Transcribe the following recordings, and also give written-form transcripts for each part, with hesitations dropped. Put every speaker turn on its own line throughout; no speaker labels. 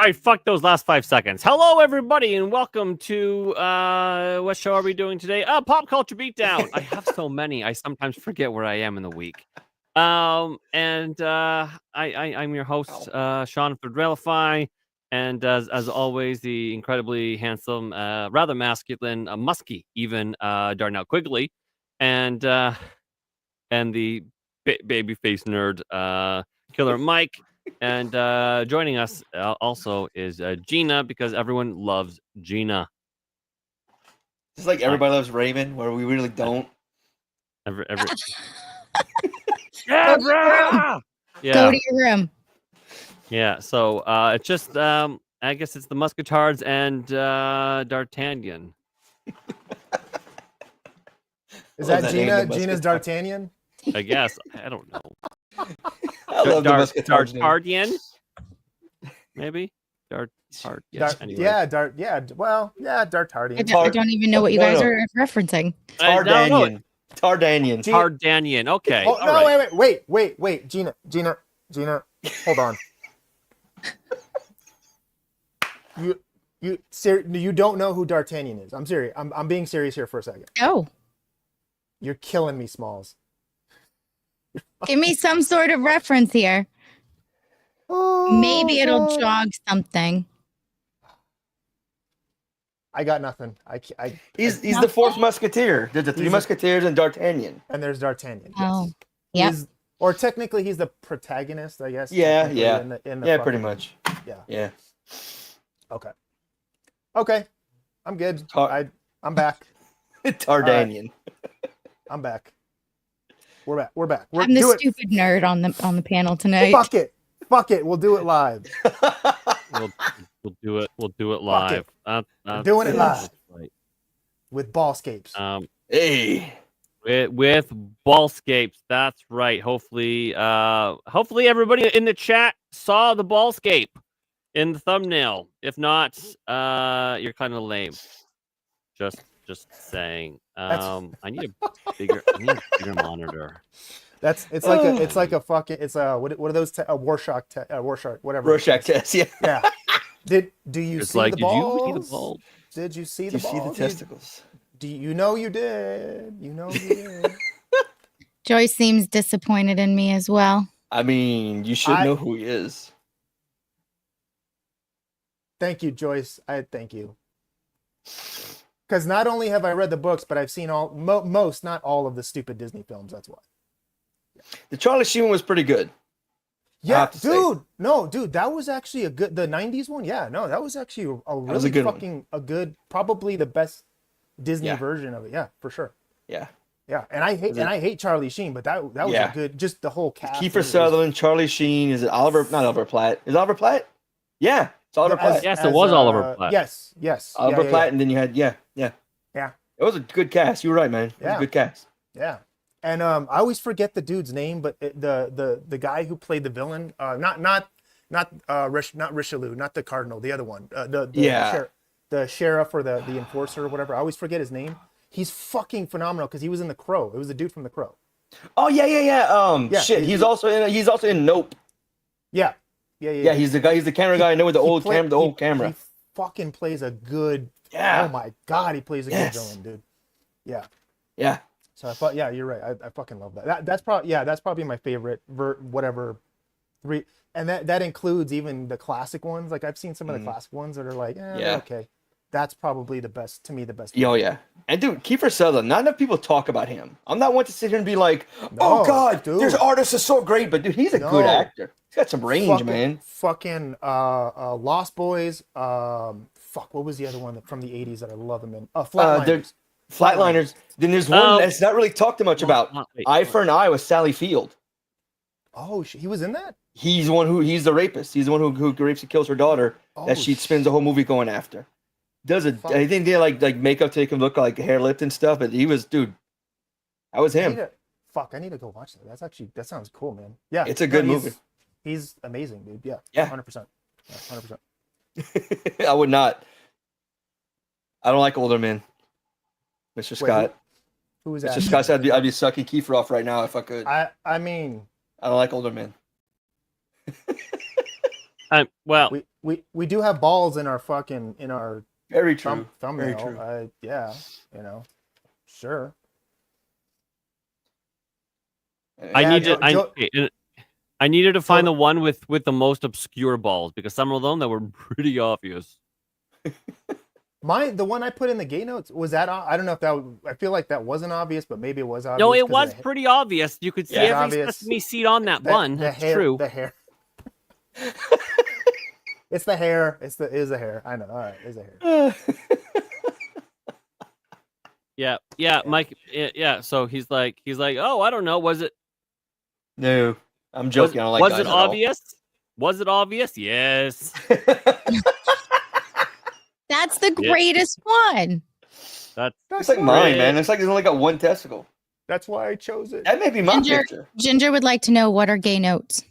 All right, fuck those last 5 seconds. Hello, everybody, and welcome to what show are we doing today? Pop Culture Beatdown. I have so many, I sometimes forget where I am in the week. I'm your host, Sean Fedrelify, and as always, the incredibly handsome, rather masculine, musky, even Darnell Quigley, and the babyface nerd, Killer Mike. And joining us also is Gina, because everyone loves Gina.
It's like everybody loves Raymond, where we really don't.
Every
Go
yeah,
to your room.
yeah. So it's just I guess it's the Musketards and D'Artagnan.
Is
Love
that
that name,
Gina?
the
Gina's
Musketeers.
D'Artagnan?
I guess I don't know.
I love the Musketeers name.
D'Artagnan, maybe D'Artagnan. Anyway.
D'Artagnan.
I don't even know what you
No,
guys
no.
are referencing.
Tardanian. Tardanian.
D'Artagnan. Okay.
Oh,
all
no,
right.
wait. Gina, hold on. You don't know who D'Artagnan is. I'm serious. I'm being serious here for a second.
Oh,
You're killing me, Smalls.
give me some sort of reference here. Maybe it'll jog something.
I got nothing.
He's the fourth Musketeer. There's the three
He's a-
Musketeers and D'Artagnan.
And there's D'Artagnan.
Oh,
Yes.
yep.
Or technically, he's the protagonist, I guess.
Yeah,
technically,
yeah.
in the
Yeah,
fucking-
pretty much.
Yeah.
Yeah.
Okay. I'm good. I'm back.
Tardanian.
I'm back. We're back. We're
I'm the
do it.
stupid nerd on the panel tonight.
Fuck it. We'll do it live.
We'll do it. We'll do it live.
We're doing it live.
Right.
With ballscapes.
Hey.
With ballscapes. That's right. Hopefully everybody in the chat saw the ballscape in the thumbnail. If not, you're kind of lame. Just saying. I need a bigger monitor.
It's like a fucking what are those a Rorschach whatever.
Rorschach test. Yeah.
Yeah. Do you
It's
see
like,
the
did you
balls?
see the balls?
Did you see
Do
the
you see the
balls?
testicles?
Do you know you did? You know you did.
Joyce seems disappointed in me as well.
I mean, you should know who he is.
Thank you, Joyce. I thank you. Because not only have I read the books, but I've seen most, not all of the stupid Disney films. That's why.
The Charlie Sheen was pretty good.
Yeah,
have to say.
dude, that was actually a good. The '90s one, yeah, no, that was actually a really
was a good one.
fucking a good, probably the best Disney
Yeah.
version of it. Yeah, for sure.
Yeah.
Yeah, and I hate Charlie Sheen, but that was
Yeah.
a good. Just the whole cast.
Kiefer
was-
Sutherland, Charlie Sheen. Is it Oliver? Not Oliver Platt. Is it Oliver Platt? Yeah, it's Oliver Platt.
Yes, it was Oliver Platt.
Yes.
Oliver
yeah,
Platt, and then you had yeah. It was a good cast. You were right, man. It was
Yeah.
a good cast.
Yeah. And I always forget the dude's name, but the guy who played the villain, not Richelieu, not the Cardinal, the other one, the sheriff or the enforcer or whatever. I always forget his name. He's fucking phenomenal because he was in The Crow. It was the dude from The Crow.
Oh yeah.
Yeah,
Shit. He's also in Nope.
Yeah.
Yeah, he's the guy. He's the camera guy. I know with the old camera.
He fucking plays a good.
Yeah.
Oh my god, he plays a
Yes.
good villain, dude. Yeah.
Yeah.
So I thought, yeah, you're right. I fucking love that. That's probably my favorite whatever three, and that includes even the classic ones. Like I've seen some of the classic ones that are like,
Yeah.
okay. That's probably the best to me. The best.
Oh yeah. And dude, Kiefer Sutherland. Not enough people talk about him. I'm not one to sit here and be like,
No,
oh god,
dude.
this artist is so great, but dude, he's a good actor. He's got some range, man.
Fucking Lost Boys. Fuck, what was the other one from the '80s that I love him in? Flatliners.
Flatliners. Then there's one that's not really talked much about. Eye for an Eye with Sally Field.
Oh, he was in that.
He's the rapist. He's the one who rapes and kills her daughter. That she spends the whole movie going after. I think they like makeup to make him look like hair lipped and stuff. But he was, dude. That was him.
I need to go watch that. That sounds cool, man. Yeah,
It's a good movie.
He's amazing, dude. Yeah. 100%.
100%. I would not. I don't like older men. Mr. Scott.
Who was that?
Mr. Scott said I'd be sucking Kiefer off right now if I could.
I mean,
I don't like older men.
Well,
we do have balls in our
Very true.
thumbnail.
Very true.
Yeah, sure.
I
Yeah,
need to.
Joe-
I needed to find the one with the most obscure balls because some of them that were pretty obvious.
The one I put in the gay notes was that. I don't know if that. I feel like that wasn't obvious, but maybe it was obvious.
No, it was pretty obvious. You could see every
obvious.
sesame seed on that bun.
The
That's
hair,
true.
The hair. It's the hair. It is the hair. I know. All right, it's the hair.
Yeah, Mike. Yeah. So he's like, oh, I don't know. Was it?
No, I'm joking. I don't like
was
guys
it
at all.
obvious? Was it obvious? Yes.
That's the greatest one.
It's like mine, man. It's like it's only got one testicle.
That's why I chose it.
That may be my picture.
Ginger would like to know, what are gay notes?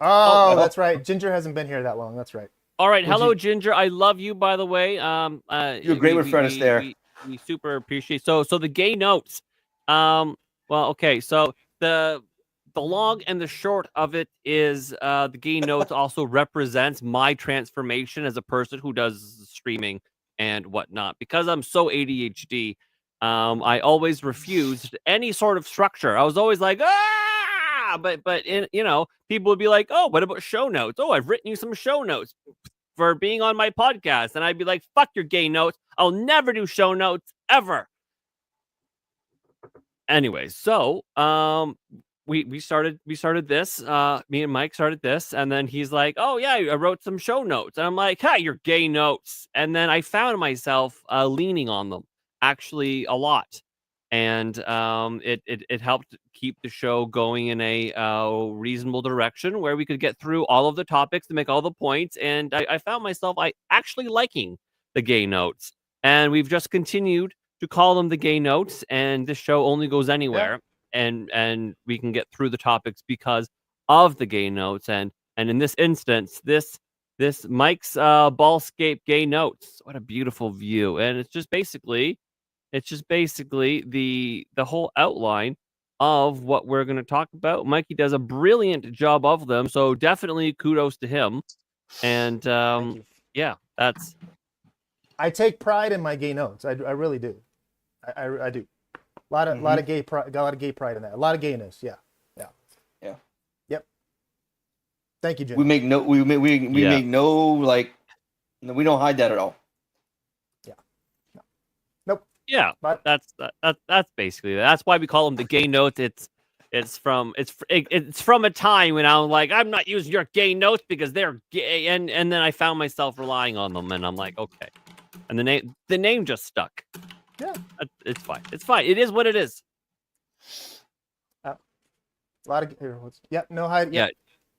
Oh, that's right. Ginger hasn't been here that long. That's right.
All right. Hello, Ginger. I love you, by the way.
You're great with Furnace there.
We super appreciate. So the gay notes. Well, okay. So the long and the short of it is the gay notes also represents my transformation as a person who does streaming and whatnot. Because I'm so ADHD, I always refused any sort of structure. I was always like, but people would be like, oh, what about show notes? Oh, I've written you some show notes for being on my podcast. And I'd be like, fuck your gay notes. I'll never do show notes ever. Anyway, so we started this. Me and Mike started this, and then he's like, oh yeah, I wrote some show notes. And I'm like, hey, your gay notes. And then I found myself leaning on them actually a lot. And it helped keep the show going in a reasonable direction where we could get through all of the topics to make all the points. And I found myself actually liking the gay notes. And we've just continued to call them the gay notes. And this show only goes anywhere. Yeah. And we can get through the topics because of the gay notes. And in this instance, this Mike's Ballscape gay notes. What a beautiful view. And it's just basically the whole outline of what we're going to talk about. Mikey does a brilliant job of them, so definitely kudos to him. And yeah, that's.
I take pride in my gay notes. I really do. I do. A lot of gay pride. Got a lot of gay pride in that. A lot of gayness. Yeah. Yep. Thank you, Jim.
We make no. We make no like. We don't hide that at all.
Yeah, but that's basically that's why we call them the gay notes. It's from a time when I'm like, I'm not using your gay notes because they're gay, and then I found myself relying on them, and I'm like, okay, and the name just stuck.
Yeah,
it's fine. It's fine. It is what it is.
A lot of no hide.
Yeah,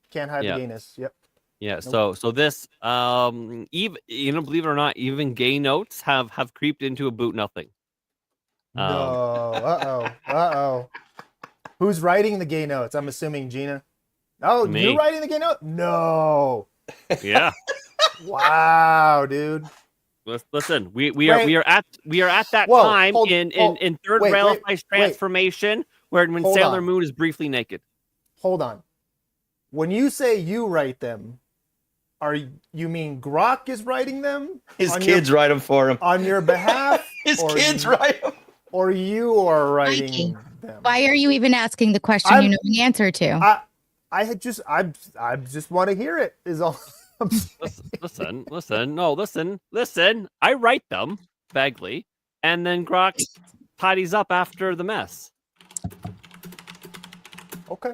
can't hide the gayness. Yep.
Yeah, nope. so this even believe it or not, even gay notes have creeped into a boot nothing.
No. Who's writing the gay notes? I'm assuming Gina. Oh,
Me.
You're writing the gay note? No.
Yeah.
Wow, dude.
Listen, we are at that time in third Railway transformation when Sailor Moon is briefly naked.
Hold on. When you say you write them, you mean Grok is writing them?
His kids write them for him.
On your behalf?
His kids write them.
Or you are writing them?
Why are you even asking the question you know the answer to?
I just want to hear it, is all.
Listen. I write them vaguely, and then Grok tidies up after the mess.
Okay.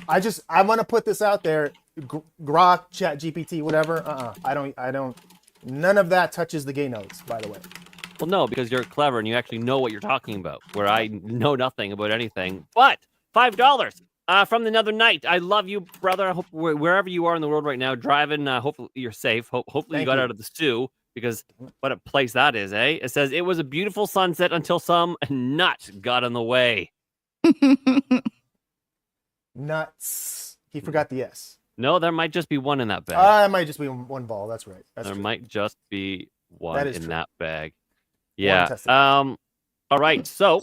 I want to put this out there. Grok, ChatGPT, whatever. I don't. None of that touches the gay notes, by the way.
Well, no, because you're clever and you actually know what you're talking about, where I know nothing about anything. But $5 from the Nether Knight. I love you, brother. I hope wherever you are in the world right now, driving, hopefully you're safe. Hopefully you got out of the stew, because what a place that is, eh? It says, it was a beautiful sunset until some nut got in the way.
Nuts. He forgot the S.
No, there might just be one in that bag.
It might just be one ball. That's right.
There might just be one in that bag.
Yeah.
All right. So,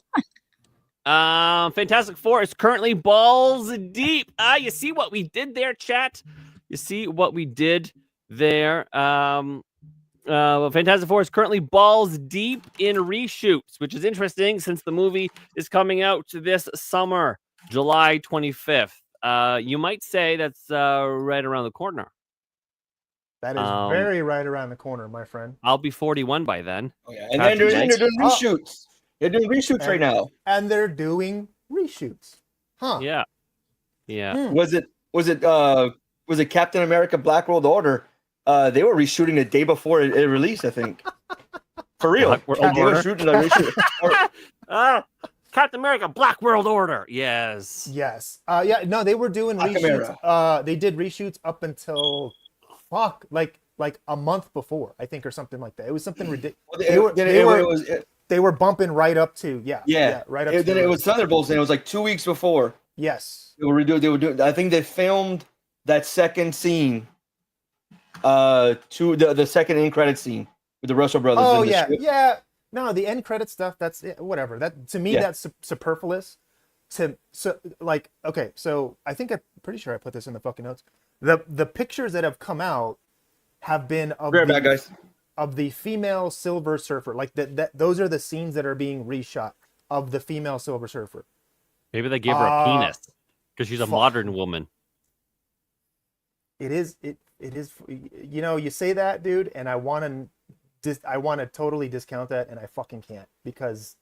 Fantastic Four is currently balls deep. You see what we did there, chat? You see what we did there. Fantastic Four is currently balls deep in reshoots, which is interesting since the movie is coming out this summer, July 25th. You might say that's right around the corner.
That is very right around the corner, my friend.
I'll be 41 by then.
Oh, yeah. And then they're doing reshoots. They're doing reshoots right now.
And they're doing reshoots. Huh.
Yeah. Yeah.
Was it Captain America Black World Order? They were reshooting the day before it released, I think. For real. They were shooting a reshoot.
Captain America Black World Order. Yes.
Yes. No, they were doing reshoots. They did reshoots up until like a month before, I think, or something like that. It was something ridiculous. They were bumping right up to right up.
Then it was Thunderbolts, and it was like 2 weeks before.
Yes.
They were doing. I think they filmed that second scene. To the second end credit scene with the Russell brothers.
Oh yeah. No, the end credit stuff. That's whatever. That to me, that's superfluous. So I think I'm pretty sure I put this in the fucking notes. The pictures that have come out have been of the female Silver Surfer. Like those are the scenes that are being reshot of the female Silver Surfer.
Maybe they gave her a penis because she's a modern woman.
It is. You say that, dude, and I want to totally discount that, and I fucking can't because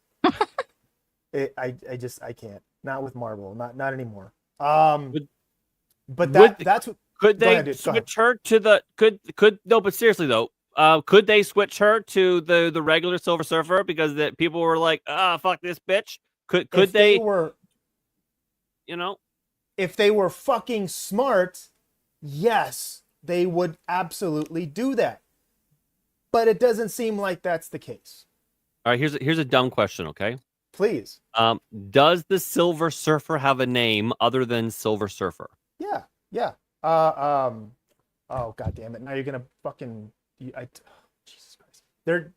I can't. Not with Marvel, not anymore. But that's what.
Could they switch her to the but seriously though, could they switch her to the regular Silver Surfer because people were like, fuck this bitch? Could they were,
if they were fucking smart, yes. They would absolutely do that. But it doesn't seem like that's the case.
All right, here's a dumb question, okay?
Please.
Does the Silver Surfer have a name other than Silver Surfer?
Yeah. Oh god damn it. Now you're gonna fucking Jesus Christ. They're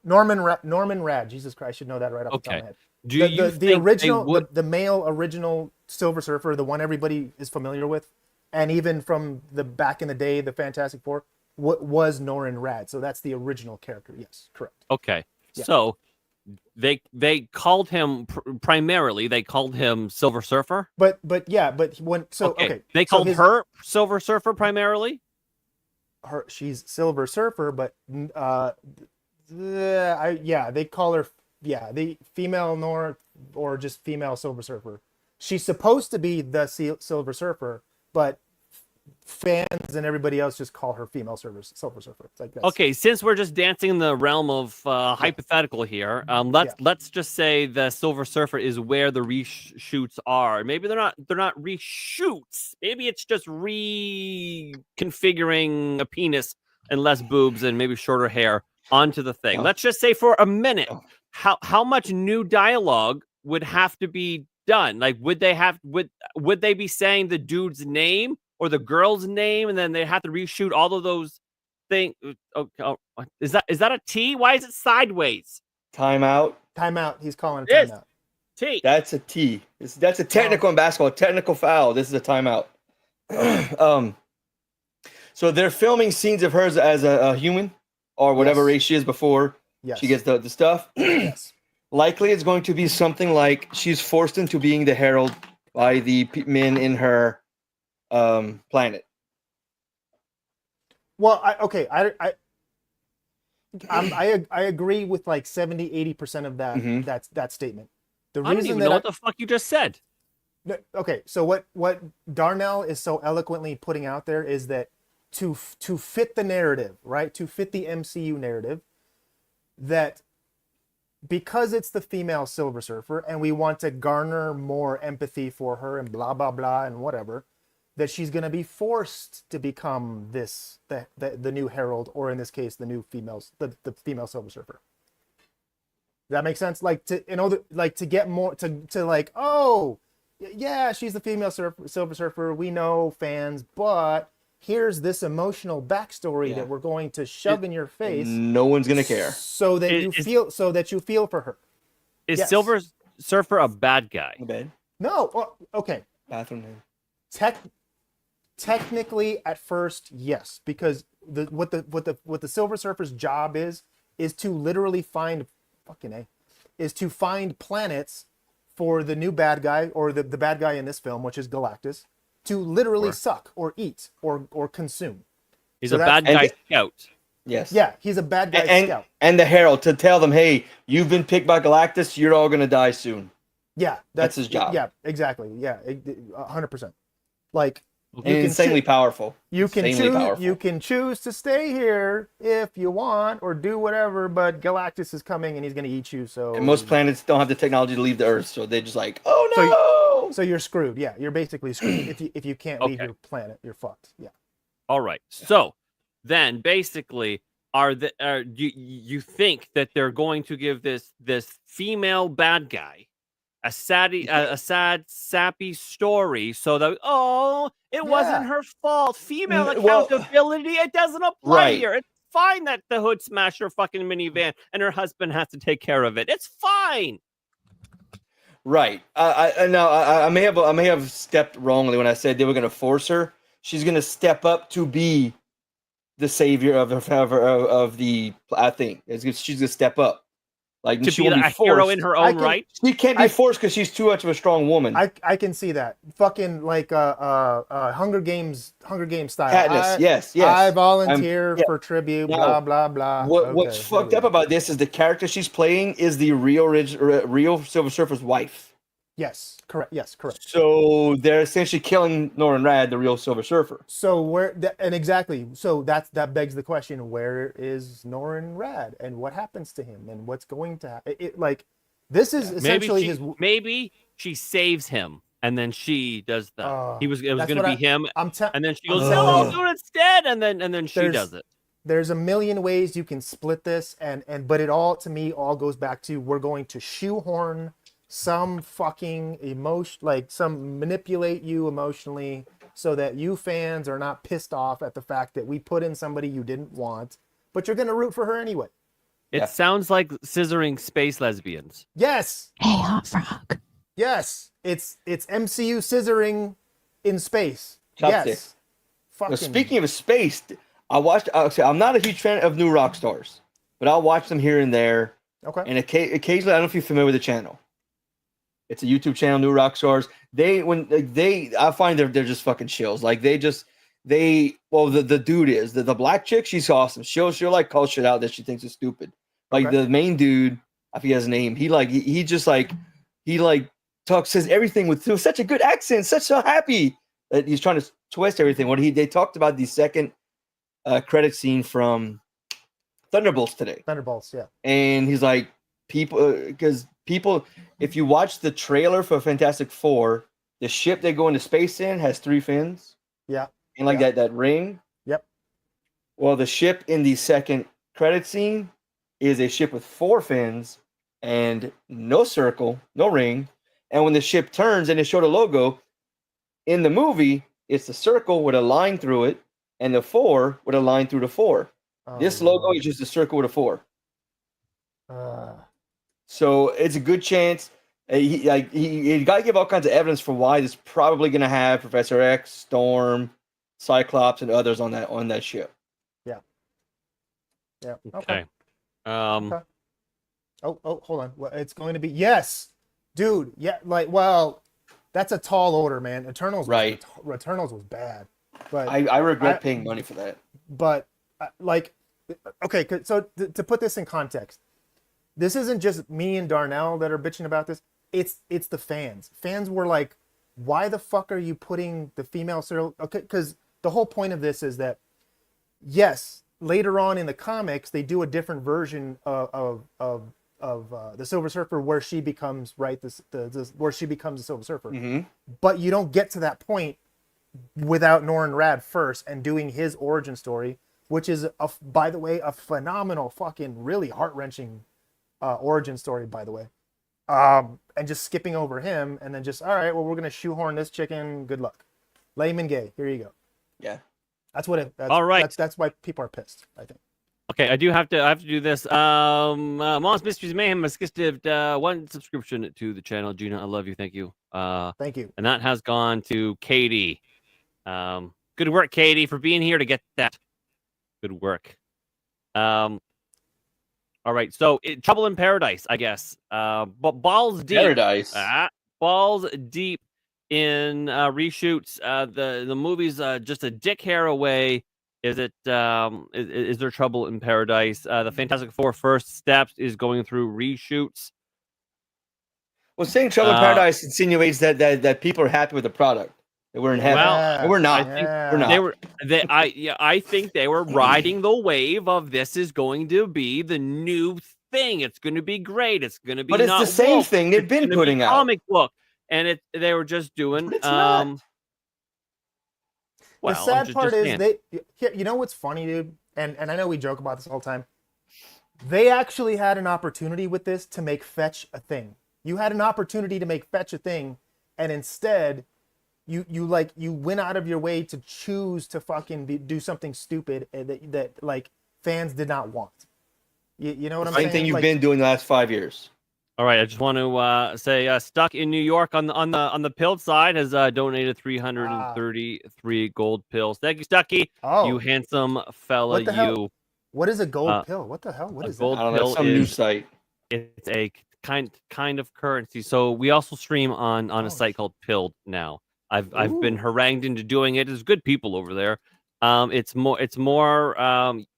Norman Rad. Jesus Christ, I should know that right off the top of my head. The original the male original Silver Surfer, the one everybody is familiar with. And even from the back in the day, the Fantastic Four was Norrin Rad. So that's the original character. Yes, correct.
Okay. Yeah. So they called him primarily. They called him Silver Surfer.
But when
they called her Silver Surfer primarily.
She's Silver Surfer, but they call her the female Nor or just female Silver Surfer. She's supposed to be the Silver Surfer. But fans and everybody else just call her female Silver Surfer. It's like that.
Okay, since we're just dancing in the realm of hypothetical here, let's just say the Silver Surfer is where the reshoots are. Maybe they're not reshoots. Maybe it's just reconfiguring a penis and less boobs and maybe shorter hair onto the thing. Let's just say for a minute, how much new dialogue would have to be done? Like, would they be saying the dude's name or the girl's name, and then they have to reshoot all of those things? Is that a T? Why is it sideways?
Timeout.
He's calling it timeout.
T.
That's a T. That's a technical in basketball. Technical foul. This is a timeout. So they're filming scenes of hers as a human or whatever race she is before she gets the stuff.
Yes.
Likely it's going to be something like she's forced into being the Herald by the men in her planet.
Well, I agree with like 70-80% of that that statement.
I don't even know what the fuck you just said.
Okay, so what Darnell is so eloquently putting out there is that to fit the narrative, right? To fit the MCU narrative, that because it's the female Silver Surfer and we want to garner more empathy for her and blah blah blah and whatever, that she's going to be forced to become the new Herald, or in this case the female Silver Surfer. Does that make sense? Like to get more to like, oh yeah, she's the female Silver Surfer, we know, fans, but here's this emotional backstory that we're going to shove in your face.
No one's gonna care.
So that you feel for her.
Is Silver Surfer a bad guy?
Bad.
No. Okay.
Bathroom name.
Technically, at first, yes, because what the Silver Surfer's job is to literally find find planets for the new bad guy, or the bad guy in this film, which is Galactus, to literally suck or eat or consume.
He's a bad guy scout.
Yes.
Yeah, he's a bad guy scout.
And the Herald, to tell them, hey, you've been picked by Galactus, you're all gonna die soon.
Yeah,
that's his job.
Yeah, exactly. Yeah, 100%. Like,
insanely powerful.
You can choose to stay here if you want, or do whatever. But Galactus is coming, and he's gonna eat you. So.
And most planets don't have the technology to leave the Earth, so they're just like, oh no.
So you're screwed. Yeah, you're basically screwed. if you can't leave your planet, you're fucked. Yeah.
All right. So then, basically, you think that they're going to give this female bad guy a sad, sappy story, so that it wasn't her fault. Female accountability, it doesn't apply here. It's fine that the hood smashed her fucking minivan and her husband has to take care of it. It's fine.
Right. I may have stepped wrongly when I said they were going to force her. She's going to step up to be the savior of the. I think she's going to step up. Like,
to be a hero in her own right.
She can't be forced because she's too much of a strong woman.
I can see that. Fucking like Hunger Games style.
Katniss, yes.
I volunteer for tribute. Blah blah blah.
What's fucked up about this is the character she's playing is the real Silver Surfer's wife.
Yes, correct. Yes, correct.
So they're essentially killing Norrin Radd, the real Silver Surfer.
So So that begs the question: where is Norrin Radd, and what happens to him, and what's going to happen? This is essentially
maybe she saves him, and then she does that. It was going to be him, and then she goes, "No, I'll do it instead," and then she does it.
There's a million ways you can split this, but it all, to me, all goes back to, we're going to shoehorn some fucking manipulate you emotionally so that you fans are not pissed off at the fact that we put in somebody you didn't want, but you're going to root for her anyway.
It sounds like scissoring space lesbians.
Yes.
Hey, Hot Frog.
Yes. It's MCU scissoring in space.
Chopstick.
Yes. Fucking.
Now, speaking of space, I'm not a huge fan of New Rockstars, but I'll watch them here and there. Okay. And occasionally, I don't know if you're familiar with the channel. It's a YouTube channel, New Rockstars. I find they're just fucking chills. Like the dude is the black chick. She's awesome. She'll like call shit out that she thinks is stupid. Like the main dude, I forget his name. He says everything with such a good accent, so happy that he's trying to twist everything. They talked about the second credit scene from Thunderbolts today.
Thunderbolts, yeah.
And he's like, people, if you watch the trailer for Fantastic Four, the ship they go into space in has 3 fins.
Yeah.
And that ring.
Yep.
Well, the ship in the second credit scene is a ship with 4 fins and no circle, no ring. And when the ship turns and they show the logo, in the movie, it's the circle with a line through it and the 4 with a line through the 4. This logo is just a circle with a 4. So it's a good chance. He got to give all kinds of evidence for why this is probably going to have Professor X, Storm, Cyclops, and others on that ship.
Yeah. Yeah.
Okay.
Okay. Oh, hold on. Well, it's going to be dude. Yeah. That's a tall order, man. Eternals.
Right.
Eternals was bad, but
I regret paying money for that.
But okay. So to put this in context. This isn't just me and Darnell that are bitching about this. It's the fans. Fans were like, why the fuck are you putting the female serial? Okay, because the whole point of this is that, yes, later on in the comics, they do a different version of the Silver Surfer where she becomes where she becomes a Silver Surfer.
Mm-hmm.
But you don't get to that point without Norrin Radd first and doing his origin story, which is, by the way, a phenomenal fucking really heart-wrenching origin story, by the way, and just skipping over him and then just, all right, well, we're gonna shoehorn this chicken. Good luck, Layman Gay. Here you go.
Yeah,
that's what it.
All right,
that's why people are pissed, I think.
Okay, I have to do this. Mom's Mysteries Mayhem has gifted 1 subscription to the channel. Gina, I love you. Thank you.
Thank you.
And that has gone to Katie. Good work, Katie, for being here to get that. Good work. All right, so Trouble in Paradise, I guess. But balls deep.
Paradise.
Balls deep in reshoots. The movie's just a dick hair away. Is there Trouble in Paradise? The Fantastic Four First Steps is going through reshoots.
Well, saying Trouble in Paradise insinuates that people are happy with the product. That we're in heaven.
Well,
we're not.
We're not. I think they were riding the wave of this is going to be the new thing. It's going to be great. It's going to be.
But it's the same thing they've been putting out.
Comic book, and they were just doing.
Not.
The sad part is you know what's funny, dude, and I know we joke about this all the time. They actually had an opportunity with this to make Fetch a thing. You had an opportunity to make Fetch a thing, and instead. You went out of your way to choose to fucking do something stupid that like fans did not want. You know what I'm saying?
Same thing you've been doing the last 5 years.
All right, I just want to say Stuck in New York on the pilled side has donated 333 gold pills. Thank you, Stucky.
Oh,
you handsome fella, you.
What is a gold pill? What the hell? What is
gold
that?
pill?
Some new site.
It's a kind of currency. So we also stream on a site called Pilled now. I've been harangued into doing it. There's good people over there. It's more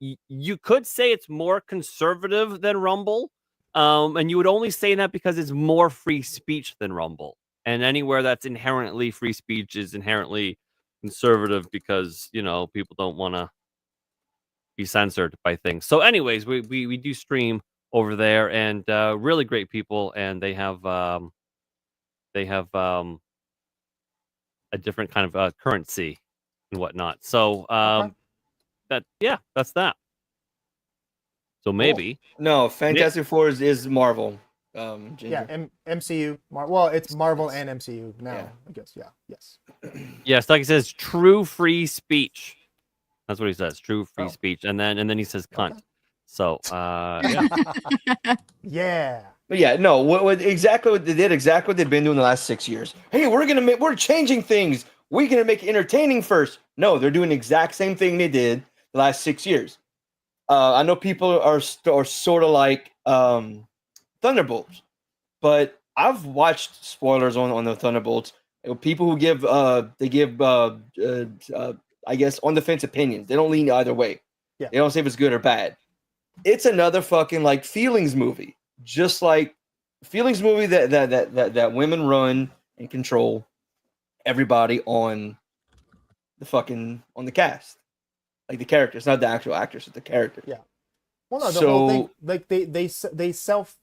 you could say it's more conservative than Rumble. And you would only say that because it's more free speech than Rumble. And anywhere that's inherently free speech is inherently conservative because, people don't want to be censored by things. So anyways, we do stream over there and really great people, and they have a different kind of currency and whatnot. So that's that. So maybe
no Fantastic Four is Marvel. Ginger.
MCU. Well, it's Marvel and MCU now. Yeah. I guess. Yeah. Yes.
Yes, like he says, true free speech. That's what he says. True free speech, and then he says cunt. Okay. So
yeah.
But yeah, no. What exactly what they did? Exactly what they've been doing the last 6 years. Hey, we're changing things. We're gonna make it entertaining first. No, they're doing the exact same thing they did the last 6 years. I know people are sort of like Thunderbolts, but I've watched spoilers on the Thunderbolts. People who give I guess on the fence opinions. They don't lean either way. Yeah. They don't say if it's good or bad. It's another fucking like feelings movie. Just like feelings movie that women run and control everybody on the cast, like the characters, not the actual actors, it's the characters.
Yeah. Well, no, the whole thing, like they self,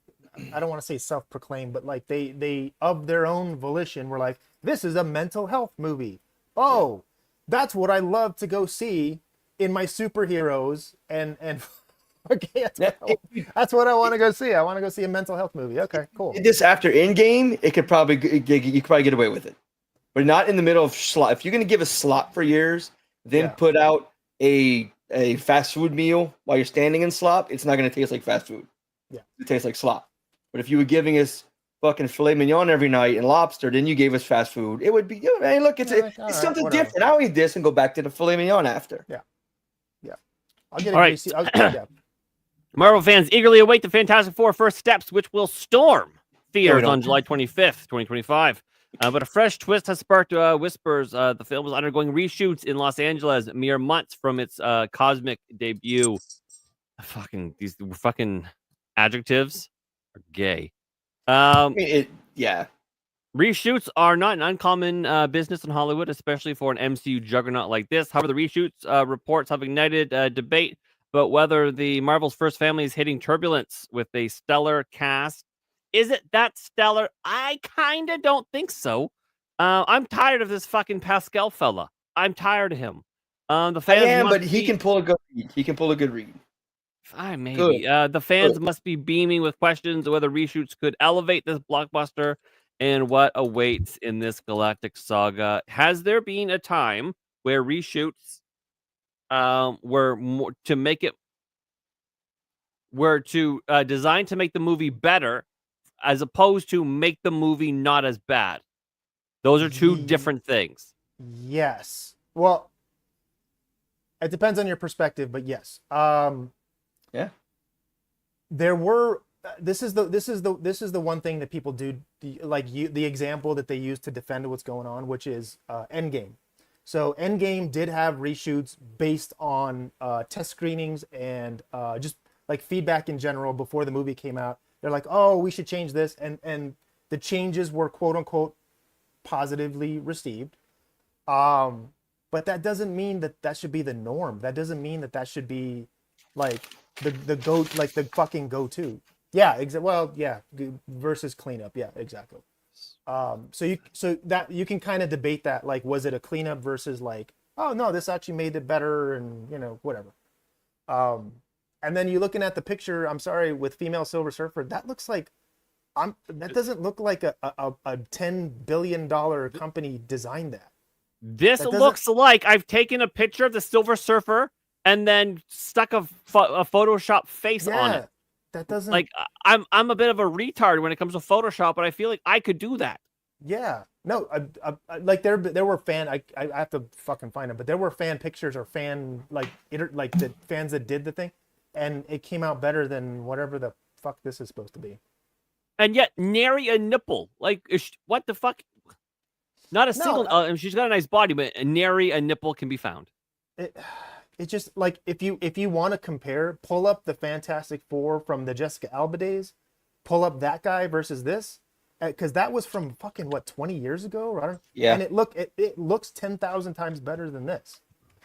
I don't want to say self-proclaimed, but like they of their own volition were like, this is a mental health movie. Oh, that's what I love to go see in my superheroes and. Okay, that's what I want to go see. I want to go see a mental health movie. Okay, cool.
This after Endgame, you could probably get away with it, but not in the middle of slot. If you're gonna give a slot for years, then put out a fast food meal while you're standing in slop, it's not gonna taste like fast food.
Yeah,
it tastes like slop. But if you were giving us fucking filet mignon every night and lobster, then you gave us fast food, it would be. Hey, look, it's something different. I'll eat this and go back to the filet mignon after.
Yeah. I'll get it. All right.
Marvel fans eagerly await the Fantastic Four First Steps, which will storm theaters on July 25th, 2025. But a fresh twist has sparked whispers. The film is undergoing reshoots in Los Angeles mere months from its cosmic debut. These fucking adjectives are gay. Reshoots are not an uncommon business in Hollywood, especially for an MCU juggernaut like this. However, the reshoots reports have ignited debate about whether the Marvel's first family is hitting turbulence with a stellar cast. Is it that stellar? I kind of don't think so. I'm tired of this fucking Pascal fella. I'm tired of him. The fans
but he can pull a good read. He can pull a good read.
Maybe. The fans must be beaming with questions of whether reshoots could elevate this blockbuster and what awaits in this galactic saga. Has there been a time where reshoots were more to make it designed to make the movie better as opposed to make the movie not as bad? Those are two different things.
Yes. Well, It depends on your perspective, but yes.
Yeah.
There were. This is the one thing that people do, like the example that they use to defend what's going on, which is Endgame. So Endgame did have reshoots based on test screenings and just like feedback in general before the movie came out. They're like, oh, we should change this, and the changes were quote unquote positively received. But that doesn't mean that should be the norm. That doesn't mean that should be like the go, like the fucking go-to. Yeah, well, yeah, versus cleanup. Yeah, exactly. So that you can kind of debate that, like, was it a cleanup versus like, oh no, this actually made it better, and whatever. And then you're looking at the picture. I'm sorry, with female Silver Surfer, that looks like that doesn't look like a $10 billion company designed that.
This looks like I've taken a picture of the Silver Surfer and then stuck a Photoshop face on it.
That doesn't,
like, I'm a bit of a retard when it comes to Photoshop, but I feel like I could do that.
Yeah, no, like there were I have to fucking find them, but there were fan pictures or fan like the fans that did the thing, and it came out better than whatever the fuck this is supposed to be.
And yet, nary a nipple. Like, what the fuck? Not a single. She's got a nice body, but nary a nipple can be found.
It's just like, if you want to compare, pull up the Fantastic Four from the Jessica Alba days, pull up that guy versus this, because that was from fucking 20 years ago, right?
Yeah.
And it looks 10,000 times better than this.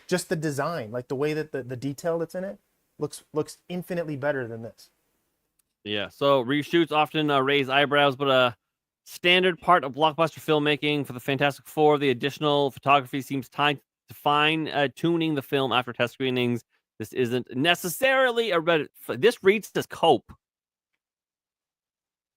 Just the design, like the way that the detail that's in it looks infinitely better than this.
Yeah. So reshoots often raise eyebrows, but a standard part of blockbuster filmmaking for the Fantastic Four. The additional photography seems tied to fine-tuning the film after test screenings. This isn't necessarily this reads as cope.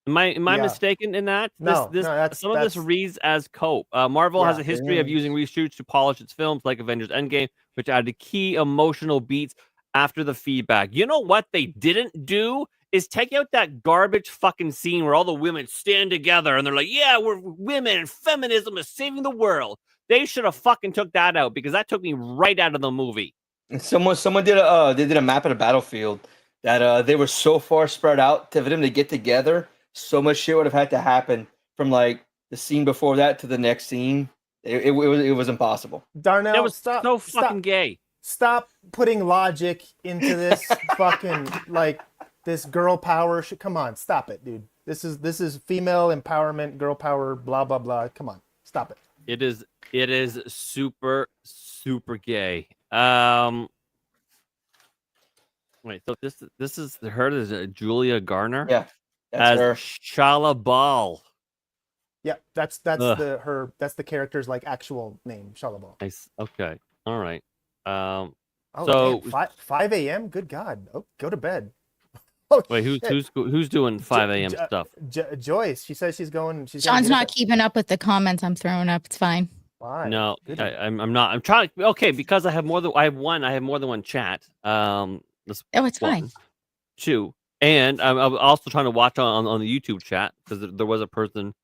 Am I mistaken in that?
No,
some of this reads as cope. Marvel has a history of using reshoots to polish its films, like Avengers Endgame, which added key emotional beats after the feedback. You know what they didn't do is take out that garbage fucking scene where all the women stand together and they're like, yeah, we're women and feminism is saving the world. They should have fucking took that out, because that took me right out of the movie.
Someone did a map of the battlefield that they were so far spread out for them to get together. So much shit would have had to happen from like the scene before that to the next scene. It was impossible.
Darnell,
that was so fucking gay.
Stop putting logic into this fucking like this girl power shit. Come on, stop it, dude. This is female empowerment, girl power, blah blah blah. Come on, stop it.
It is super gay. Wait, so this is her as Julia Garner?
Yeah, that's her.
Shala Bal.
Yeah, that's the character's like actual name, Shala Bal.
Nice. Okay. All right.
So 5 a.m. Good God. Oh, go to bed.
Wait, who's doing 5 a.m. stuff?
Joyce. She says she's going.
Sean's not keeping up with the comments I'm throwing up. It's fine.
Why?
No, I'm not. I'm trying. Okay, because I have more than one chat.
It's fine.
2, and I'm also trying to watch on the YouTube chat, because there was a person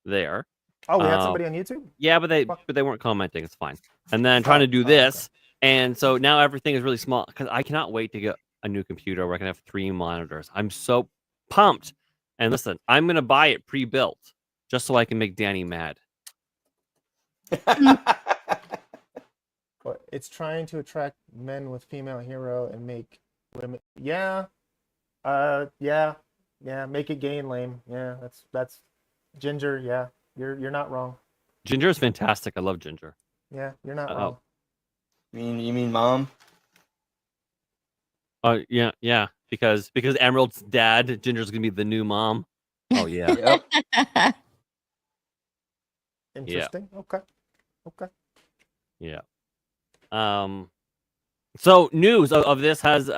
there.
Oh, we had somebody on YouTube.
Yeah, but they weren't commenting. It's fine. And then trying to do this, and so now everything is really small, because I cannot wait to get a new computer where I can have 3 monitors. I'm so pumped. And listen, I'm gonna buy it pre-built just so I can make Danny mad.
But it's trying to attract men with female hero and make women. Yeah. Make it gay and lame. Yeah, that's Ginger. Yeah, you're not wrong.
Ginger is fantastic. I love Ginger.
Yeah, you're not wrong.
You mean mom?
Yeah. Because Emerald's dad, Ginger's gonna be the new mom. Oh yeah.
Yep.
Interesting. Yeah. Okay.
Yeah. So news of this has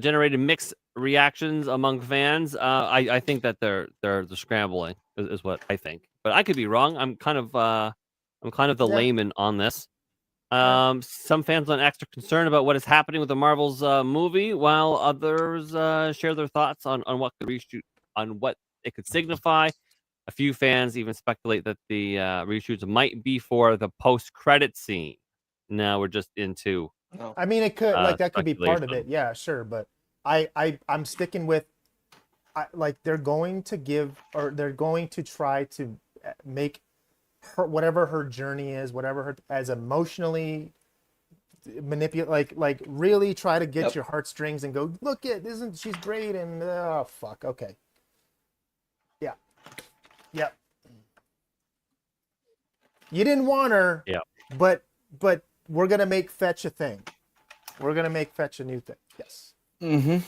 generated mixed reactions among fans. I think that they're scrambling is what I think, but I could be wrong. I'm kind of the layman on this. Some fans on X are concerned about what is happening with the Marvel's movie, while others share their thoughts on what it could signify. A few fans even speculate that the reshoots might be for the post-credit scene. Now we're just into
No.
I mean, it could like that could be part of
speculation.
it. Yeah, sure, but I'm sticking with like they're going to give or they're going to try to make her whatever her journey is, whatever her as emotionally manipulate like really try to get
Yep.
your heartstrings and go look at isn't she's great and oh fuck okay yeah you didn't want her
Yeah.
but we're gonna make Fetch a thing. We're gonna make Fetch a new thing. Yes.
Mm-hmm.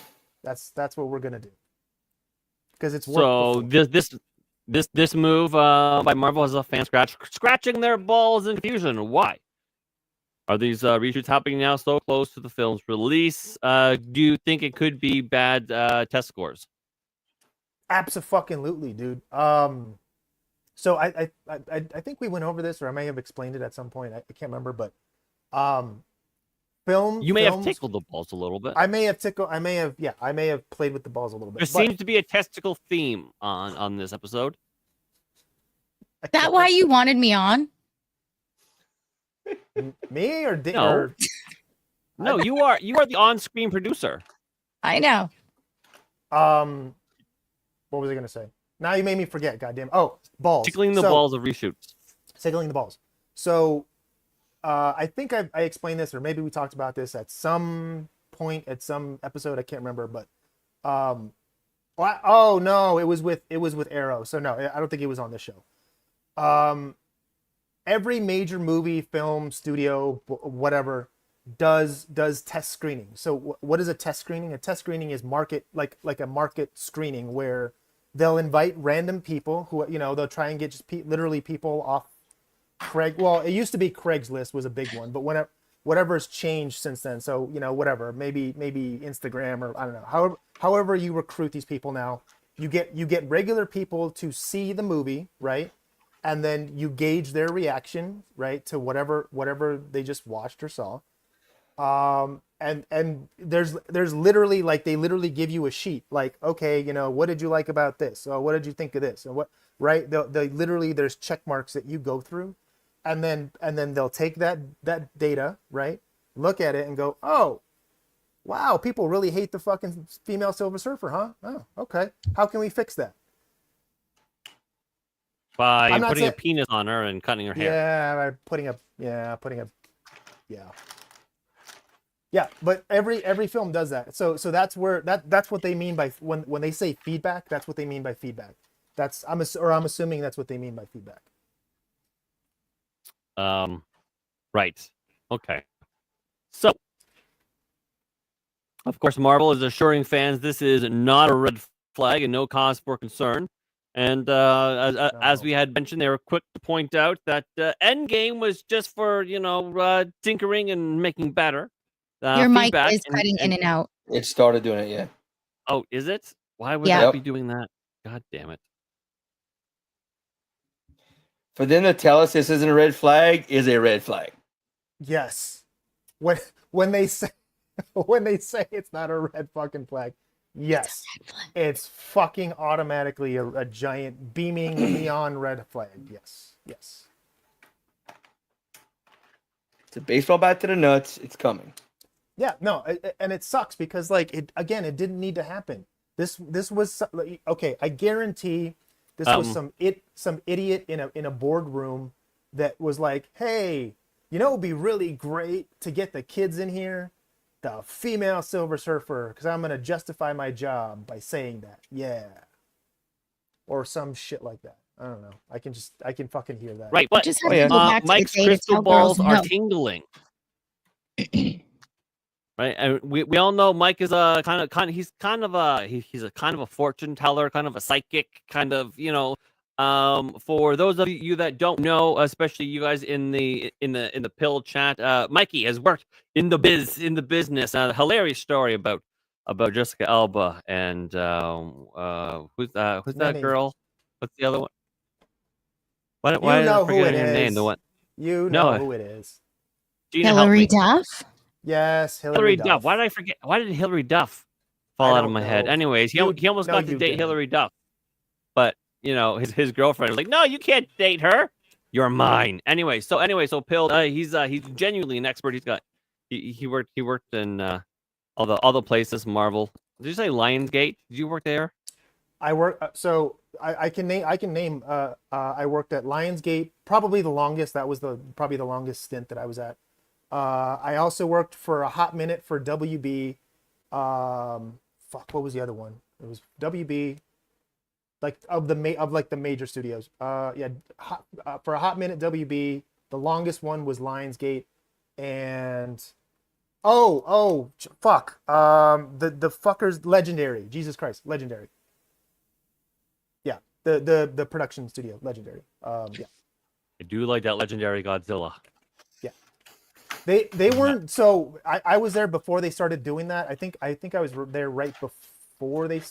That's what we're gonna do because it's worked
So
before.
this move by Marvel has a fan scratching their balls in confusion. Why? Are these reshoots happening now so close to the film's release? Do you think it could be bad test scores?
Abso-fucking-lutely, dude. So I think we went over this, or I may have explained it at some point. I can't remember, but
You may have
films-
tickled the balls a little bit.
I may have played with the balls a little bit.
There seems to be a testicle theme on this episode.
but
That why you wanted me on?
me or
No.
or
No, you are the on-screen producer.
I know.
what was I gonna say? Now you made me forget. Goddamn. Oh, balls.
Tickling the
So-
balls of reshoots.
Tickling the balls. So I think I explained this, or maybe we talked about this at some point at some episode. I can't remember, but oh no, it was with Arrow. So no, I don't think it was on this show. Every major movie, film, studio, whatever does test screening. So what is a test screening? A test screening is market like a market screening where they'll invite random people who they'll try and get just literally people off well, it used to be Craigslist was a big one, but whatever's changed since then. So whatever, maybe Instagram or I don't know. However you recruit these people now, you get regular people to see the movie, right? And then you gauge their reaction, right, to whatever they just watched or saw. And there's literally like they literally give you a sheet like, okay, what did you like about this? Or what did you think of this? Or what, right? They literally there's check marks that you go through, and then they'll take that data, right? Look at it and go, oh, wow, people really hate the fucking female Silver Surfer, huh? Oh, okay. How can we fix that?
By
I'm not
putting a
saying-
penis on her and cutting her hair.
Yeah, by yeah, but every film does that. So that's where that's what they mean by when they say feedback. That's what they mean by feedback. I'm assuming that's what they mean by feedback.
Right. Okay. So, of course, Marvel is assuring fans this is not a red flag and no cause for concern. And as we had mentioned, they were quick to point out that Endgame was just for tinkering and making better.
Your mic
feedback
is cutting in and out.
It started doing it, yeah.
Oh, is it? Why would
Yeah.
that
Yep.
be doing that? God damn it!
For them to tell us this isn't a red flag is a red flag.
Yes, when they say it's not a red fucking flag, yes, it's fucking automatically a giant beaming neon red flag. Yes.
It's a baseball bat to the nuts. It's coming.
Yeah, no, and it sucks because like it didn't need to happen. This was okay. I guarantee this was some idiot in a boardroom that was like, hey, it would be really great to get the kids in here, the female Silver Surfer, because I'm gonna justify my job by saying that, yeah, or some shit like that. I don't know. I can fucking hear that.
Right, but
Just have to go back to the
Mike's
day to
crystal
tell girls
balls are
no.
tingling. Right, and we all know Mike is a he's kind of a fortune teller, kind of a psychic, kind of for those of you that don't know, especially you guys in the pill chat, Mikey has worked in the business. A hilarious story about Jessica Alba and who's that
Many.
girl? What's the other one? Why
You
did I
know who
forget
it
her name?
is.
The one
You know
No.
who it is.
Gina, help
Hillary
me.
Duff.
Yes,
Hillary Duff. Why did I forget? Why did Hillary Duff fall out of
don't
my head?
know.
Anyways, he almost
No,
got to
you
date
didn't.
Hillary Duff, but his girlfriend was like, "No, you can't date her. You're mine." So Pill, he's genuinely an expert. He worked in all the places Marvel. Did you say Lionsgate? Did you work there?
I work so I can name I worked at Lionsgate, probably the longest. That was probably the longest stint that I was at. I also worked for a hot minute for WB. Fuck, what was the other one? It was WB, like of the major studios. Yeah, for a hot minute WB. The longest one was Lionsgate, and fuck, the fuckers, Legendary. Jesus Christ, Legendary. Yeah, the production studio, Legendary. Yeah.
I do like that Legendary Godzilla.
They weren't, so I was there before they started doing that. I think I was there right before they,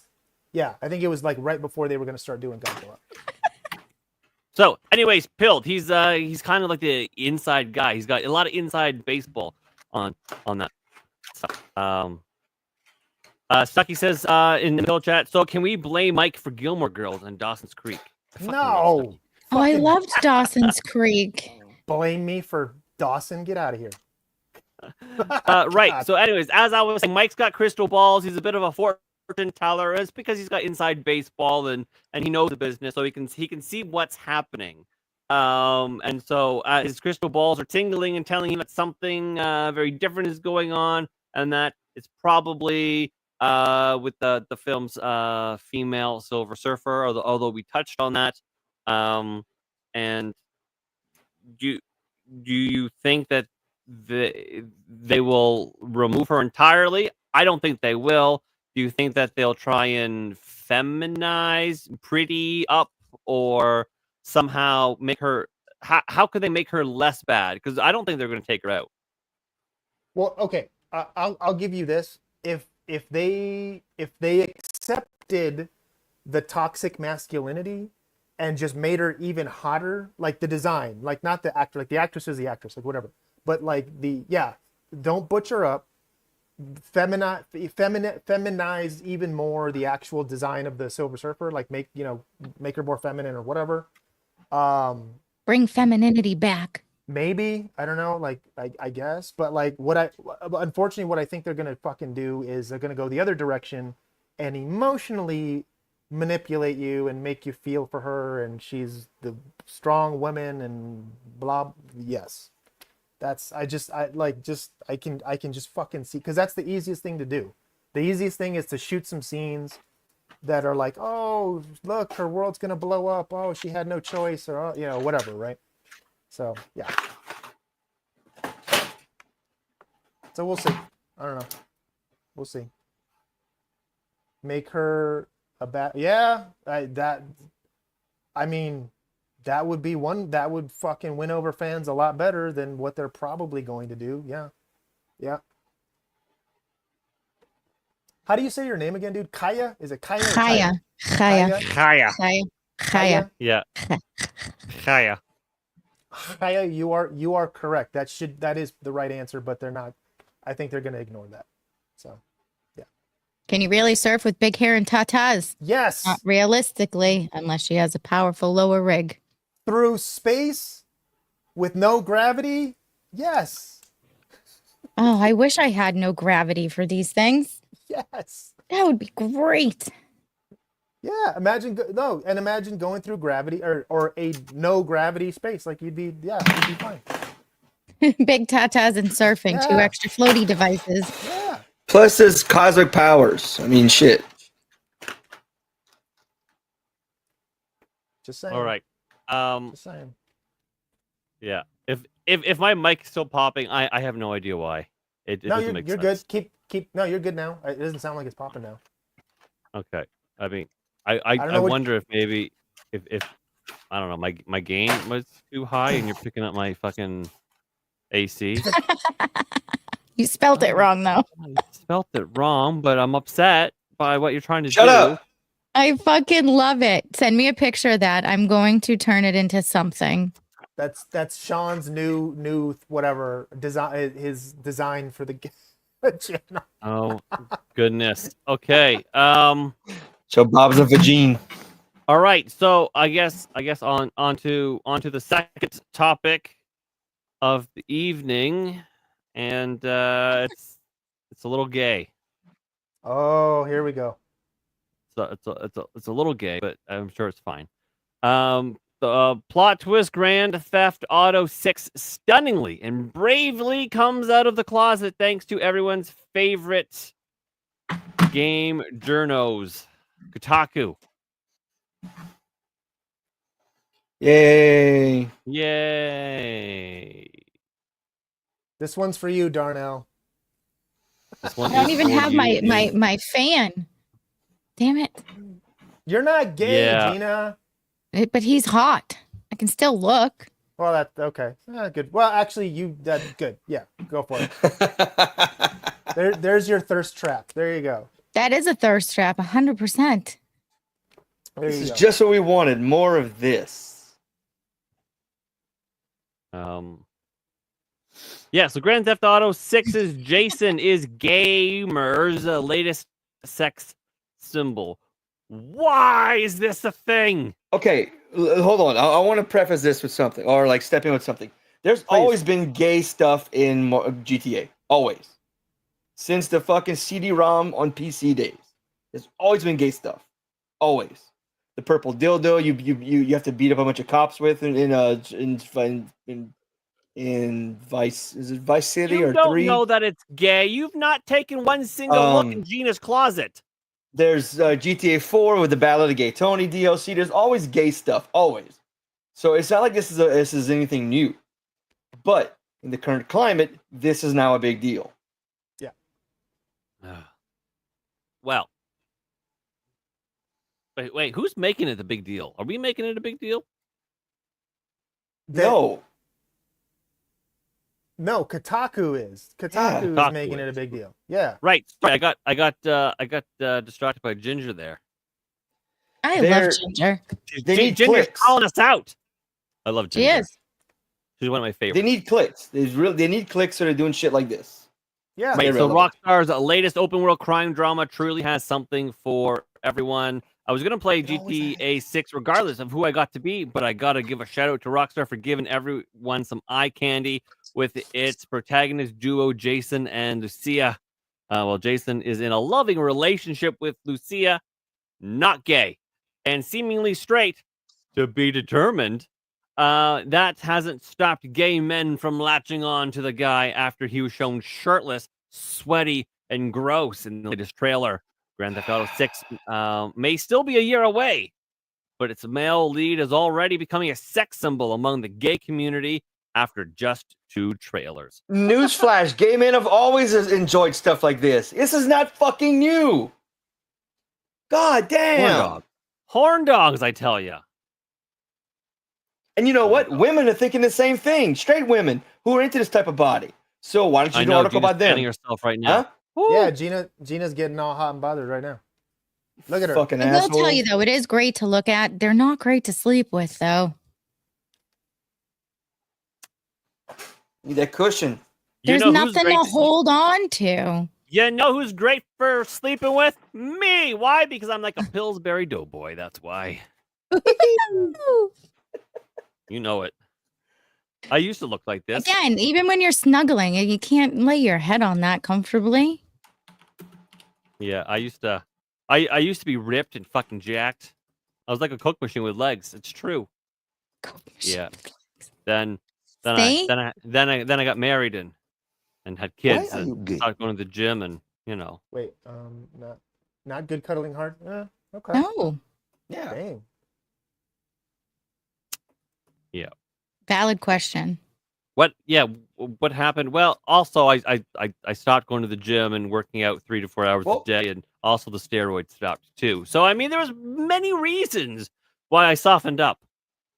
yeah, I think it was like right before they were going to start doing Godzilla.
So, anyways, Pilt, he's kind of like the inside guy. He's got a lot of inside baseball on that stuff. Stucky says in the Pilt chat, so can we blame Mike for Gilmore Girls and Dawson's Creek?
No.
Oh, I loved Dawson's Creek.
Blame me for Dawson? Get out of here.
Right. So, anyways, as I was saying, Mike's got crystal balls. He's a bit of a fortune teller. It's because he's got inside baseball and he knows the business, so he can see what's happening. And so his crystal balls are tingling and telling him that something very different is going on, and that it's probably with the film's female Silver Surfer. Although we touched on that. And do you think that they will remove her entirely? I don't think they will. Do you think that they'll try and feminize Pretty up, or somehow make her? How could they make her less bad? Because I don't think they're going to take her out.
Well, okay, I'll give you this. If they accepted the toxic masculinity and just made her even hotter, like the design, like not the actor, like the actress is the actress, like whatever. But like don't butcher up, feminize even more the actual design of the Silver Surfer, like make her more feminine or whatever.
Bring femininity back.
Maybe, I don't know, like I guess, but like unfortunately what I think they're gonna fucking do is they're gonna go the other direction and emotionally manipulate you and make you feel for her, and she's the strong woman and blah. Yes. I can just fucking see, because that's the easiest thing to do. The easiest thing is to shoot some scenes that are like, oh, look, her world's gonna blow up. Oh, she had no choice, or whatever, right? So yeah. So we'll see. I don't know. We'll see. Make her a bad. Yeah, that would be one that would fucking win over fans a lot better than what they're probably going to do. Yeah. Yeah. How do you say your name again, dude? Kaya? Is it Kaya?
Chaya. Chaya.
Chaya.
Chaya. Chaya.
Yeah. Chaya.
Kaya, you are correct. That is the right answer, but they're not. I think they're gonna ignore that. So yeah.
Can you really surf with big hair and tatas?
Yes.
Not realistically, unless she has a powerful lower rig.
Through space with no gravity? Yes.
Oh, I wish I had no gravity for these things.
Yes.
That would be great.
Yeah, imagine going through gravity or a no gravity space. Like you'd be fine.
Big tatas and surfing, 2 extra floaty devices.
Yeah.
Plus, there's cosmic powers. I mean, shit.
Just saying.
All right.
Just saying.
Yeah. If my mic's still popping, I have no idea why. It doesn't make
you're
sense.
good. Keep. No, you're good now. It doesn't sound like it's popping now.
Okay. I mean, I wonder if maybe if I don't know, my gain was too high and you're picking up my fucking AC.
You spelled it wrong though.
I spelt it wrong, but I'm upset by what you're trying to do.
Shut up.
I fucking love it. Send me a picture of that. I'm going to turn it into something.
That's Sean's new whatever design. His design for the channel.
Oh goodness. Okay.
So Bob's a vagine.
All right. So I guess on to the second topic of the evening, and it's a little gay.
Oh, here we go.
So it's a little gay, but I'm sure it's fine. The plot twist: Grand Theft Auto 6 stunningly and bravely comes out of the closet thanks to everyone's favorite game journos, Kotaku.
Yay!
Yay!
This one's for you, Darnell.
This one
I don't
is
even
for
have
you.
my fan. Damn it.
You're not gay,
Yeah.
Gina.
But he's hot. I can still look.
Well, that's okay. Good. Well, actually, that's good. Yeah, go for it. There's your thirst trap. There you go.
That is a thirst trap, 100%.
There
This
you
is
go.
just what we wanted. More of this.
Yeah, so Grand Theft Auto 6's Jason is gamers' latest sex symbol. Why is this a thing?
Okay, hold on. I want to preface this with something, or like step in with something. There's always been gay stuff in GTA. Always. Since the fucking CD-ROM on PC days. There's always been gay stuff. Always. The purple dildo you have to beat up a bunch of cops with in Vice, is it Vice City
You
or
don't
3?
know that it's gay. You've not taken one single look in Gina's closet.
There's GTA 4 with the Battle of the Gay Tony DLC. There's always gay stuff, always. So it's not like this is anything new. But in the current climate, this is now a big deal.
Well, wait, who's making it the big deal? Are we making it a big deal?
No.
No, Kotaku is. Kotaku
Kotaku
is making it a
is.
big deal. Yeah.
Right. Sorry, I got distracted by Ginger there.
I
They're-
love Ginger.
They need
Ginger's
clicks.
calling us out. I love
She
Ginger.
is.
She's one of my favorites.
They need clicks. They need clicks, so they're doing shit like this.
Yeah.
Right, so
relevant.
Rockstar's latest open world crime drama truly has something for everyone. I was gonna play
It always
GTA 6 regardless of who I got to be, but I gotta give a shout out to Rockstar for giving everyone some eye candy with its protagonist duo Jason and Lucia. Well, Jason is in a loving relationship with Lucia, not gay, and seemingly straight to be determined. That hasn't stopped gay men from latching on to the guy after he was shown shirtless, sweaty, and gross in the latest trailer. Grand Theft Auto 6 may still be a year away, but its male lead is already becoming a sex symbol among the gay community after just 2 trailers.
Newsflash, gay men have always enjoyed stuff like this. This is not fucking new. God
Horn
damn.
dog. Horn dogs, I tell you.
And you know what? Women are thinking the same thing. Straight women who are into this type of body. So why don't you
I
do an
know
article
Gina's
about them?
fanning herself right now.
Huh?
Woo.
Yeah, Gina's getting all hot and bothered right now. Look at her.
Fucking
I will
asshole.
tell you though, it is great to look at. They're not great to sleep with though.
Need that cushion.
You
There's
know who's
nothing
great
to
sleep-
hold on to.
You know who's great for sleeping with? Me. Why? Because I'm like a Pillsbury Doughboy. That's why. You know it. I used to look like this.
Again, even when you're snuggling, you can't lay your head on that comfortably.
Yeah, I used to. I used to be ripped and fucking jacked. I was like a Coke machine with legs. It's true. Yeah. Then
See?
I got married and had kids
are you
and
gay?
started going to the gym and
Wait, not good cuddling hard. Okay.
No.
Yeah.
Dang.
Valid question.
what happened? Well, also I stopped going to the gym and working out 3 to 4 hours
Well-
a day, and also the steroids stopped too. So I mean, there was many reasons why I softened up.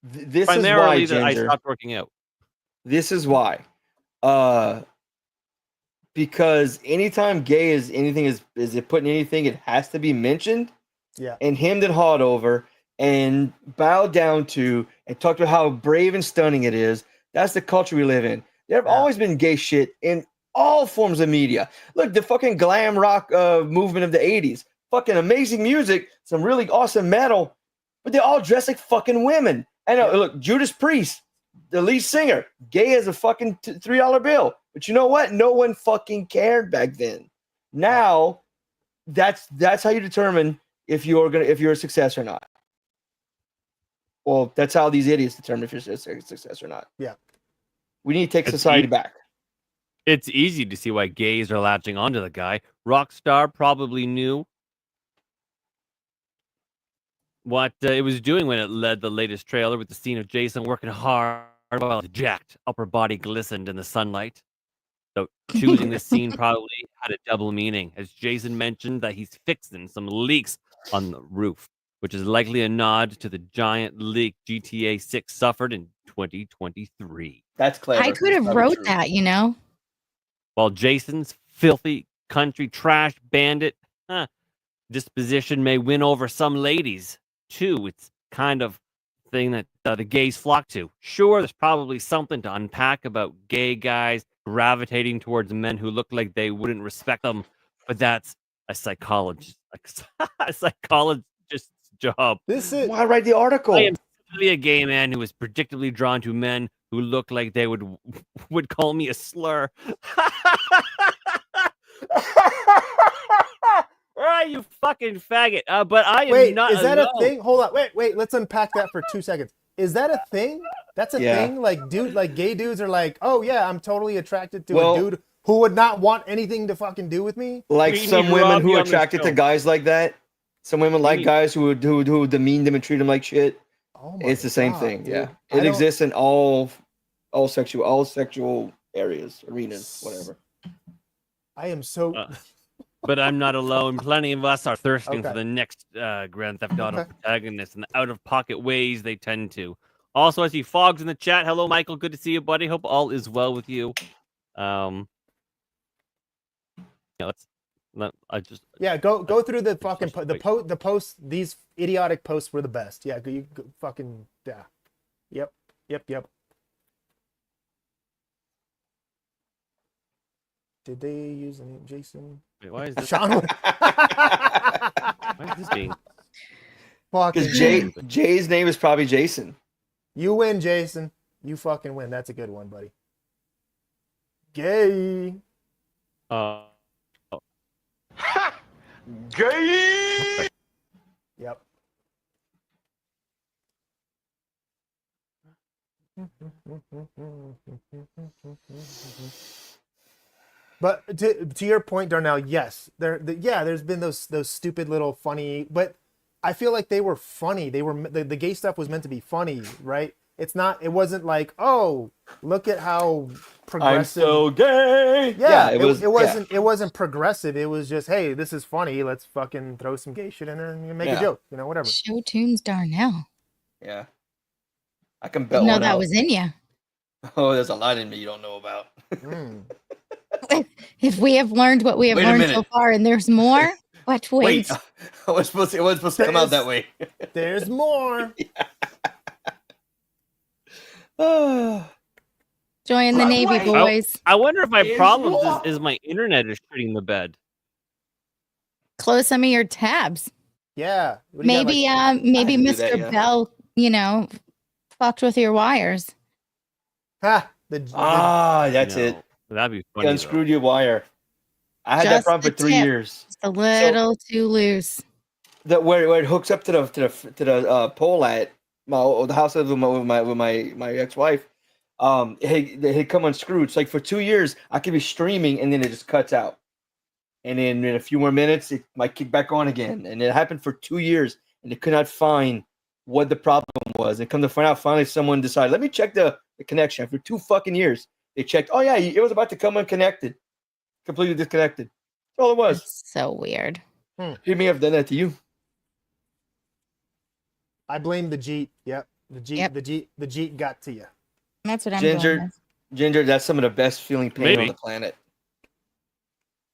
This
Primarily
is why,
that I
Ginger.
stopped working out.
This is why. Because anytime gay is anything is it putting anything, it has to be mentioned
Yeah.
and hemmed and hawed over and bowed down to and talked about how brave and stunning it is. That's the culture we live in. There have
Yeah.
always been gay shit in all forms of media. Look, the fucking glam rock movement of the 80s. Fucking amazing music, some really awesome metal, but they all dress like fucking women. I know, look, Judas Priest, The lead singer, gay as a fucking $3 bill. But you know what? No one fucking cared back then. Now, that's how you determine if you're a success or not. Well, that's how these idiots determine if you're a success or not.
Yeah.
We need to take society back.
It's easy to see why gays are latching onto the guy. Rockstar probably knew what it was doing when it led the latest trailer with the scene of Jason working hard while his jacked upper body glistened in the sunlight. So choosing this scene probably had a double meaning, as Jason mentioned that he's fixing some leaks on the roof, which is likely a nod to the giant leak GTA 6 suffered in 2023.
That's clever.
I could have wrote that, you know.
While Jason's filthy country trash bandit disposition may win over some ladies, too, it's kind of thing that the gays flock to. Sure, there's probably something to unpack about gay guys gravitating towards men who look like they wouldn't respect them, but that's a psychologist's job.
This is
why write the article.
I am simply a gay man who is predictably drawn to men who look like they would call me a slur. You fucking faggot. But I am
wait,
not.
Is that
alone.
a thing? Hold on. Wait. Let's unpack that for 2 seconds. Is that a thing? That's a thing? Like gay dudes are like, oh yeah, I'm totally attracted to a dude who would not want anything to fucking do with me.
Like some women who are attracted to guys like that. Some women like guys who demean them and treat them like shit.
Oh
it's the same thing.
dude.
Yeah, it exists in all sexual areas, arenas, whatever.
I am so.
But I'm not alone. Plenty of us are thirsting for the next Grand Theft Auto protagonist in the out-of-pocket ways they tend to. Also, I see Fogs in the chat. Hello, Michael. Good to see you, buddy. Hope all is well with you.
Go
Go
through the fucking the posts. These idiotic posts were the best. Yeah, you fucking Yep. Did they use the name Jason?
Wait, why is this?
Sean.
Why is this being?
Because Jay's name is probably Jason.
You win, Jason. You fucking win. That's a good one, buddy. Gay.
Gay.
Yep. But to your point, Darnell, yes, there's been those stupid little funny, but I feel like they were funny. They were the gay stuff was meant to be funny, right? It wasn't like, oh, look at how progressive.
I'm so gay.
Yeah, it wasn't progressive. It was just, hey, this is funny. Let's fucking throw some gay shit in there and make a joke, whatever.
Show tunes, Darnell.
Yeah, I can bet.
No, that was in you.
Oh, there's a lot in me you don't know about.
If we have learned what we have learned so far, and there's more, wait.
It was supposed to come out that way.
There's more.
Join the Navy, boys.
I wonder if my problem is my internet is shitting the bed.
Close some of your tabs.
Yeah.
Maybe Mr. Bell, fucked with your wires.
Ha!
That's it.
That'd be funny.
You unscrewed your wire. I had that problem for 3 years.
It's a little too loose.
That where it hooks up to the pole at the house I live with my ex-wife. It had come unscrewed. It's like for 2 years I could be streaming and then it just cuts out, and then in a few more minutes it might kick back on again. And it happened for 2 years, and they could not find what the problem was. And come to find out, finally someone decided, let me check the connection. For 2 fucking years they checked. Oh yeah, it was about to come unconnected, completely disconnected. That's all it was.
That's so weird.
He may have done that to you.
I blame the Jeet. Yep. The Jeet got to you.
That's what I'm doing.
Ginger, that's some of the best feeling pain on the planet.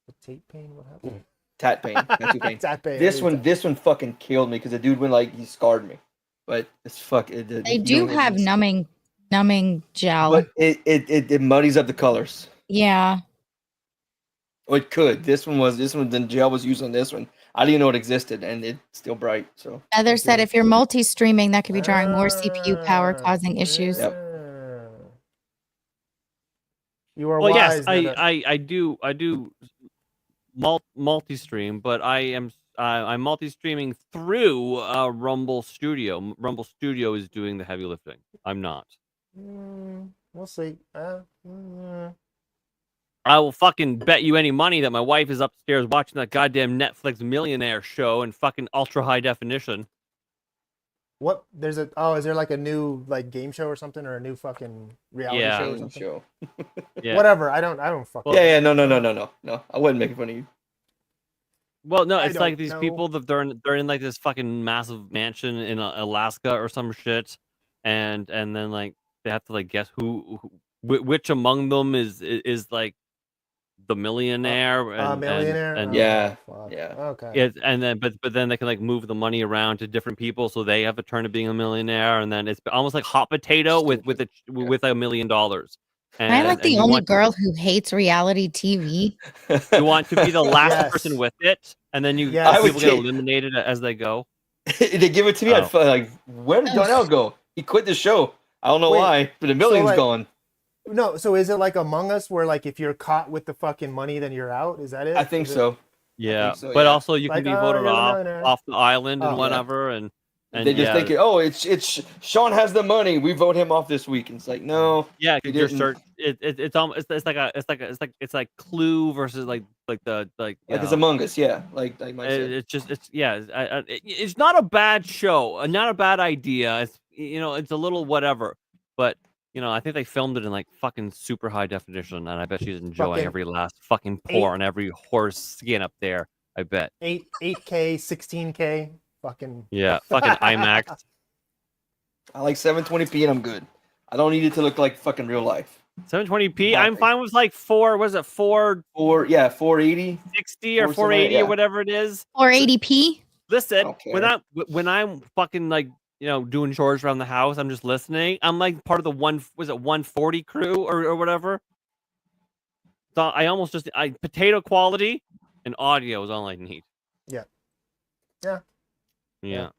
The tape pain? What happened?
Tat pain. Tattoo pain.
Tat pain.
This one fucking killed me because the dude went he scarred me. But it's
They do have numbing gel.
But it muddies up the colors.
Yeah.
Oh, it could. The gel was used on this one. I didn't even know it existed, and it's still bright. So
Heather said if you're multi-streaming, that could be drawing more CPU power, causing issues.
Yep.
You are
Well,
wise.
yes, I do multi-stream, but I'm multi-streaming through Rumble Studio. Rumble Studio is doing the heavy lifting. I'm not.
We'll see.
I will fucking bet you any money that my wife is upstairs watching that goddamn Netflix millionaire show in fucking ultra high definition.
What? Is there like a new like game show or something, or a new fucking reality
Yeah.
show or something?
Show.
Yeah.
Whatever. I don't fucking.
Yeah, no. I wasn't making fun of you.
Well, no,
I
it's like
don't
these
know.
people that they're in like this fucking massive mansion in Alaska or some shit, and then like they have to like guess which among them is like the millionaire and
millionaire.
and
Yeah.
Fuck.
Yeah.
Okay.
it, and then but then they can like move the money around to different people, so they have a turn of being a millionaire, and then it's almost like hot potato with $1 million.
Am I like
And
the
you
only
want
girl who hates reality TV?
you want to be the last
Yes.
person with it, and then you
Yes. I
would
people get
take-
eliminated as they go.
They give it to me.
Oh.
I'd like, where did Darnell go? He quit the show. I don't know
Wait,
why, but the million's
like-
gone.
No. So is it like Among Us, where like if you're caught with the fucking money, then you're out? Is that it?
I think
Is it-
so.
Yeah,
so,
but
yeah.
also you can
Like,
be
oh,
voted
you're the
off
millionaire.
the island and
Oh, yeah.
whatever, and
They just
yeah,
think, oh, it's Sean has the money. We vote him off this week. And it's like, no.
yeah,
you
'cause you're
didn't.
it's like Clue versus like you
Like
know,
it's Among Us, yeah. Like Mike said.
it's not a bad show, not a bad idea. It's it's a little whatever, but I think they filmed it in like fucking super high definition, and I bet she's enjoying
Fucking
every last fucking pore and every horse skin up there. I bet.
8K, 16K, fucking.
Yeah, fucking IMAX.
I like 720p and I'm good. I don't need it to look like fucking real life.
720p. I'm fine with like
480.
60 or
470,
480
yeah.
or whatever it is.
Or 80p?
Listen,
Okay.
when I'm fucking like doing chores around the house, I'm just listening. I'm like part of the 140 crew or whatever. So I almost just potato quality and audio is all I need.
Yeah.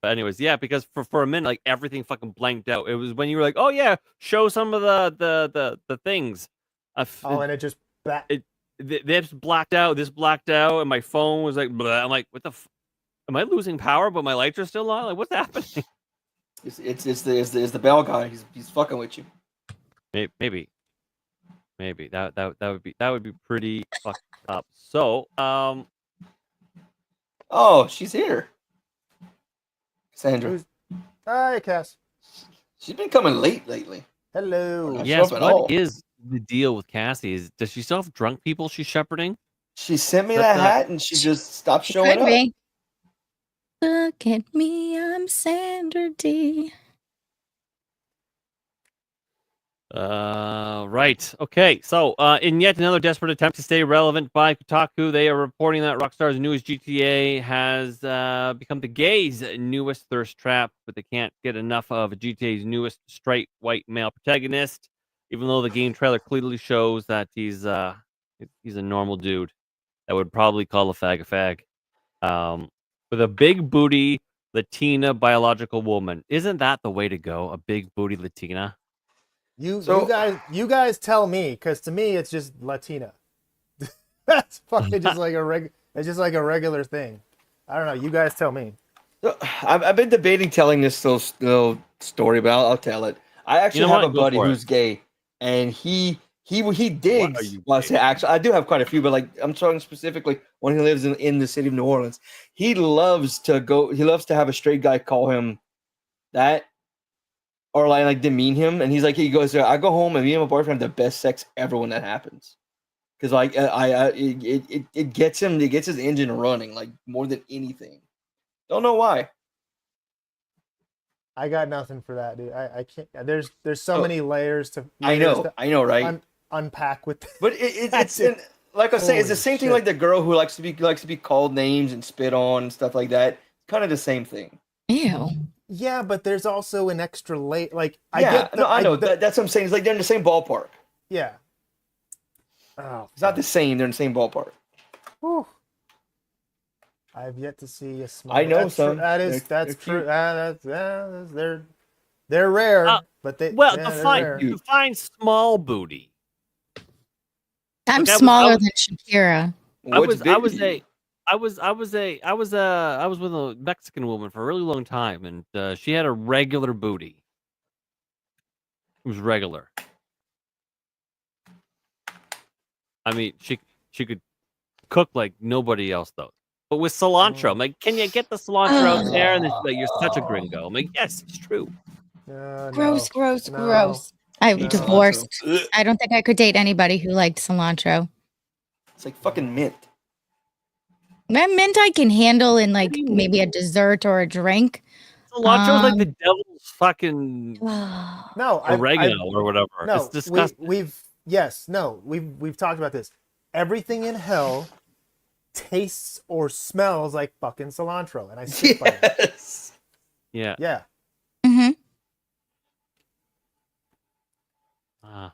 But anyways, yeah, because for a minute, like everything fucking blanked out. It was when you were like, oh yeah, show some of the things.
And it just.
This blacked out, and my phone was like, bleh. I'm like, what the? Am I losing power? But my lights are still on. Like, what's happening?
It's the bell guy. He's fucking with you.
Maybe that would be pretty fucked up. So
Oh, she's here. Sandra.
Hi, Cass.
She's been coming late lately.
Hello.
Not
yes,
sure at all.
what is the deal with Cassie? Does she still have drunk people she's shepherding?
She sent me
That's
that
not-
hat and she just stopped
It
showing
could
up.
be. Look at me, I'm Sandra D.
Right. Okay. So, in yet another desperate attempt to stay relevant by Kotaku, they are reporting that Rockstar's newest GTA has become the gays' newest thirst trap, but they can't get enough of GTA's newest straight white male protagonist, even though the game trailer clearly shows that he's a normal dude that would probably call a fag a fag. With a big booty Latina biological woman. Isn't that the way to go? A big booty Latina?
You guys tell me, because to me it's just Latina. That's fucking just like it's just like a regular thing. I don't know. You guys tell me.
So, I've been debating telling this little story, but I'll tell it. I actually
You know
have
what?
a
Go
buddy
for it.
who's gay, and he
What are
digs.
you
Well, I
gay?
say actually, I do have quite a few, but like I'm talking specifically when he lives in the city of New Orleans. He loves to go. He loves to have a straight guy call him that, or like demean him. And he's like, he goes, I go home and me and my boyfriend have the best sex ever when that happens. Because like it gets him, it gets his engine running like more than anything. Don't know why.
I got nothing for that, dude. I can't. There's so
Oh,
many layers to.
I know, right?
Unpack with.
But it's like I say, it's the
Holy
same thing
shit.
like the girl who likes to be called names and spit on and stuff like that. Kind of the same thing.
Ew.
Yeah, but there's also an extra layer. Like I
Yeah,
get.
I know. That's what I'm saying. It's like they're in the same ballpark.
Yeah. Oh,
It's not the same. They're in the same ballpark.
whew. I've yet to see a small.
I know
that's
some.
That's
They're
true.
cute.
They're rare, but they.
Well,
yeah, they're rare.
define small booty.
I'm
Like,
smaller than Shakira.
I
What's
was
big
I
to
was
you?
I was with a Mexican woman for a really long time, and she had a regular booty. It was regular. I mean, she could cook like nobody else though. But with cilantro, I'm like, can you get the cilantro out there? And then she's like, you're such a gringo. I'm like, yes, it's true.
Gross,
No,
gross,
no,
gross. I'm
Eat
no.
divorced.
cilantro. Ugh.
I don't think I could date anybody who liked cilantro.
It's like fucking mint.
Mint I can handle in like
do you
maybe a dessert or a drink.
Cilantro's like the devil's fucking
No,
oregano or whatever.
no,
It's disgusting.
we've talked about this. Everything in hell tastes or smells like fucking cilantro, and I stick by it.
Yes.
Yeah.
Yeah,
hmm
Uh,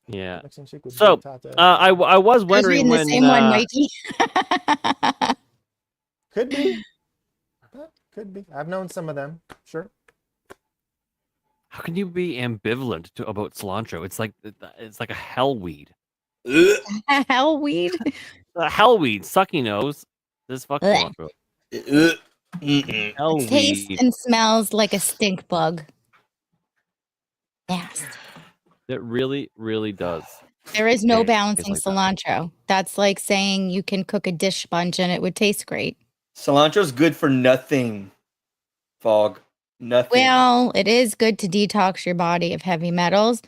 yeah.
Mexican chick with
So,
big tata.
I was
I was
wondering
reading the
when
same one, Mikey.
Could be. Could be. I've known some of them. Sure.
how can you be ambivalent about cilantro? It's like a hell weed.
Ugh.
Hell weed.
A hell weed, sucky nose. This fucking
Ugh.
cilantro.
Ugh. Mm-mm.
Hell
It tastes
weed.
and smells like a stink bug. Nasty.
It really, really does.
There is no
Tastes
balancing
like that.
cilantro. That's like saying you can cook a dish sponge and it would taste great.
Cilantro's good for nothing. Fog. Nothing.
Well, it is good to detox your body of heavy metals,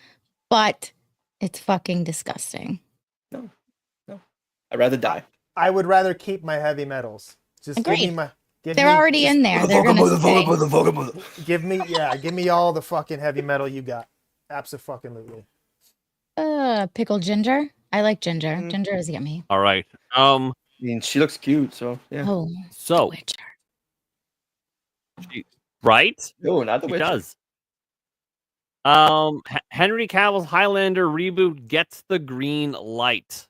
but it's fucking disgusting.
I'd rather die.
I would rather keep my heavy metals. Just give me
Agreed.
my.
They're already in there. They're gonna stay.
Give me all the fucking heavy metal you got. Absolutely.
Pickled ginger. I like ginger.
Mm.
Ginger is yummy.
All right.
I mean, she looks cute, so yeah.
Oh,
So,
Witcher.
right?
No, not the
He
Witcher.
does. Henry Cavill's Highlander reboot gets the green light.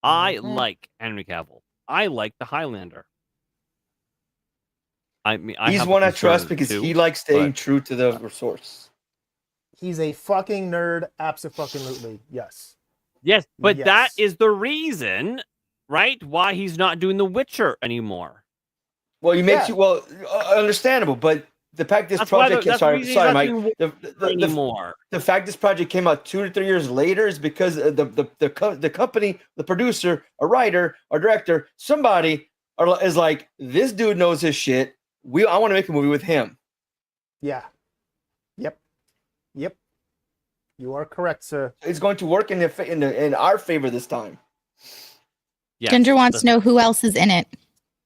I
Mhm.
like Henry Cavill. I like the Highlander. I mean, I
He's
have
one I trust
concerns
because
too,
he likes staying
but-
true to the source.
He's a fucking nerd. Absolutely. Yes.
Yes, but that
Yes.
is the reason, right? Why he's not doing The Witcher anymore.
Well, you makes
Yeah.
you well understandable, but the fact this
That's why
project
that's the
sorry,
reason he's
sorry,
not
Mike.
doing
The
anymore.
the fact this project came out 2 to 3 years later is because the company, the producer, a writer, a director, somebody is like, this dude knows his shit. I want to make a movie with him.
Yeah. Yep. You are correct, sir.
It's going to work in our favor this time.
Yes,
Ginger wants to know who else is in it.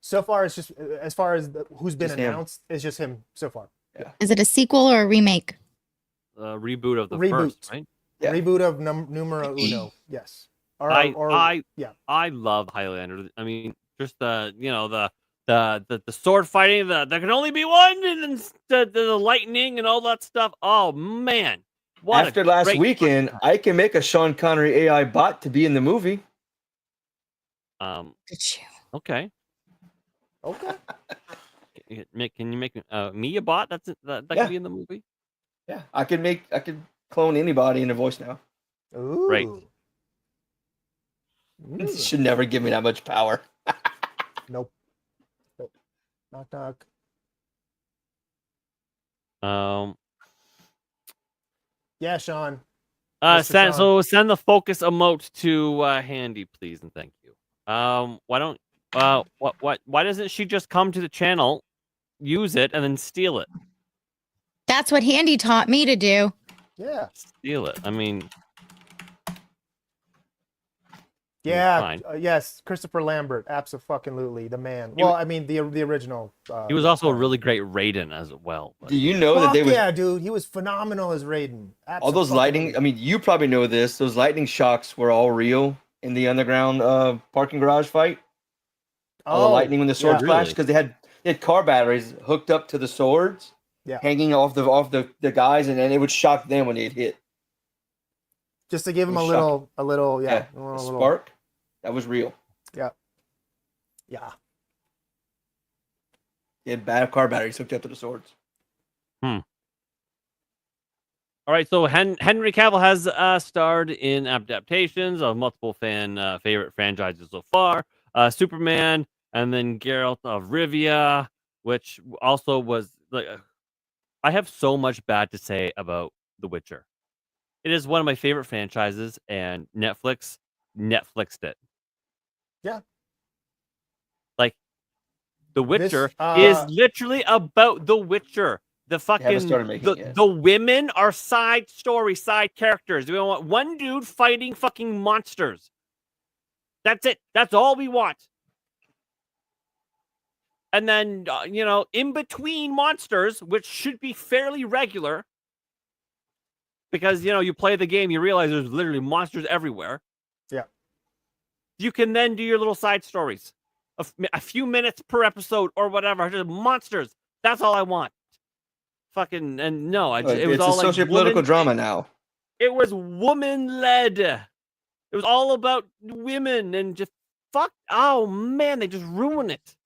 So far, it's just as far as who's been
Just him.
announced, it's just him so far.
Is it a sequel or a remake?
reboot of the
Reboot.
first, right?
Yeah.
Reboot of numero uno. Yes.
I
yeah.
love Highlander. I mean, just the sword fighting. There can only be one, and then the lightning and all that stuff. Oh man! What
After
a
last
great
weekend,
first
I can make a Sean Connery AI bot to be in the movie.
Did you?
Okay.
Okay.
Can you make me a bot? That
Yeah.
can be in the movie.
Yeah, I could clone anybody in a voice now.
Ooh.
Right.
It should never give me that much power.
Nope. Knock knock. Yeah, Sean. Mr. Sean.
Send the focus emote to Handy, please, and thank you. Why doesn't she just come to the channel, use it, and then steal it?
That's what Handy taught me to do.
Yeah.
Steal it. I mean,
Yeah.
fine.
Yes, Christopher Lambert. Absolutely, the man.
He
Well, I mean the original.
he was also a really great Raiden as well. but-
Do you know that
Fuck
they was
yeah, dude. He was phenomenal as Raiden.
all those lightning? I mean, you probably know this. Those lightning shocks were all real in the underground parking garage fight. All the lightning when the swords
yeah.
flashed
Really?
because they had car batteries hooked up to the swords,
Yeah.
hanging off the guys, and then it would shock them when they'd hit.
Just to give him
It
a
was
little, yeah,
A
a little,
spark. That was real.
yeah.
They had bad car batteries hooked up to the swords.
All right, so Henry Cavill has starred in adaptations of multiple fan favorite franchises so far. Superman, and then Geralt of Rivia, which also was like. I have so much bad to say about The Witcher. It is one of my favorite franchises, and Netflixed it.
Yeah.
Like, The Witcher
This,
is literally about The Witcher. The fucking
started making it yet.
the women are side characters. We want one dude fighting fucking monsters. That's it. That's all we want. And then in between monsters, which should be fairly regular, because you play the game, you realize there's literally monsters everywhere.
Yeah.
You can then do your little side stories, a few minutes per episode or whatever. Just monsters. That's all I want. Fucking and no, it was
it's
all
a socio-political drama now.
It was woman-led. It was all about women and just fuck. Oh man, they just ruined it.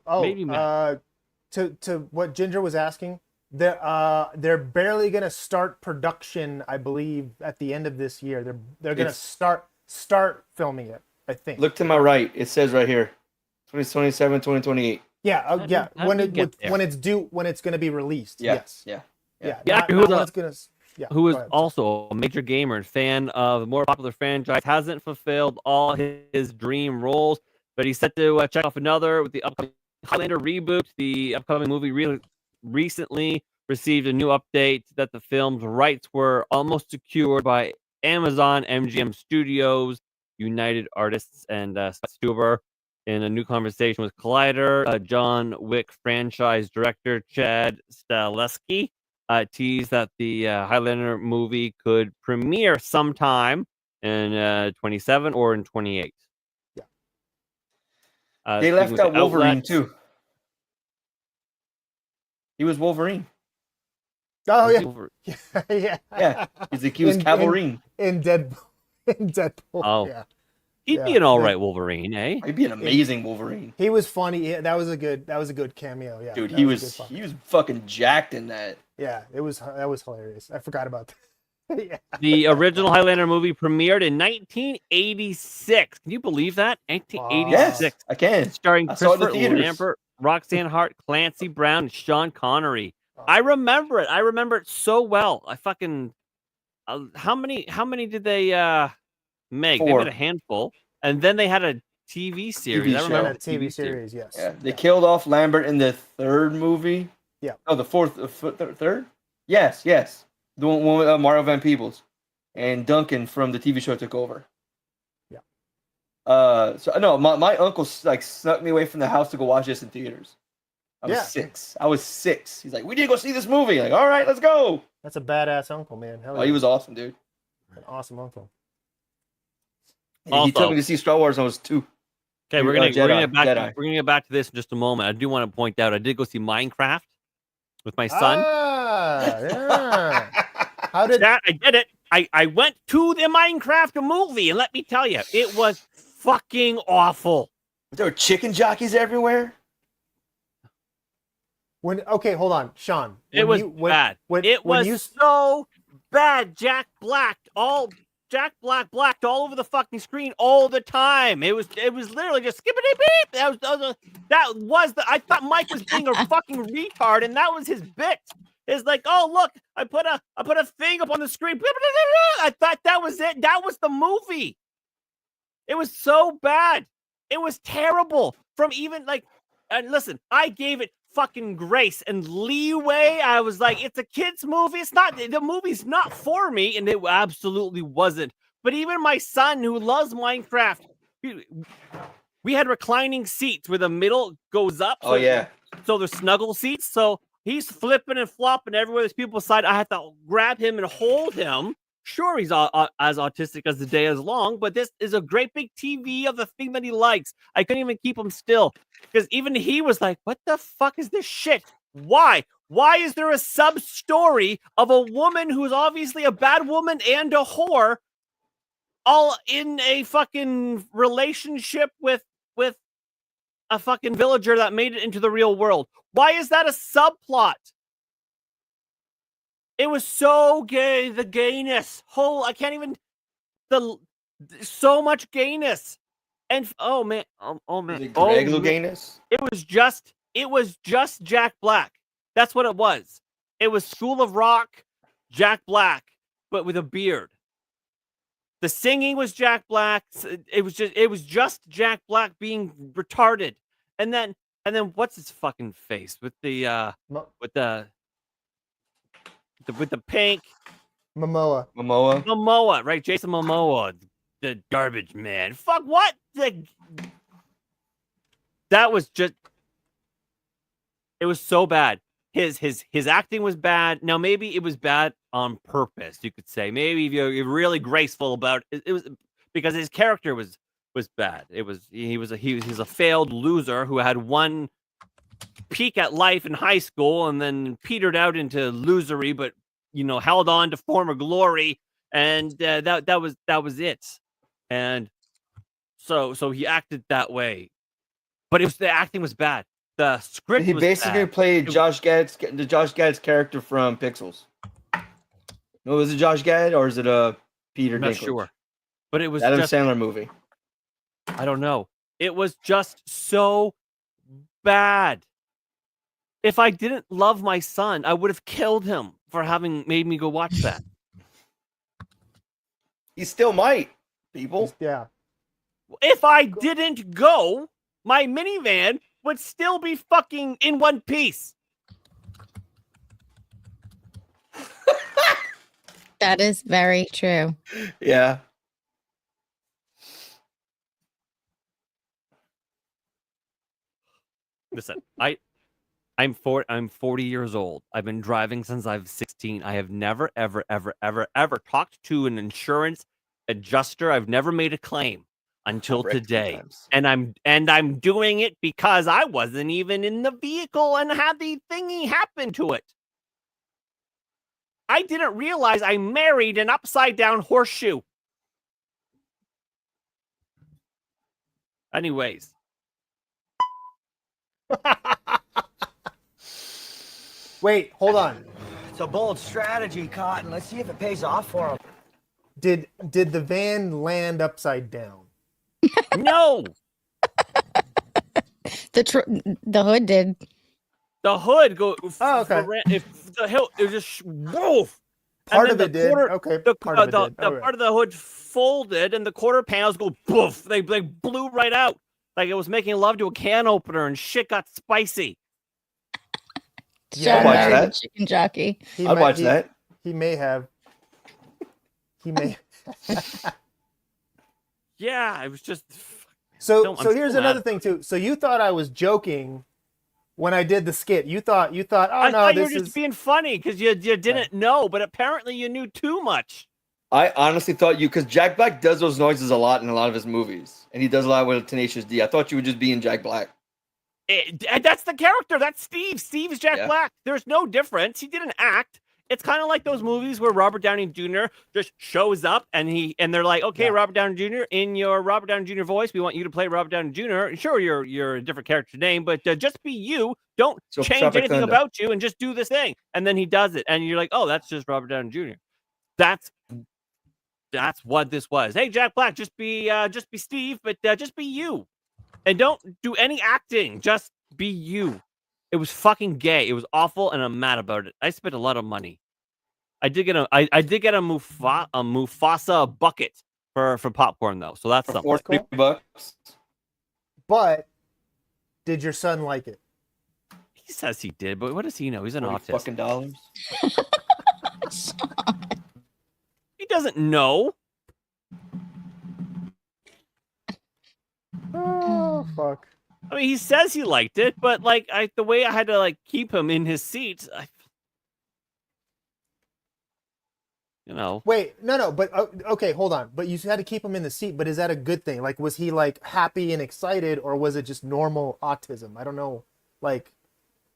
Maybe
to what Ginger was asking, they're barely gonna start production, I believe, at the end of this year. They're gonna start filming it, I think.
Look to my right. It says right here, 2027, 2028.
Yeah, yeah. When it's due, when it's gonna be released.
Yeah.
Yes.
Yeah.
Yeah. Who is
go ahead.
also a major gamer and fan of a more popular franchise, hasn't fulfilled all his dream roles, but he's set to check off another with the upcoming Highlander reboot. The upcoming movie recently received a new update that the film's rights were almost secured by Amazon MGM Studios, United Artists, and Stuber. In a new conversation with Collider, John Wick franchise director Chad Stahelski teased that the Highlander movie could premiere sometime in 27 or in 28.
Yeah. They left out Wolverine too. He was Wolverine.
Oh yeah.
Yeah. He's accused Wolverine
in Deadpool.
Oh.
Yeah.
He'd be an all right Wolverine, eh?
He'd be an amazing Wolverine.
He was funny. That was a good cameo. Yeah,
dude, he was fucking jacked in that.
Yeah, that was hilarious. I forgot about that. Yeah.
The original Highlander movie premiered in 1986. Can you believe that? 1986.
Yes, I can.
Starring Christopher Lambert, Roxanne Hart, Clancy Brown, and Sean Connery. I remember it. I remember it so well. I fucking how many did they make?
4.
They made a handful, and then they had a TV series. I remember
a TV series. Yes.
Yeah, they killed off Lambert in the 3rd movie.
Yeah.
Oh, the 4th, 3rd. Yes. The one with Mario Van Peebles and Duncan from the TV show took over.
Yeah.
So no, my uncle like snuck me away from the house to go watch this in theaters. I was 6. He's like, "We need to go see this movie." Like, all right, let's go.
That's a badass uncle, man. Hell
yeah. He was awesome, dude.
An awesome uncle.
Also, he took me to see Star Wars when I was 2.
Okay, we're gonna get back to this in just a moment. I do want to point out I did go see Minecraft with my son.
Yeah. How did
that? I did it. I went to the Minecraft movie, and let me tell you, it was fucking awful.
There were chicken jockeys everywhere.
Okay, hold on, Sean.
It was bad. It was so bad. Jack Blacked all over the fucking screen all the time. It was literally just skippity beep. I thought Mike was being a fucking retard, and that was his bit. It's like, oh look, I put a thing up on the screen. I thought that was it. That was the movie. It was so bad. It was terrible. From even like, and listen, I gave it fucking grace and leeway. I was like, it's a kid's movie. The movie's not for me, and it absolutely wasn't. But even my son, who loves Minecraft, we had reclining seats where the middle goes up.
So,
so there's snuggle seats. So he's flipping and flopping everywhere. There's people beside. I had to grab him and hold him. Sure, he's as autistic as the day is long, but this is a great big TV of the thing that he likes. I couldn't even keep him still because even he was like, what the fuck is this shit? Why? Why is there a sub-story of a woman who's obviously a bad woman and a whore all in a fucking relationship with a fucking villager that made it into the real world? Why is that a subplot? It was so gay. The gayness. I can't even. So much gayness. And oh man.
Greg Louganis?
It was just Jack Black. That's what it was. It was School of Rock, Jack Black, but with a beard. The singing was Jack Black. It was just Jack Black being retarded. And then what's his fucking face with the pink
Momoa,
right? Jason Momoa, the garbage man. Fuck what? That was just. It was so bad. His acting was bad. Now maybe it was bad on purpose. You could say maybe if you're really graceful about it, it was because his character was bad. He's a failed loser who had one peak at life in high school and then petered out into losery, but held on to former glory, and that was it. And so he acted that way, but the acting was bad. The script.
He basically played the Josh Gad's character from Pixels. No, was it Josh Gad or is it Peter?
I'm not
Dinklage?
sure, but it was
Adam Sandler movie.
I don't know. It was just so bad. If I didn't love my son, I would have killed him for having made me go watch that.
He still might, people.
Yeah.
If I didn't go, my minivan would still be fucking in one piece.
That is very true.
Yeah.
Listen, I'm 40 years old. I've been driving since I was 16. I have never, ever, ever, ever, ever talked to an insurance adjuster. I've never made a claim until today. And I'm doing it because I wasn't even in the vehicle and had the thingy happen to it. I didn't realize I married an upside down horseshoe. Anyways.
Wait, hold on.
It's a bold strategy, Cotton. Let's see if it pays off for him.
Did the van land upside down?
No.
The hood did.
The hood go.
Oh, okay.
If the hill, it was just woof.
Part of it did. Okay. Part of it did.
The part of the hood folded, and the quarter panels go poof. They blew right out, like it was making love to a can opener, and shit got spicy.
Yeah,
I'd watch that.
Chicken jockey.
I'd watch that.
He may have. He may.
Yeah, it was just.
So here's another thing too. So you thought I was joking when I did the skit. You thought. Oh
I
no,
thought
this
you were
is
just being funny because you didn't know, but apparently you knew too much.
I honestly thought because Jack Black does those noises a lot in a lot of his movies, and he does a lot with Tenacious D. I thought you would just be in Jack Black.
And that's the character. That's Steve. Steve is Jack Black. There's no difference. He didn't act. It's kind of like those movies where Robert Downey Jr. just shows up and they're like, okay, Robert Downey Jr. in your Robert Downey Jr. voice, we want you to play Robert Downey Jr. Sure, you're a different character name, but just be you. Don't change anything about you and just do this thing. And then he does it, and you're like, oh, that's just Robert Downey Jr. That's what this was. Hey, Jack Black, just be Steve, but just be you, and don't do any acting. Just be you. It was fucking gay. It was awful, and I'm mad about it. I spent a lot of money. I did get a Mufasa bucket for popcorn though, so that's something.
$40.
But did your son like it?
He says he did, but what does he know? He's an autist.
Fucking dollars.
He doesn't know.
Oh fuck.
I mean, he says he liked it, but like the way I had to keep him in his seat,
Wait, no, but okay, hold on. But you had to keep him in the seat. But is that a good thing? Like, was he happy and excited, or was it just normal autism? I don't know. I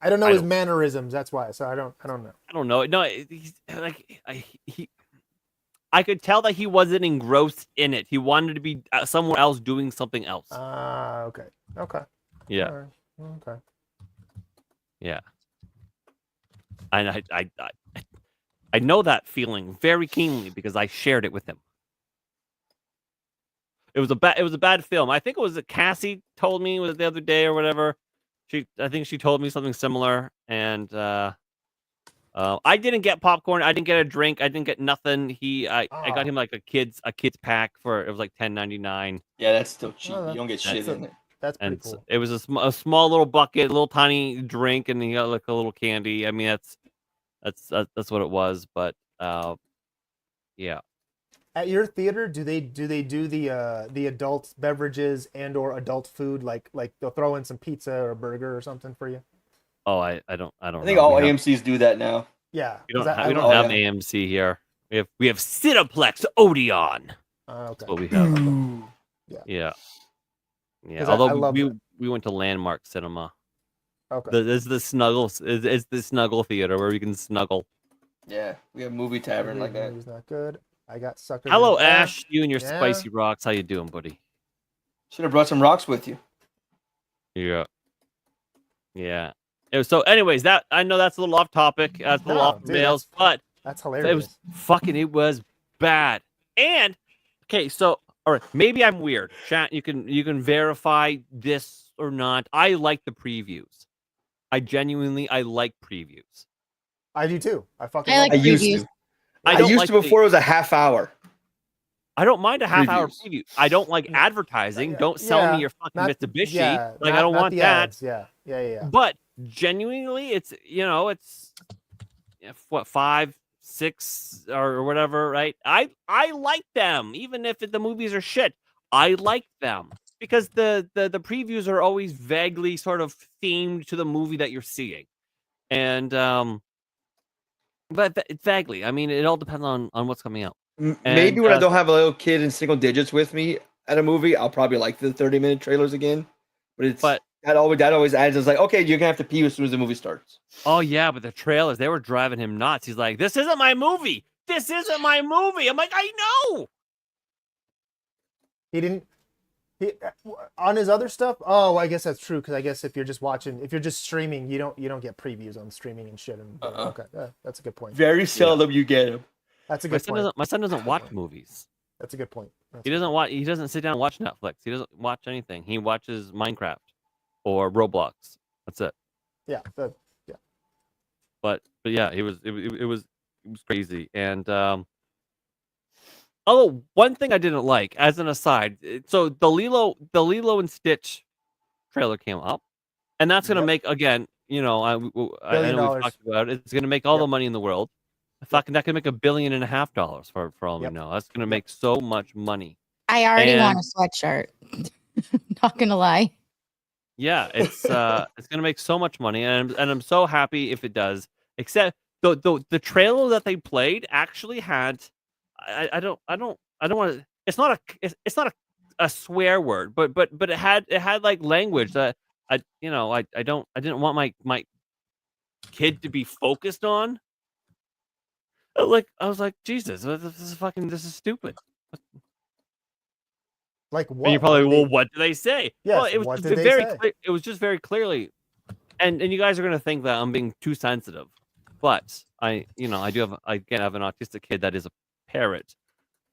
don't know his mannerisms. That's why. So I don't know.
I don't know. No, he's I could tell that he wasn't engrossed in it. He wanted to be somewhere else doing something else.
Okay.
Yeah.
Right. Okay.
Yeah. And I know that feeling very keenly because I shared it with him. It was a bad film. I think it was Cassie told me the other day or whatever. I think she told me something similar, and I didn't get popcorn. I didn't get a drink. I didn't get nothing. I got him like a kids pack it was like $10.99.
Yeah, that's still cheap.
Oh,
You don't get shit in it.
That's pretty
And
cool.
it was a small little bucket, a little tiny drink, and he got like a little candy. I mean, that's what it was. But yeah.
At your theater, do they do the adult beverages and or adult food like they'll throw in some pizza or a burger or something for you?
Oh, I don't
I
know.
think all AMCs do that now.
Yeah,
We don't
'cause I
we don't
love
have
yeah.
AMC here. We have Cineplex Odeon.
Okay.
That's what we have.
Ooh.
Yeah.
'Cause I
Although
love
we went to Landmark Cinema.
Okay.
There's the snuggles. It's the snuggle theater where we can snuggle.
Yeah, we have movie tavern like that.
Movie's not good. I got sucker.
Hello,
Punch.
Ash. You and your
Yeah.
spicy rocks. How you doing, buddy?
Should have brought some rocks with you.
Yeah. Yeah. So, anyways, that I know that's a little off topic. That's a little
No,
off the
dude,
rails, but
That's
it
hilarious.
was bad. And okay, so all right, maybe I'm weird. Chat, you can verify this or not. I like the previews. I like previews.
I do too. I fucking
I
love
like
I
it.
used
previews.
to.
I
I
don't
used
like
to before it was a half hour.
I don't mind a half-hour
Previews.
preview. I don't like advertising. Don't sell
Yeah,
me your fucking
not-
Mitsubishi.
yeah,
like
not-
I don't
not
want
the
that.
ads. Yeah.
But genuinely, it's what 5, 6 or whatever, right? I like them, even if the movies are shit. I like them because the previews are always vaguely sort of themed to the movie that you're seeing, and but vaguely. I mean, it all depends on what's coming out.
Maybe
And,
when I don't have a little kid in single digits with me at a movie, I'll probably like the 30-minute trailers again. But that always adds. It's like, okay, you're gonna have to pee as soon as the movie starts.
Oh yeah, but the trailers, they were driving him nuts. He's like, "This isn't my movie. This isn't my movie." I'm like, "I know."
He didn't. He on his other stuff. Oh, I guess that's true. Because I guess if you're just streaming, you don't get previews on streaming and shit. And okay, that's a good point.
Very seldom you get them.
That's a
My
good
son
point.
doesn't watch movies.
That's a good point.
He doesn't sit down and watch Netflix. He doesn't watch anything. He watches Minecraft or Roblox. That's it.
Yeah.
But yeah, it was crazy. And although one thing I didn't like, as an aside, so the Lilo and Stitch trailer came up, and that's gonna
Yep.
make, again, I know we've talked about it. It's gonna make all the money in the world. Fucking that could make $1.5 billion for all we know. That's gonna make so much money.
I already want
And-
a sweatshirt. Not gonna lie.
Yeah, it's gonna make so much money, and I'm so happy if it does. Except the trailer that they played actually had, I don't want to. It's not a swear word, but it had like language that I didn't want my kid to be focused on. Like I was like, Jesus, this is stupid.
Like what?
And you're probably, well, what do they say?
Yes,
Well, it was
what
just
did they
very
say?
clear. It was just very clearly, and you guys are gonna think that I'm being too sensitive, but I do have an autistic kid that is a parrot.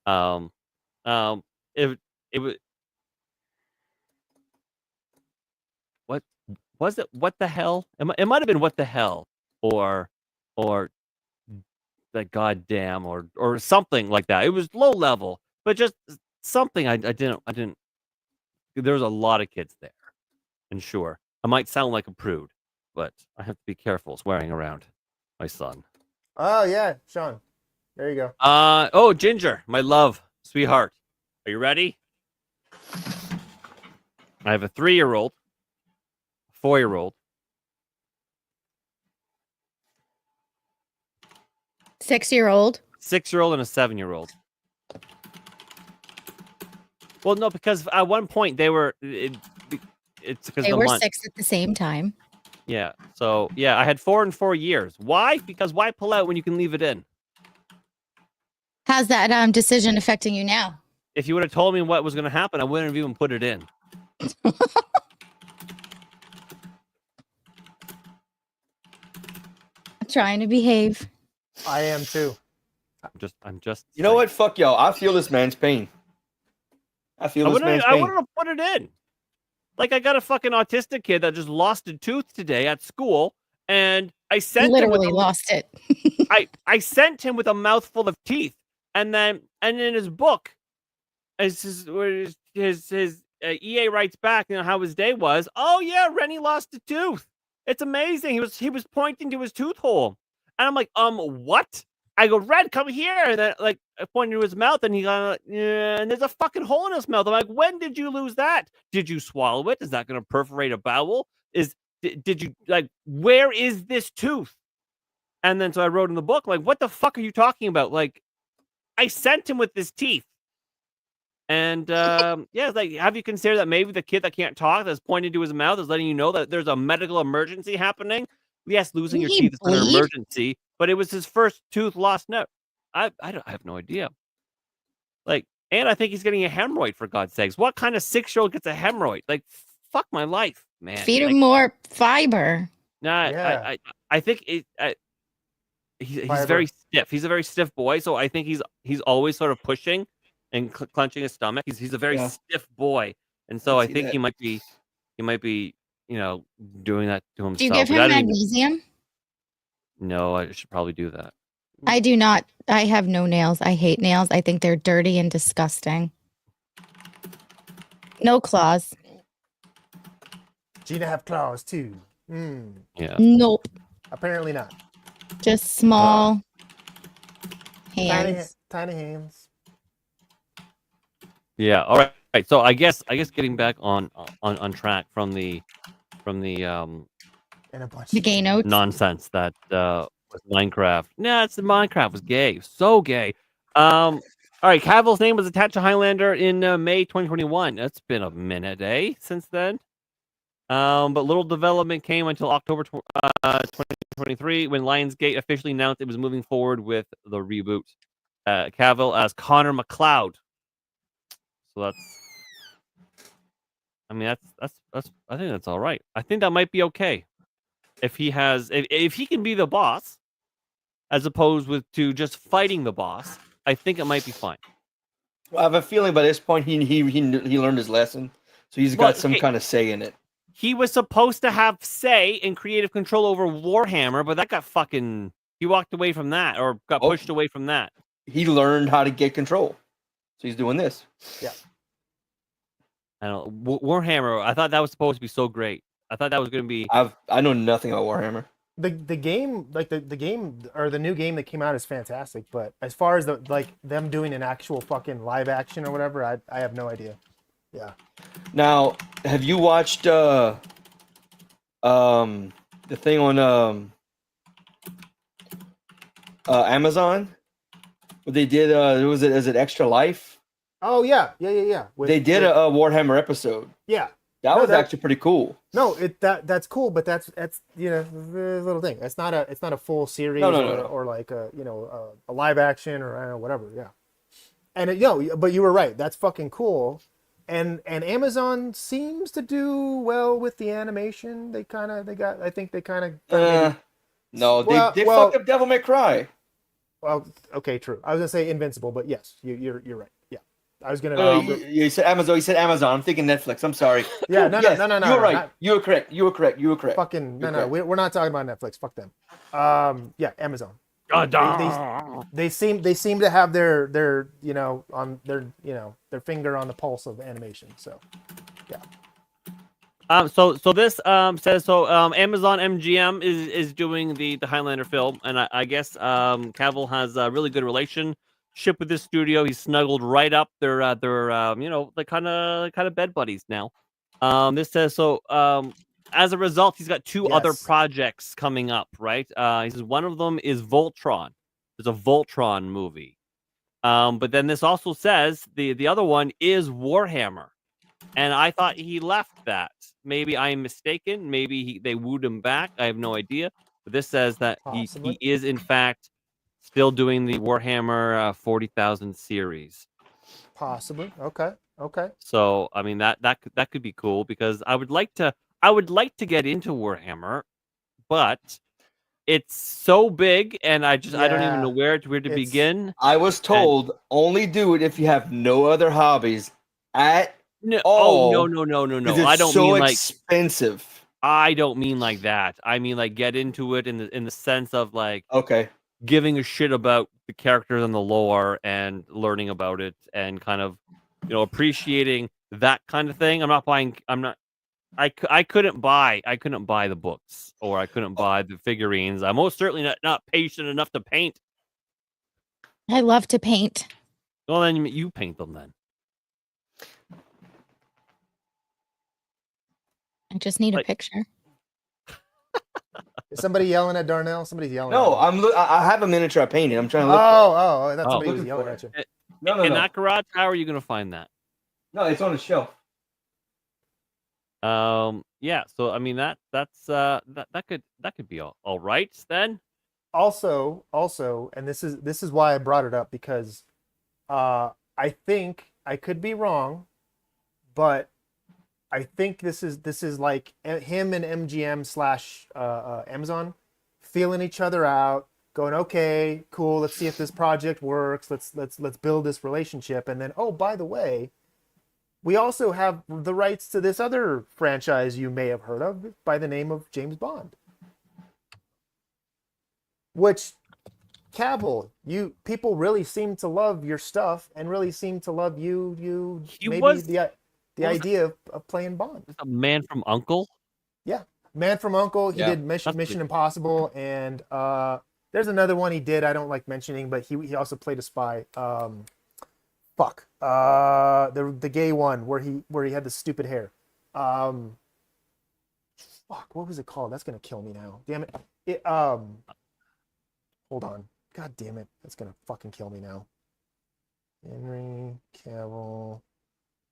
It was what was it? What the hell? It might have been what the hell, or the goddamn, or something like that. It was low level, but just something I didn't. There was a lot of kids there, and sure, I might sound like a prude, but I have to be careful swearing around my son.
Oh yeah, Sean. There you go.
Oh, Ginger, my love, sweetheart, are you ready? I have a 3-year-old, a 4-year-old,
6-year-old.
6-year-old, and a 7-year-old. Well, no, because at one point they were. It's because
They
the
were
month.
6 at the same time.
Yeah. So yeah, I had 4 and 4 years. Why? Because why pull out when you can leave it in?
How's that decision affecting you now?
If you would have told me what was going to happen, I wouldn't have even put it in.
Trying to behave.
I am too.
I'm just.
You know
saying.
what? Fuck y'all. I feel this man's pain. I feel this man's
I
pain.
wouldn't have put it in. Like, I got a fucking autistic kid that just lost a tooth today at school, and I sent
Literally
him with
lost it.
I sent him with a mouthful of teeth, and in his book, his EA writes back, how his day was. Oh yeah, Rennie lost a tooth. It's amazing. He was pointing to his tooth hole, and I'm like, what? I go, Red, come here. And then, like, I pointed to his mouth, and he got, yeah, and there's a fucking hole in his mouth. I'm like, when did you lose that? Did you swallow it? Is that going to perforate a bowel? Did you, like, where is this tooth? And then so I wrote in the book, like, what the fuck are you talking about? Like, I sent him with his teeth. And yeah, it's like, have you considered that maybe the kid that can't talk, that's pointing to his mouth, is letting you know that there's a medical emergency happening? Yes, losing your
Did he
teeth is an
bleed?
emergency, but it was his first tooth lost. No, I have no idea. Like, and I think he's getting a hemorrhoid, for God's sakes. What kind of 6-year-old gets a hemorrhoid? Like, fuck my life, man.
Feed
Like,
him more fiber.
nah,
Yeah.
I think he's
Fiber.
very stiff. He's a very stiff boy, so I think he's always sort of pushing and clenching his stomach. He's a very stiff boy, and so I
see
think
that.
he might be doing that to himself.
Do you give
But
him
I don't even-
magnesium?
No, I should probably do that.
I do not. I have no nails. I hate nails. I think they're dirty and disgusting. No claws.
Gina have claws too.
Yeah.
Nope.
Apparently not.
Just small hands.
Tiny hands.
Yeah. All right. So I guess getting back on track from the
And a bunch.
The gay notes.
nonsense that was Minecraft. Nah, it's the Minecraft was gay. So gay. All right, Cavill's name was attached to Highlander in May 2021. That's been a minute, since then. But little development came until October 2023 when Lionsgate officially announced it was moving forward with the reboot. Cavill as Connor McLeod. So that's I think that's all right. I think that might be okay. If he can be the boss, as opposed to just fighting the boss, I think it might be fine.
Well, I have a feeling by this point he learned his lesson, so he's got some kind of say in it.
He was supposed to have say and creative control over Warhammer, but that got fucking. He walked away from that, or got pushed away from that.
He learned how to get control, so he's doing this.
Yeah.
I
don't know. Warhammer. I thought that was supposed to be so great. I thought that was going to be.
I know nothing about Warhammer.
The game, like the game or the new game that came out is fantastic, but as far as them doing an actual fucking live action or whatever, I have no idea. Yeah.
Now, have you watched the thing on Amazon? What they did is it Extra Life?
Oh yeah.
They did a Warhammer episode.
Yeah.
That was actually pretty cool.
No, that's cool, but that's the little thing. It's not a full series or like a live action or whatever. Yeah, and but you were right. That's fucking cool, and Amazon seems to do well with the animation. I think they kind of.
No, they fucked up Devil May Cry.
Well, okay, true. I was gonna say Invincible, but yes, you're right. Yeah. I was gonna.
You said Amazon. You said Amazon. I'm thinking Netflix. I'm sorry.
Yeah, no.
You're right. You were correct.
Fucking no. We're not talking about Netflix. Fuck them. Yeah, Amazon. They seem to have their on their finger on the pulse of animation. So, yeah.
So this says Amazon MGM is doing the Highlander film, and I guess Cavill has a really good relationship with this studio. He's snuggled right up. They're the kind of bed buddies now. This says as a result, he's got two other projects coming up, right? He says one of them is Voltron. There's a Voltron movie. But then this also says the other one is Warhammer. And I thought he left that. Maybe I am mistaken. Maybe they wooed him back. I have no idea. But this says that he is, in fact, still doing the Warhammer 40,000 series.
Possibly. Okay.
So I mean that could be cool because I would like to get into Warhammer, but it's so big, and I don't even know
Yeah.
where to
It's-
begin.
I was told only do it if you have no other hobbies at
No,
all.
oh no.
'cause it's
I don't
so
mean like
expensive.
I don't mean like that. I mean like get into it in the sense of like
Okay.
giving a shit about the characters and the lore and learning about it and kind of appreciating that kind of thing. I couldn't buy the books or I couldn't buy the figurines. I'm most certainly not patient enough to paint.
I love to paint.
Well, then you paint them then.
I just need a
Like-
picture.
Is somebody yelling at Darnell? Somebody's yelling.
No,
at him.
I have a miniature I painted. I'm trying to look.
I thought
Oh.
somebody was
Looking
yelling
for
at you.
No,
In that garage, how are you going to find that?
No, it's on the shelf.
Yeah. So I mean that could be all right then.
Also, and this is why I brought it up because I think I could be wrong, but I think this is like him and MGM / Amazon feeling each other out, going, okay, cool, let's see if this project works. Let's build this relationship, and then by the way, we also have the rights to this other franchise you may have heard of by the name of James Bond. Which, Cavill, people really seem to love your stuff and really seem to love you. The idea of playing Bond.
A Man from U.N.C.L.E.
Yeah, Man from U.N.C.L.E. He did Mission Impossible, and there's another one he did I don't like mentioning, but he also played a spy. The gay one where he had the stupid hair. What was it called? That's gonna kill me now. Damn it. Hold on. God damn it. That's gonna fucking kill me now. Henry Cavill.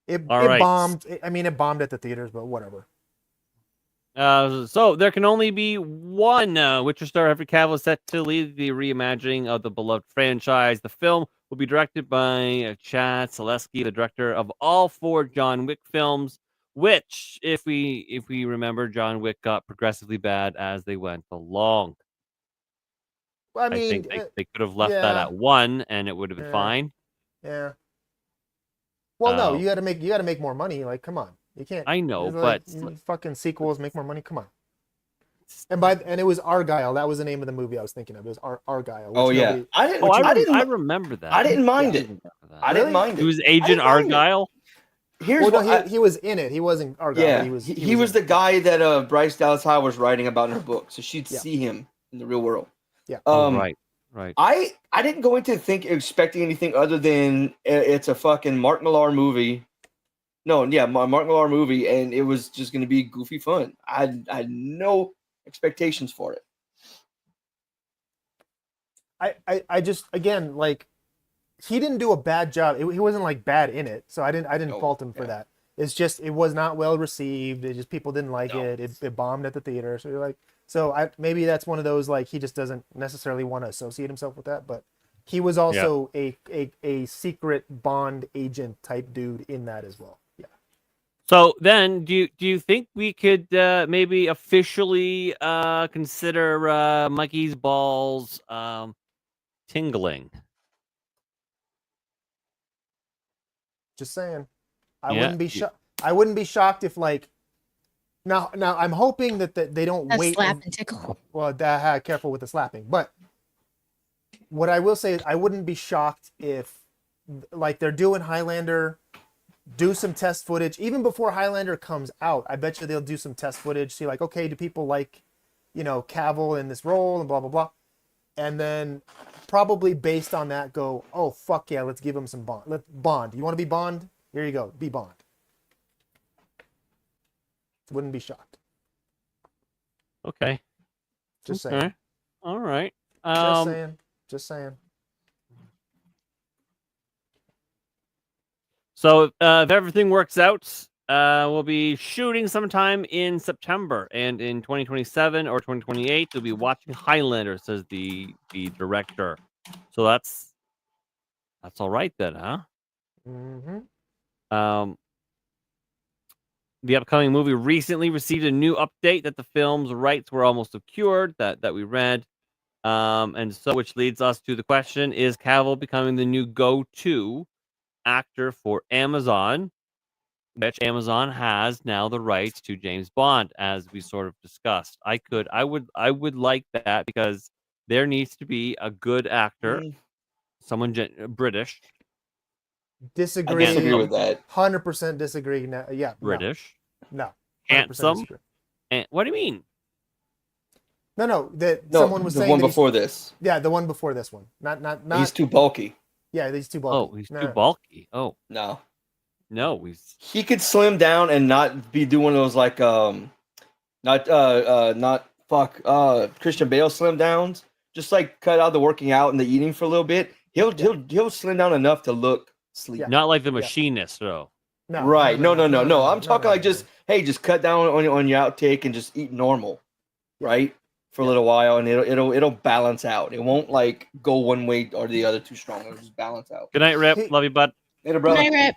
It bombed. It bombed at the theaters, but whatever.
So there can only be one Witcher star. Henry Cavill is set to lead the reimagining of the beloved franchise. The film will be directed by Chad Stahelski, the director of all 4 John Wick films. Which, if we remember, John Wick got progressively bad as they went along.
Well,
I think they could have left that at 1, and it would have been fine.
Yeah. Well, no, you got to make more money. Like, come on, you can't.
I know, but
fucking sequels make more money. Come on. And it was Argyle. That was the name of the movie I was thinking of. It was Argyle.
Oh yeah, I
remember that.
I didn't mind it. I didn't mind it.
He was Agent Argyle.
He was in it. He wasn't Argyle.
Yeah,
he
was the guy that Bryce Dallas Howard was writing about in her book, so she'd see him in the real world.
Yeah.
Right.
I didn't go into expecting anything other than it's a fucking Mark Millar movie. No, yeah, Mark Millar movie, and it was just going to be goofy fun. I had no expectations for it.
I just, again, like, he didn't do a bad job. He wasn't like bad in it, so I didn't fault him for that. It's just it was not well received. It just people didn't like it. It bombed at the theater. So you're like, maybe that's one of those like he just doesn't necessarily want to associate himself with that. But he was also a secret Bond agent type dude in that as well. Yeah.
So then, do you think we could maybe officially consider Mikey's balls tingling?
Just saying. I wouldn't be shocked. I wouldn't be shocked if like. Now I'm hoping that they don't wait.
Slap and tickle.
Well, careful with the slapping. But what I will say is I wouldn't be shocked if, like, they're doing Highlander, do some test footage even before Highlander comes out. I bet you they'll do some test footage. See, like, okay, do people like, Cavill in this role and blah blah blah, and then probably based on that go, oh fuck yeah, let's give him some Bond. Bond. You want to be Bond? Here you go. Be Bond. Wouldn't be shocked.
Okay.
Just saying.
All right.
Just saying.
So if everything works out, we'll be shooting sometime in September, and in 2027 or 2028, we'll be watching Highlander, says the director. So that's all right then, huh?
Mm-hmm.
The upcoming movie recently received a new update that the film's rights were almost secured. That we read, and so which leads us to the question: is Cavill becoming the new go-to actor for Amazon? Which Amazon has now the rights to James Bond, as we sort of discussed. I would like that because there needs to be a good actor, someone British.
Disagree.
I disagree with that.
100% disagree. No, yeah.
British.
No.
Handsome.
Disagree.
And what do you mean?
No.
No,
Someone was
the
saying
one
that
before this.
Yeah, the one before this one. Not.
He's too bulky.
Yeah, he's too bulky.
Oh, he's too bulky. Oh
No.
He
could slim down and not be doing those like Christian Bale slim downs. Just like cut out the working out and the eating for a little bit. He'll slim down enough to look sleek.
Yeah.
not like the machinist though.
No.
Right. No. I'm talking like
no.
just cut down on your outtake and just eat normal. Right? For a little while and it'll balance out. It won't like go one way or the other too strong. It'll just balance out.
Good night, Rip. Love you, bud.
Later, brother.
Hi, Rip.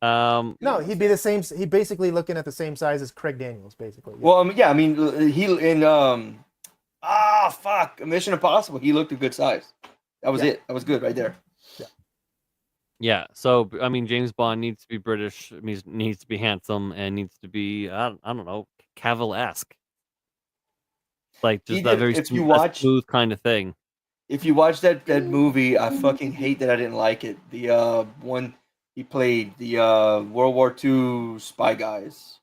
No, he'd be the same. He basically looking at the same size as Craig Daniels, basically. Yeah.
Well, yeah, I mean, he in Mission Impossible, he looked a good size. That was it. That was good right there.
Yeah. So I mean, James Bond needs to be British. Needs to be handsome and needs to be I don't know, Cavill-esque. Like just that very smooth kind of thing.
If you watch that movie, I fucking hate that I didn't like it. The one he played, the World War II spy guys.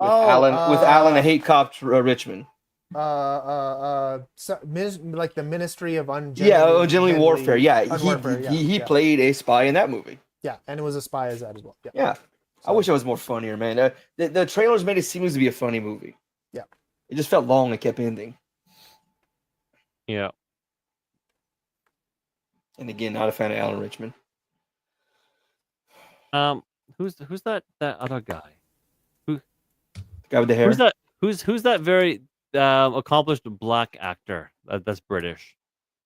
With Alan, I hate cops Richmond.
Like the Ministry of
Ungenuine Warfare. Yeah, he
yeah.
played a spy in that movie.
Yeah, and it was a spy as that as well. Yeah.
Yeah. I wish it was more funnier, man. The trailers made it seem to be a funny movie.
Yeah.
It just felt long and kept ending.
Yeah.
And again, not a fan of Alan Richmond.
Who's that other guy?
The guy with the hair.
Who's that very accomplished black actor that's British?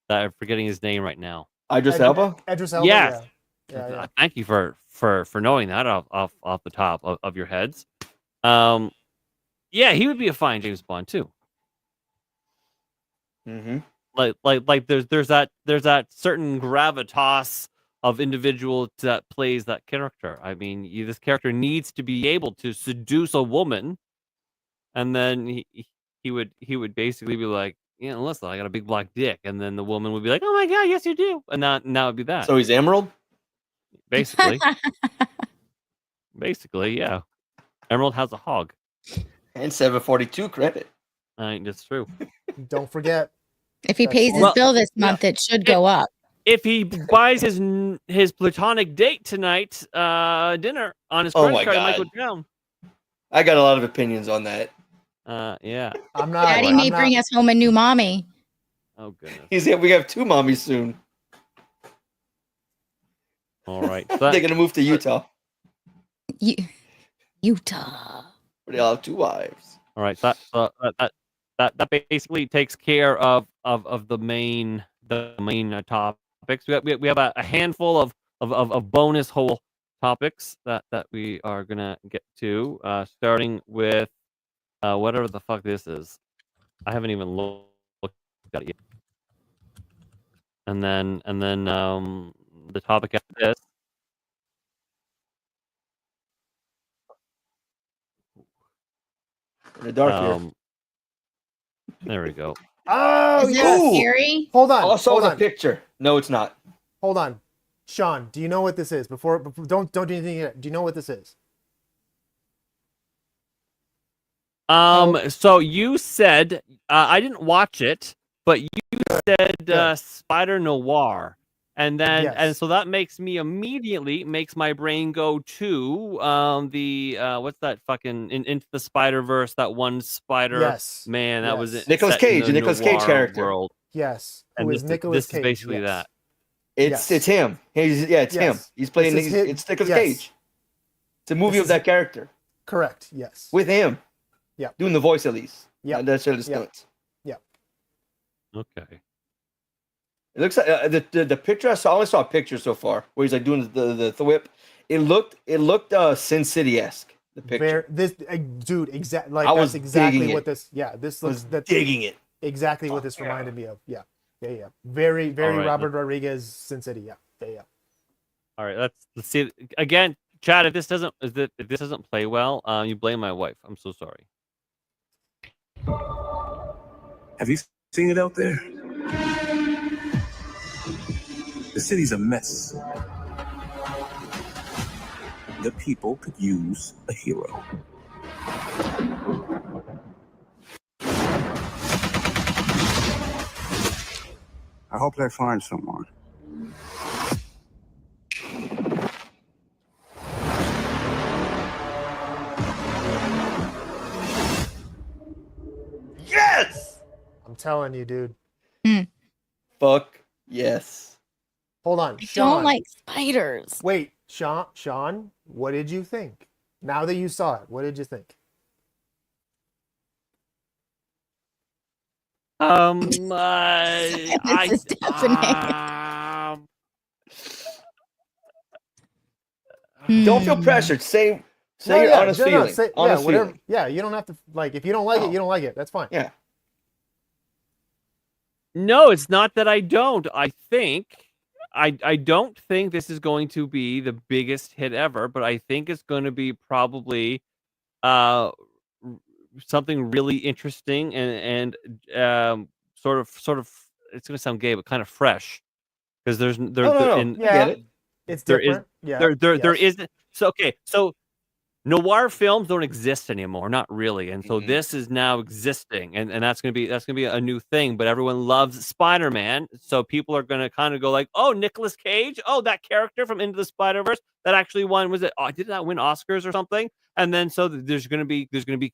That I'm forgetting his name right now.
Idris Elba?
Idris Elba.
Yes.
Yeah.
Thank you for knowing that off the top of your heads. Yeah, he would be a fine James Bond too.
Mm-hmm.
Like there's that certain gravitas of individual that plays that character. I mean, this character needs to be able to seduce a woman, and then he would basically be like, yeah, listen, I got a big black dick, and then the woman would be like, oh my god, yes you do, and now it'd be that.
So he's Emerald?
Basically. Basically, yeah. Emerald has a hog.
And 742 credit.
That's true.
Don't forget.
If he pays his bill this month, it should go up.
If he buys his platonic date tonight dinner on his credit card, it might go down.
I got a lot of opinions on that.
Yeah.
I'm not.
Daddy may bring us home a new mommy.
Oh goodness.
We have 2 mommies soon.
All right.
They're gonna move to Utah.
Utah.
Where they'll have 2 wives.
All right. That basically takes care of the main topics. We have a handful of bonus whole topics that we are gonna get to, starting with whatever the fuck this is. I haven't even looked at it yet. And then the topic after this.
In the dark here.
There we go.
Oh,
is that scary?
Hold on.
Also, the picture. No, it's not.
Hold on, Sean. Do you know what this is? Before don't do anything yet. Do you know what this is?
So you said I didn't watch it, but you said Spider Noir, and then and so that makes my brain go to the what's that fucking Into the Spider-Verse, that one Spider man that was
Nicolas Cage, the Nicolas Cage character.
World.
Yes,
and
this
is basically that.
It's him. It's him. He's playing. It's Nicolas Cage. It's a movie of that character.
Correct. Yes.
With him.
Yeah.
Doing the voice at least.
Yeah.
That's the stunts.
Yeah.
Okay.
It looks like the picture I only saw a picture so far where he's like doing the whip. It looked Sin City-esque. the picture.
Dude, like
I
that's
was
exactly
digging
what
it.
this. Yeah, this
I
looks
was
that's
digging it.
exactly what this reminded me of. Yeah. Very, very
right,
Robert Rodriguez Sin City. Yeah.
All right, let's see again, Chad. If this doesn't play well, you blame my wife. I'm so sorry.
Have you seen it out there? The city's a mess. The people could use a hero. I hope they find someone.
Yes.
I'm telling you, dude.
Fuck yes.
Hold on,
I
Sean.
don't like spiders.
Wait, Sean, what did you think? Now that you saw it, what did you think?
This is deafening.
Don't feel
Hmm.
pressured. Say
No,
your
yeah,
honest
no,
feeling.
say-
Honest
yeah, whatever.
feeling.
Yeah, you don't have to like. If you don't like it, you don't like it. That's fine.
Yeah.
No, it's not that I don't. I don't think this is going to be the biggest hit ever, but I think it's going to be probably uh something really interesting and sort of it's going to sound gay but kind of fresh because there's there
No.
in
I get it.
It's
there is
different. Yeah.
there
yes.
isn't so okay so noir films don't exist anymore, not really, and so
Mhm.
this is now existing, and that's gonna be a new thing. But everyone loves Spider-Man, so people are gonna kind of go like, "Oh, Nicolas Cage, oh that character from Into the Spider-Verse that actually won was it? Oh, did that win Oscars or something?" And then so there's gonna be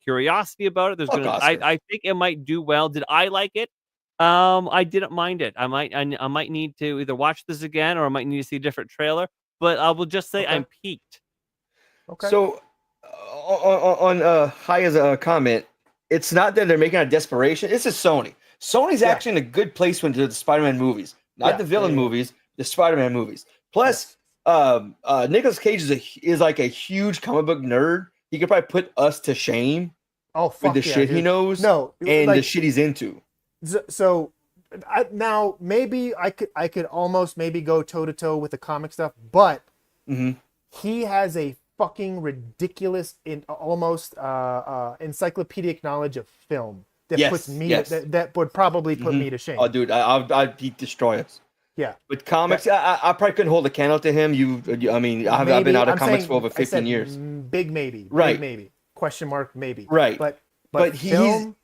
curiosity about it. There's
Fuck
gonna
Oscars.
I think it might do well. Did I like it? I didn't mind it. I might need to either watch this again or I might need to see a different trailer. But I will just say
Okay.
I'm peaked.
Okay.
So, on Haya's comment, it's not that they're making out of desperation. This is Sony. Sony's
Yeah.
actually in a good place when to the Spider-Man movies, not
Yeah,
the villain
yeah.
movies, the Spider-Man movies. Plus, Nicolas Cage is like a huge comic book nerd. He could probably put us to shame
Oh
with
fuck
the
yeah,
shit he
dude.
knows
No,
and the
like,
shit he's into.
so now maybe I could almost maybe go toe to toe with the comic stuff, but
Mhm.
he has a fucking ridiculous almost encyclopedic knowledge of film that
Yes,
puts me
yes.
that would probably put
Mhm.
me to shame.
Oh, dude, he'd destroy us.
Yeah.
With comics, I probably couldn't hold a candle to him. I mean, I've been
Maybe,
out of
I'm
comics
saying-
for over
I
15
said
years.
Big maybe.
Right.
Big maybe. Question mark maybe.
Right.
But
he's
film,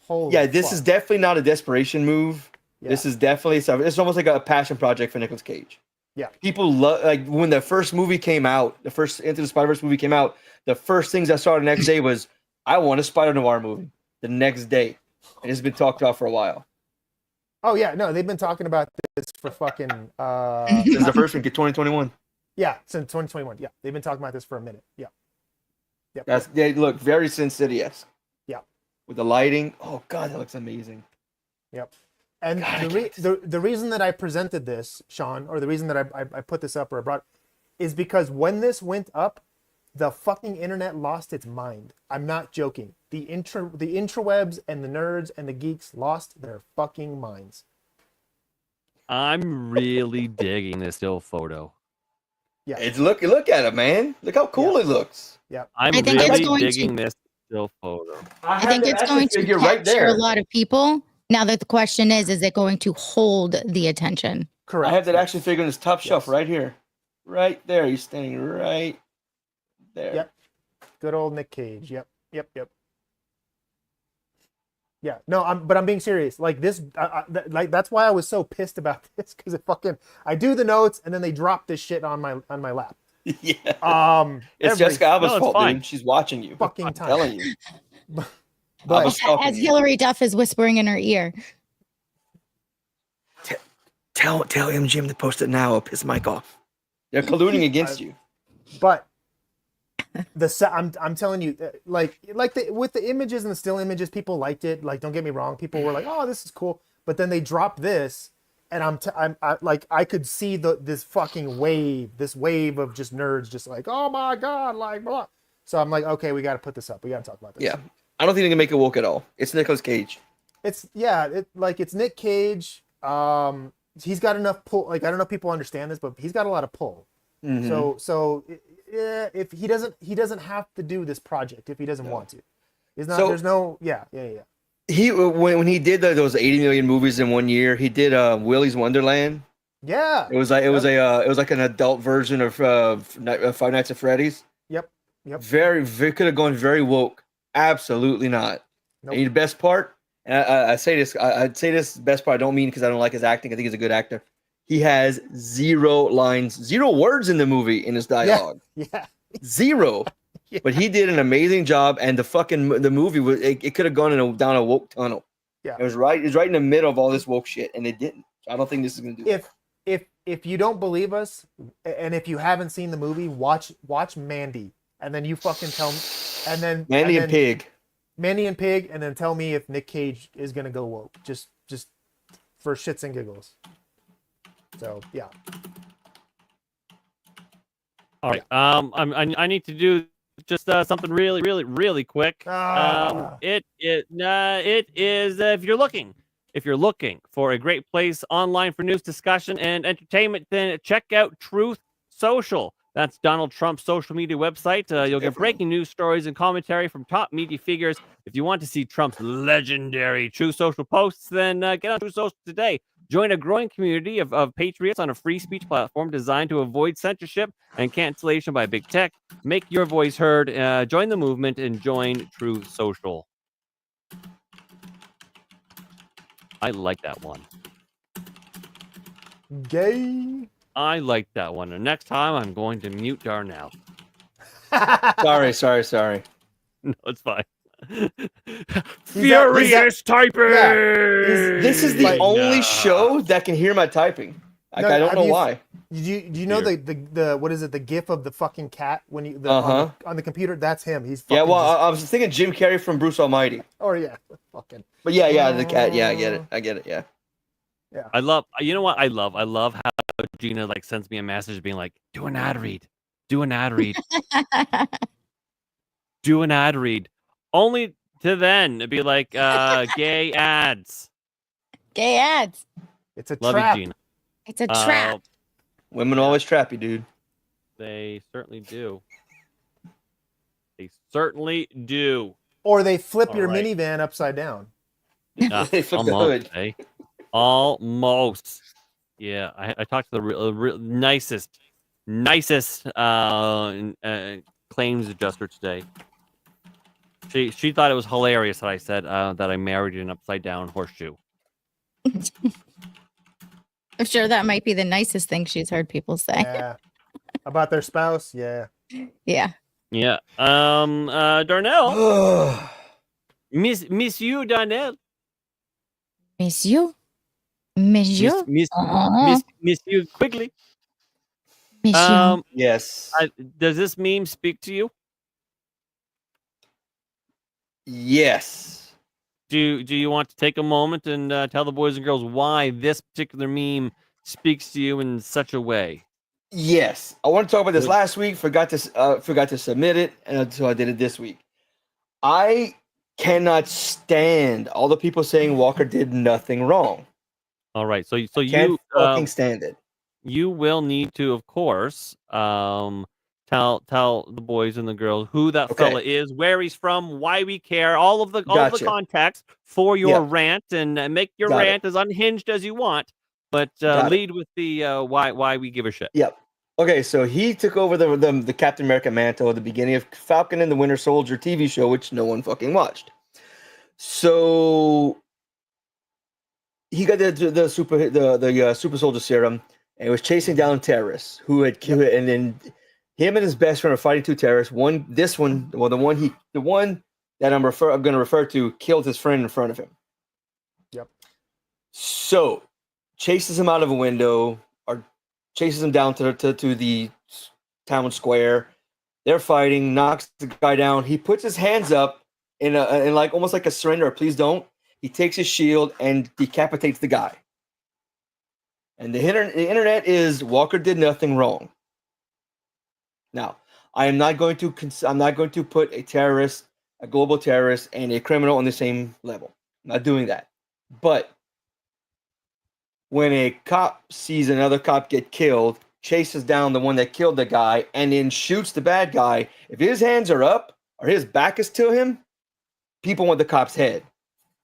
holy
yeah. This
fuck.
is definitely not a desperation move.
Yeah.
This is definitely something. It's almost like a passion project for Nicolas Cage.
Yeah.
People love like when the first movie came out, the first Into the Spider-Verse movie came out. The first things I saw the next day was I want a Spider Noir movie. The next day, and it's been talked about for a while.
Oh yeah, no, they've been talking about this for fucking
This is the first week of 2021.
yeah, since 2021. Yeah, they've been talking about this for a minute. Yeah. Yep.
That's they look very Sin City-esque.
Yeah.
With the lighting, oh god, that looks amazing.
Yep. And
God, I
the reason that I presented this, Sean, or the reason that I put this up or I brought, is because when this went up, the fucking internet lost its mind. I'm not joking. The intrawebs and the nerds and the geeks lost their fucking minds.
I'm really digging this still photo.
Yeah.
It's look at it, man. Look how cool it looks.
I'm
I think it's
really
going to-
digging this still photo.
I think it's going to
figure
capture a lot of people. Now that the question is it going to hold the attention?
Correct.
I have that action figure on this top shelf
Yes.
right here. Right there. He's standing right there.
Yep. Good old Nick Cage. Yep. Yeah. No, I'm being serious. Like this, like that's why I was so pissed about this because I do the notes and then they drop this shit on my lap.
Yeah. It's
Every
Jessica Alba's
No, it's
fault,
fine.
dude. She's watching you.
fucking
I'm
time.
telling you.
But
Alba's stalking
As
you.
Hillary Duff is whispering in her ear.
Tell MGM to post it now. I'll piss Mike off. They're colluding against you.
But I'm telling you, with the images and the still images, people liked it. Like, don't get me wrong, people were like, "Oh, this is cool." But then they dropped this, and I could see this wave of just nerds, just like, "Oh my god!" Like, blah. So I'm like, okay, we got to put this up. We got to talk about this.
Yeah, I don't think they can make it woke at all. It's Nicolas Cage.
It's Nick Cage. He's got enough pull. Like, I don't know if people understand this, but he's got a lot of pull.
Mhm.
So if he doesn't have to do this project if he doesn't want to. There's no.
He when he did those 80 million movies in one year, he did Willy's Wonderland.
Yeah.
It was like an adult version of Five Nights at Freddy's.
Yep.
Very could have gone very woke. Absolutely not.
Nope.
And the best part, and I say this, I'd say this best part. I don't mean because I don't like his acting. I think he's a good actor. He has 0 lines, 0 words in the movie in his dialogue.
Yeah.
0.
Yeah.
But he did an amazing job, and the movie was it could have gone down a woke tunnel.
Yeah.
It was right in the middle of all this woke shit, and it didn't. I don't think this is gonna do that.
If you don't believe us, and if you haven't seen the movie, watch Mandy, and then you fucking tell me, and then
Mandy and Pig.
Mandy and Pig, and then tell me if Nick Cage is gonna go woke, just for shits and giggles. So yeah.
All right. I need to do just something really quick. It is if you're looking for a great place online for news, discussion, and entertainment, then check out Truth Social. That's Donald Trump's social media website. You'll get breaking news stories and commentary from top media figures. If you want to see Trump's legendary Truth Social posts, then get on Truth Social today. Join a growing community of patriots on a free speech platform designed to avoid censorship and cancellation by big tech. Make your voice heard. Join the movement and join Truth Social. I like that one.
Gay.
I like that one. And next time I'm going to mute Darnell.
Sorry.
No, it's fine.
Furious
typing.
Yeah.
This is the only show that can hear my typing. I don't know why.
Do you know the what is it? The GIF of the fucking cat when you on the computer? That's him. He's fucking
I was thinking Jim Carrey from Bruce Almighty.
Oh yeah, fucking.
But yeah, the cat. Yeah, I get it. Yeah.
Yeah.
I love. You know what? I love how Gina like sends me a message being like, "Do an ad read. Do an ad read. Do an ad read." Only to then be like, "Gay ads."
Gay ads.
It's a
Love
trap.
you, Gina.
It's a trap.
Women always trap you, dude.
They certainly do. They certainly do.
Or they flip
All
your
right.
minivan upside down.
They flip the
Almost.
hood.
Eh? Almost. Yeah, I talked to the nicest claims adjuster today. She thought it was hilarious that I said that I married an upside down horseshoe.
I'm sure that might be the nicest thing she's heard people say.
Yeah. About their spouse. Yeah.
Yeah.
Yeah. Darnell. Miss you, Darnell.
Miss you. Miss you.
Miss you quickly.
Miss you.
Yes.
Does this meme speak to you?
Yes.
Do you want to take a moment and tell the boys and girls why this particular meme speaks to you in such a way?
Yes. I want to talk about this last week. Forgot to submit it, and so I did it this week. I cannot stand all the people saying Walker did nothing wrong.
All right. So
Can't
you
fucking stand it.
You will need to, of course, tell the boys and the girls who that fella is, where he's from, why we care, all of the context for your rant, and make your rant as unhinged as you want, but lead with the why we give a shit.
Yep. Okay, so he took over the Captain America mantle at the beginning of Falcon and the Winter Soldier TV show, which no one fucking watched. So he got the super soldier serum and was chasing down terrorists who had killed, and then him and his best friend are fighting 2 terrorists. The one that I'm going to refer to killed his friend in front of him.
Yep.
So chases him out of a window, or chases him down to the town square. They're fighting, knocks the guy down. He puts his hands up in like almost like a surrender, or please don't. He takes his shield and decapitates the guy. And the internet is Walker did nothing wrong. Now, I'm not going to put a terrorist, a global terrorist, and a criminal on the same level. I'm not doing that. But when a cop sees another cop get killed, chases down the one that killed the guy, and then shoots the bad guy, if his hands are up or his back is to him, people want the cop's head.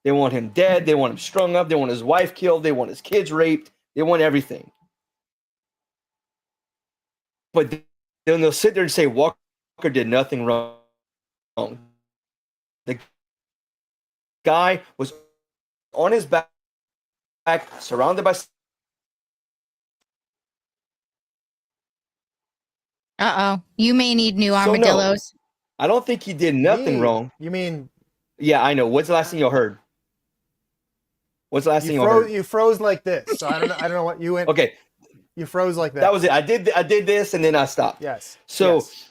They want him dead. They want him strung up. They want his wife killed. They want his kids raped. They want everything. But then they'll sit there and say Walker did nothing wrong. The guy was on his back, surrounded by.
You may need new armadillos.
I don't think he did nothing wrong.
You mean?
Yeah, I know. What's the last thing you heard? What's the last thing you heard?
You froze like this. So I don't know what you went.
Okay.
You froze like that.
That was it. I did this and then I stopped.
Yes.
So
yes.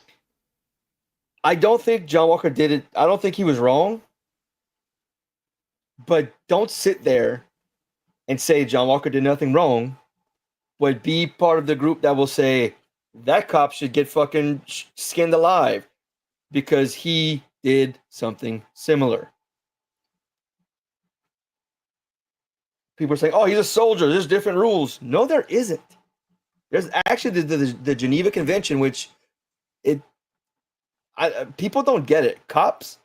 I don't think John Walker did it. I don't think he was wrong. But don't sit there and say John Walker did nothing wrong, but be part of the group that will say that cop should get fucking skinned alive because he did something similar. People are saying, oh, he's a soldier. There's different rules. No, there isn't. There's actually the Geneva Convention, which people don't get it. Cops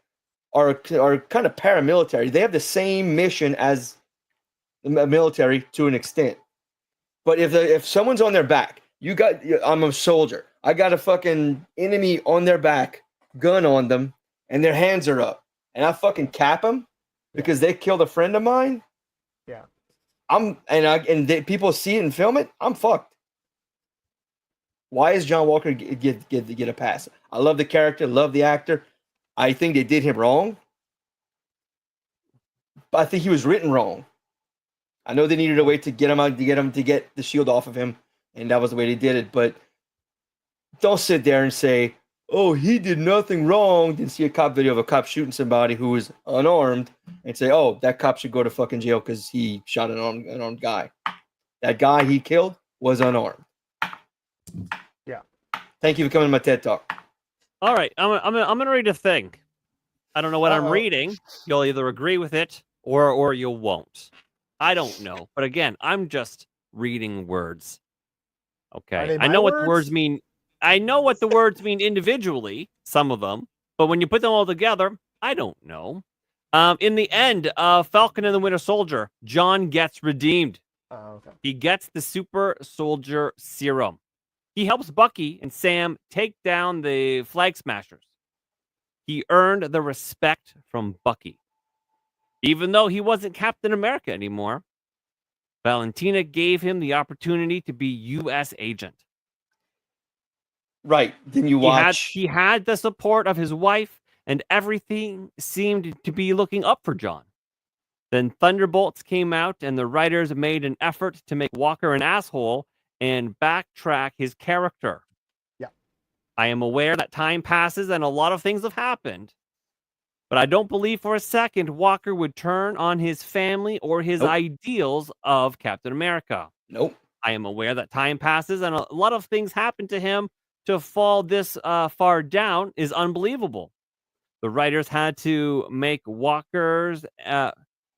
are kind of paramilitary. They have the same mission as the military to an extent. But if someone's on their back, I'm a soldier. I got a fucking enemy on their back, gun on them, and their hands are up, and I fucking cap them because they killed a friend of mine.
Yeah.
People see it and film it. I'm fucked. Why is John Walker get a pass? I love the character, love the actor. I think they did him wrong, but I think he was written wrong. I know they needed a way to get him out, to get the shield off of him, and that was the way they did it. But don't sit there and say, "Oh, he did nothing wrong." Then see a cop video of a cop shooting somebody who is unarmed, and say, "Oh, that cop should go to fucking jail because he shot an unarmed guy." That guy he killed was unarmed.
Yeah.
Thank you for coming to my TED Talk.
All right, I'm gonna read a thing. I don't know what I'm reading. You'll either agree with it or you won't. I don't know. But again, I'm just reading words. Okay. I know what the words mean. I know what the words mean individually, some of them, but when you put them all together, I don't know. In the end of Falcon and the Winter Soldier, John gets redeemed.
Okay.
He gets the super soldier serum. He helps Bucky and Sam take down the Flag Smashers. He earned the respect from Bucky. Even though he wasn't Captain America anymore, Valentina gave him the opportunity to be U.S. agent.
Right. Then you watch.
He had the support of his wife, and everything seemed to be looking up for John. Then Thunderbolts came out, and the writers made an effort to make Walker an asshole and backtrack his character.
Yeah.
I am aware that time passes and a lot of things have happened, but I don't believe for a second Walker would turn on his family or his ideals of Captain America.
Nope.
I am aware that time passes and a lot of things happen to him. To fall this far down is unbelievable. The writers had to make Walker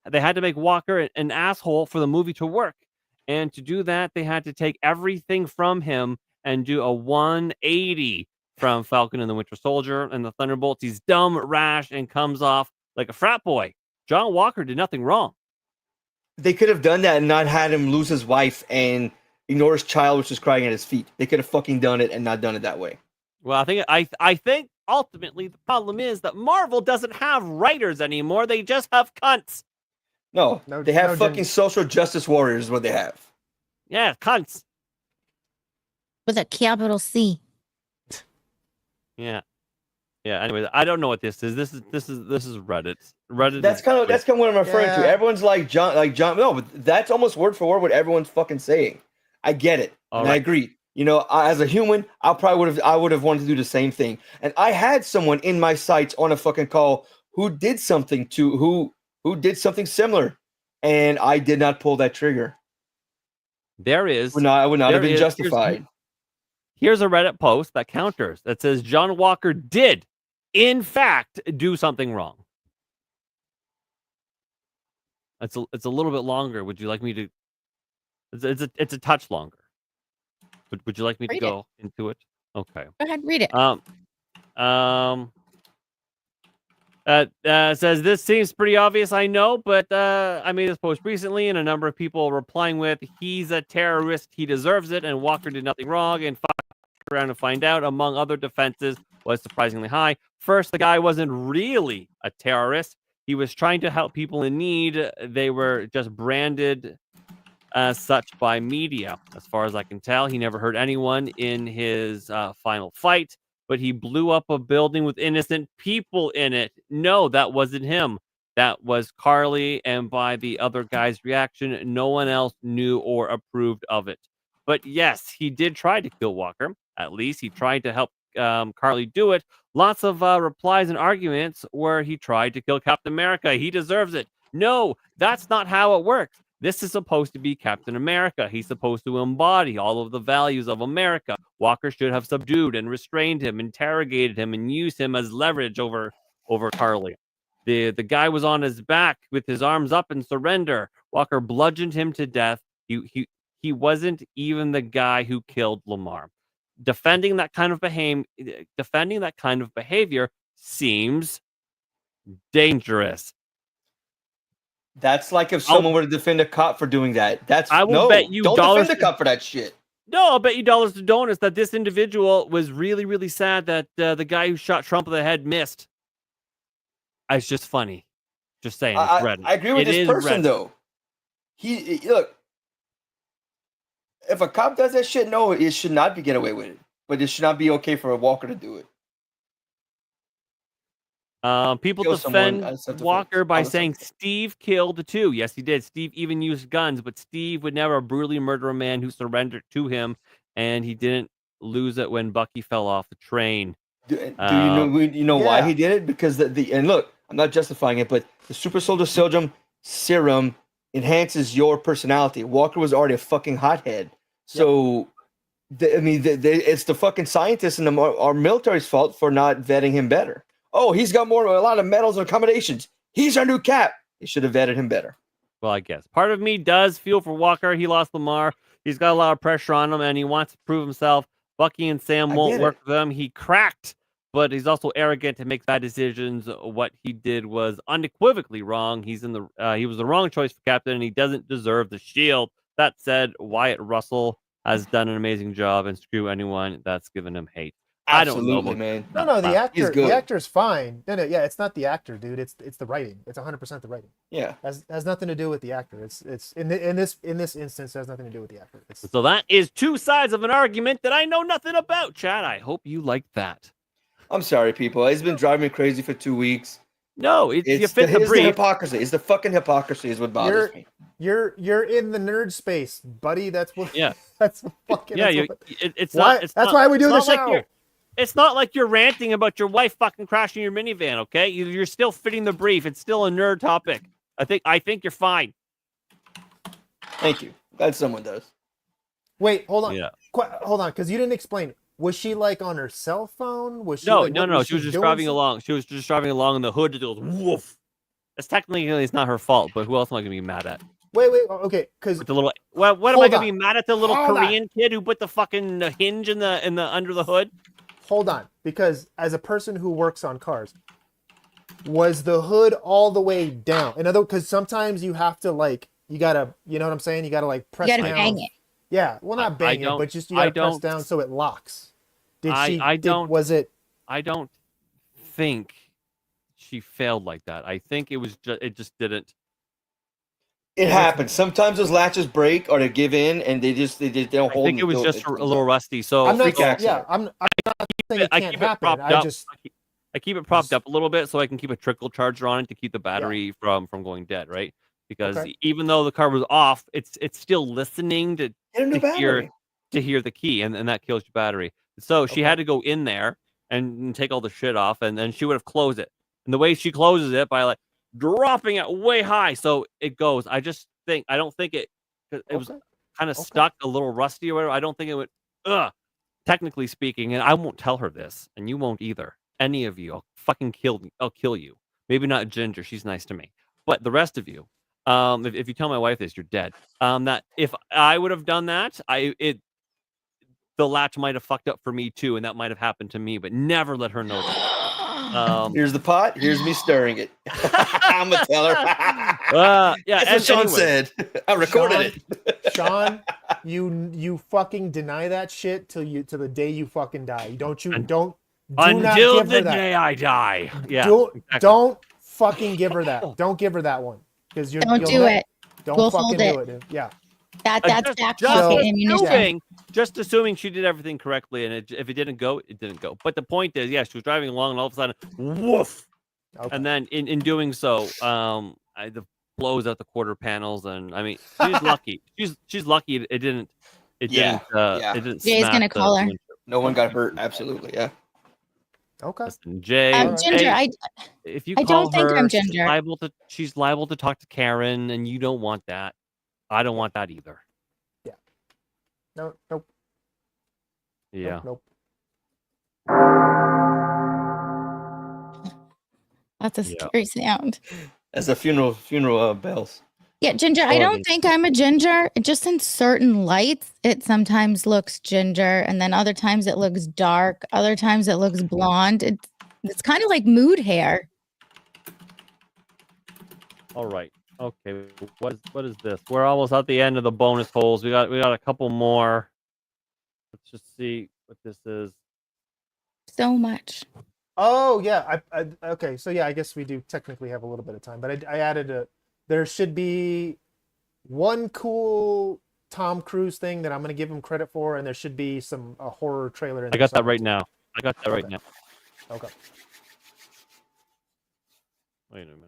an asshole for the movie to work. And to do that, they had to take everything from him and do a 180 from Falcon and the Winter Soldier and the Thunderbolts. He's dumb, rash, and comes off like a frat boy. John Walker did nothing wrong.
They could have done that and not had him lose his wife and ignore his child, which was crying at his feet. They could have fucking done it and not done it that way.
Well, I think ultimately the problem is that Marvel doesn't have writers anymore. They just have cunts.
No, they have fucking social justice warriors is what they have.
Yeah, cunts.
With a capital C.
Yeah. Anyways, I don't know what this is. This is Reddit. Reddit.
That's kind of what I'm referring to. Everyone's like John. No, but that's almost word for word what everyone's fucking saying. I get it, I agree. You know, as a human, I would have wanted to do the same thing. And I had someone in my sights on a fucking call who did something who did something similar, and I did not pull that trigger.
There is.
I would not have been justified.
Here's a Reddit post that counters that says John Walker did, in fact, do something wrong. It's a little bit longer. Would you like me to? It's a touch longer. Would you like me to
Read
go into it? Okay.
Go ahead, read it.
Says this seems pretty obvious, I know, but I made this post recently, and a number of people replying with, "He's a terrorist. He deserves it." And Walker did nothing wrong. And around to find out, among other defenses, was surprisingly high. First, the guy wasn't really a terrorist. He was trying to help people in need. They were just branded as such by media. As far as I can tell, he never hurt anyone in his final fight, but he blew up a building with innocent people in it. No, that wasn't him. That was Carly, and by the other guy's reaction, no one else knew or approved of it. But yes, he did try to kill Walker. At least he tried to help Carly do it. Lots of replies and arguments where he tried to kill Captain America. He deserves it. No, that's not how it works. This is supposed to be Captain America. He's supposed to embody all of the values of America. Walker should have subdued and restrained him, interrogated him, and used him as leverage over Carly. The guy was on his back with his arms up in surrender. Walker bludgeoned him to death. He wasn't even the guy who killed Lamar. Defending that kind of behavior seems dangerous.
That's like if someone were to defend a cop for doing that.
I will bet you
don't
dollars
defend a cop for that shit.
No, I'll bet you dollars to donuts that this individual was really, really sad that the guy who shot Trump in the head missed. It's just funny. Just saying. It's Reddit.
I agree with this person, though. Look, if a cop does that shit, no, it should not be get away with it. But it should not be okay for a Walker to do it.
People
Kill
defend
someone,
Walker by saying Steve killed too. Yes, he did. Steve even used guns, but Steve would never brutally murder a man who surrendered to him, and he didn't lose it when Bucky fell off the train.
Do you know why he did it? Because and look, I'm not justifying it, but the Super Soldier Serum enhances your personality. Walker was already a fucking hothead, so it's the fucking scientists and our military's fault for not vetting him better. Oh, he's got a lot of medals and accommodations. He's our new cap. They should have vetted him better.
Well, I guess part of me does feel for Walker. He lost Lamar. He's got a lot of pressure on him, and he wants to prove himself. Bucky and Sam won't work with him. He cracked, but he's also arrogant and makes bad decisions. What he did was unequivocally wrong. He was the wrong choice for captain, and he doesn't deserve the shield. That said, Wyatt Russell has done an amazing job, and screw anyone that's given him hate.
Absolutely,
I don't know,
man.
No, the actor. The actor's fine. No, yeah, it's not the actor, dude. It's the writing. It's 100% the writing.
Yeah,
has nothing to do with the actor. It's in this instance has nothing to do with the actor.
So that is two sides of an argument that I know nothing about, Chad. I hope you liked that.
I'm sorry, people. It's been driving me crazy for 2 weeks.
No, you fit the brief.
The hypocrisy. It's the fucking hypocrisy is what bothers me.
You're in the nerd space, buddy. That's what.
Yeah.
That's fucking.
Yeah,
that's why we do the show.
It's not like you're ranting about your wife fucking crashing your minivan, okay? You're still fitting the brief. It's still a nerd topic. I think you're fine.
Thank you. Glad someone does.
Wait, hold on.
Yeah.
Hold on, because you didn't explain. Was she like on her cell phone? Was she?
No. She was just driving along. She was just driving along, and the hood just goes woof. It's technically it's not her fault, but who else am I gonna be mad at?
Wait, okay, because
the little. What am I gonna be mad at? The little Korean kid who put the fucking hinge in the under the hood?
Hold on, because as a person who works on cars, was the hood all the way down? In other, because sometimes you have to you know what I'm saying? You gotta press down.
You gotta bang it.
Yeah, well, not bang it, but just you gotta press down so it locks. I don't
think she failed like that. I think it just didn't.
It happens. Sometimes those latches break or they give in and they don't hold.
I think it was just a little rusty. So
I'm not saying it can't happen.
I keep it propped up a little bit so I can keep a trickle charger on it to keep the battery from going dead, right? Because even though the car was off, it's still listening to hear the key, and that kills your battery. So she had to go in there and take all the shit off, and then she would have closed it. And the way she closes it by dropping it way high, so it goes. I don't think it was kind of stuck, a little rusty or whatever. I don't think it would technically speaking, and I won't tell her this, and you won't either. Any of you, I'll kill you. Maybe not Ginger, she's nice to me, but the rest of you, if you tell my wife this, you're dead. That if I would have done that, the latch might have fucked up for me too, and that might have happened to me, but never let her know that.
Here's the pot. Here's me stirring it. I'm gonna tell her.
Yeah,
that's what Sean said. I recorded it.
Sean, you fucking deny that shit till the day you fucking die. Do not
Until
give her
the
that.
day I die. Yeah.
Don't fucking give her that. Don't give her that one because you'll
do it.
Don't
We'll
fucking
hold
do
it.
it, dude. Yeah.
That's back pocket ammunition.
Just assuming she did everything correctly, and if it didn't go, it didn't go. But the point is, yeah, she was driving along, and all of a sudden, woof!
Okay.
And then in doing so, the blows out the quarter panels, and I mean, she's lucky. She's lucky it didn't. It
Yeah,
didn't. It didn't.
Jay's
smack
gonna call
the
her.
windshield.
No one got hurt. Absolutely, yeah.
Okay.
Listen, Jay,
Ginger,
hey, if you
I
call
don't think
her,
I'm Ginger.
she's liable to talk to Karen, and you don't want that. I don't want that either.
Nope.
Yeah.
Nope.
That's a
Yeah.
scary sound.
As a funeral bells.
Yeah, Ginger, I
Or
don't
the-
think I'm a ginger. Just in certain lights, it sometimes looks ginger, and then other times it looks dark. Other times it looks blonde. It's kind of like mood hair.
All right. Okay. What is this? We're almost at the end of the bonus holes. We got a couple more. Let's just see what this is.
So much.
Oh yeah. Okay. So yeah, I guess we do technically have a little bit of time, but I added there should be one cool Tom Cruise thing that I'm going to give him credit for, and there should be a horror trailer. In
I
there
got that
somewhere,
right
too.
now. I got that right
Okay.
now.
Okay.
Wait a minute.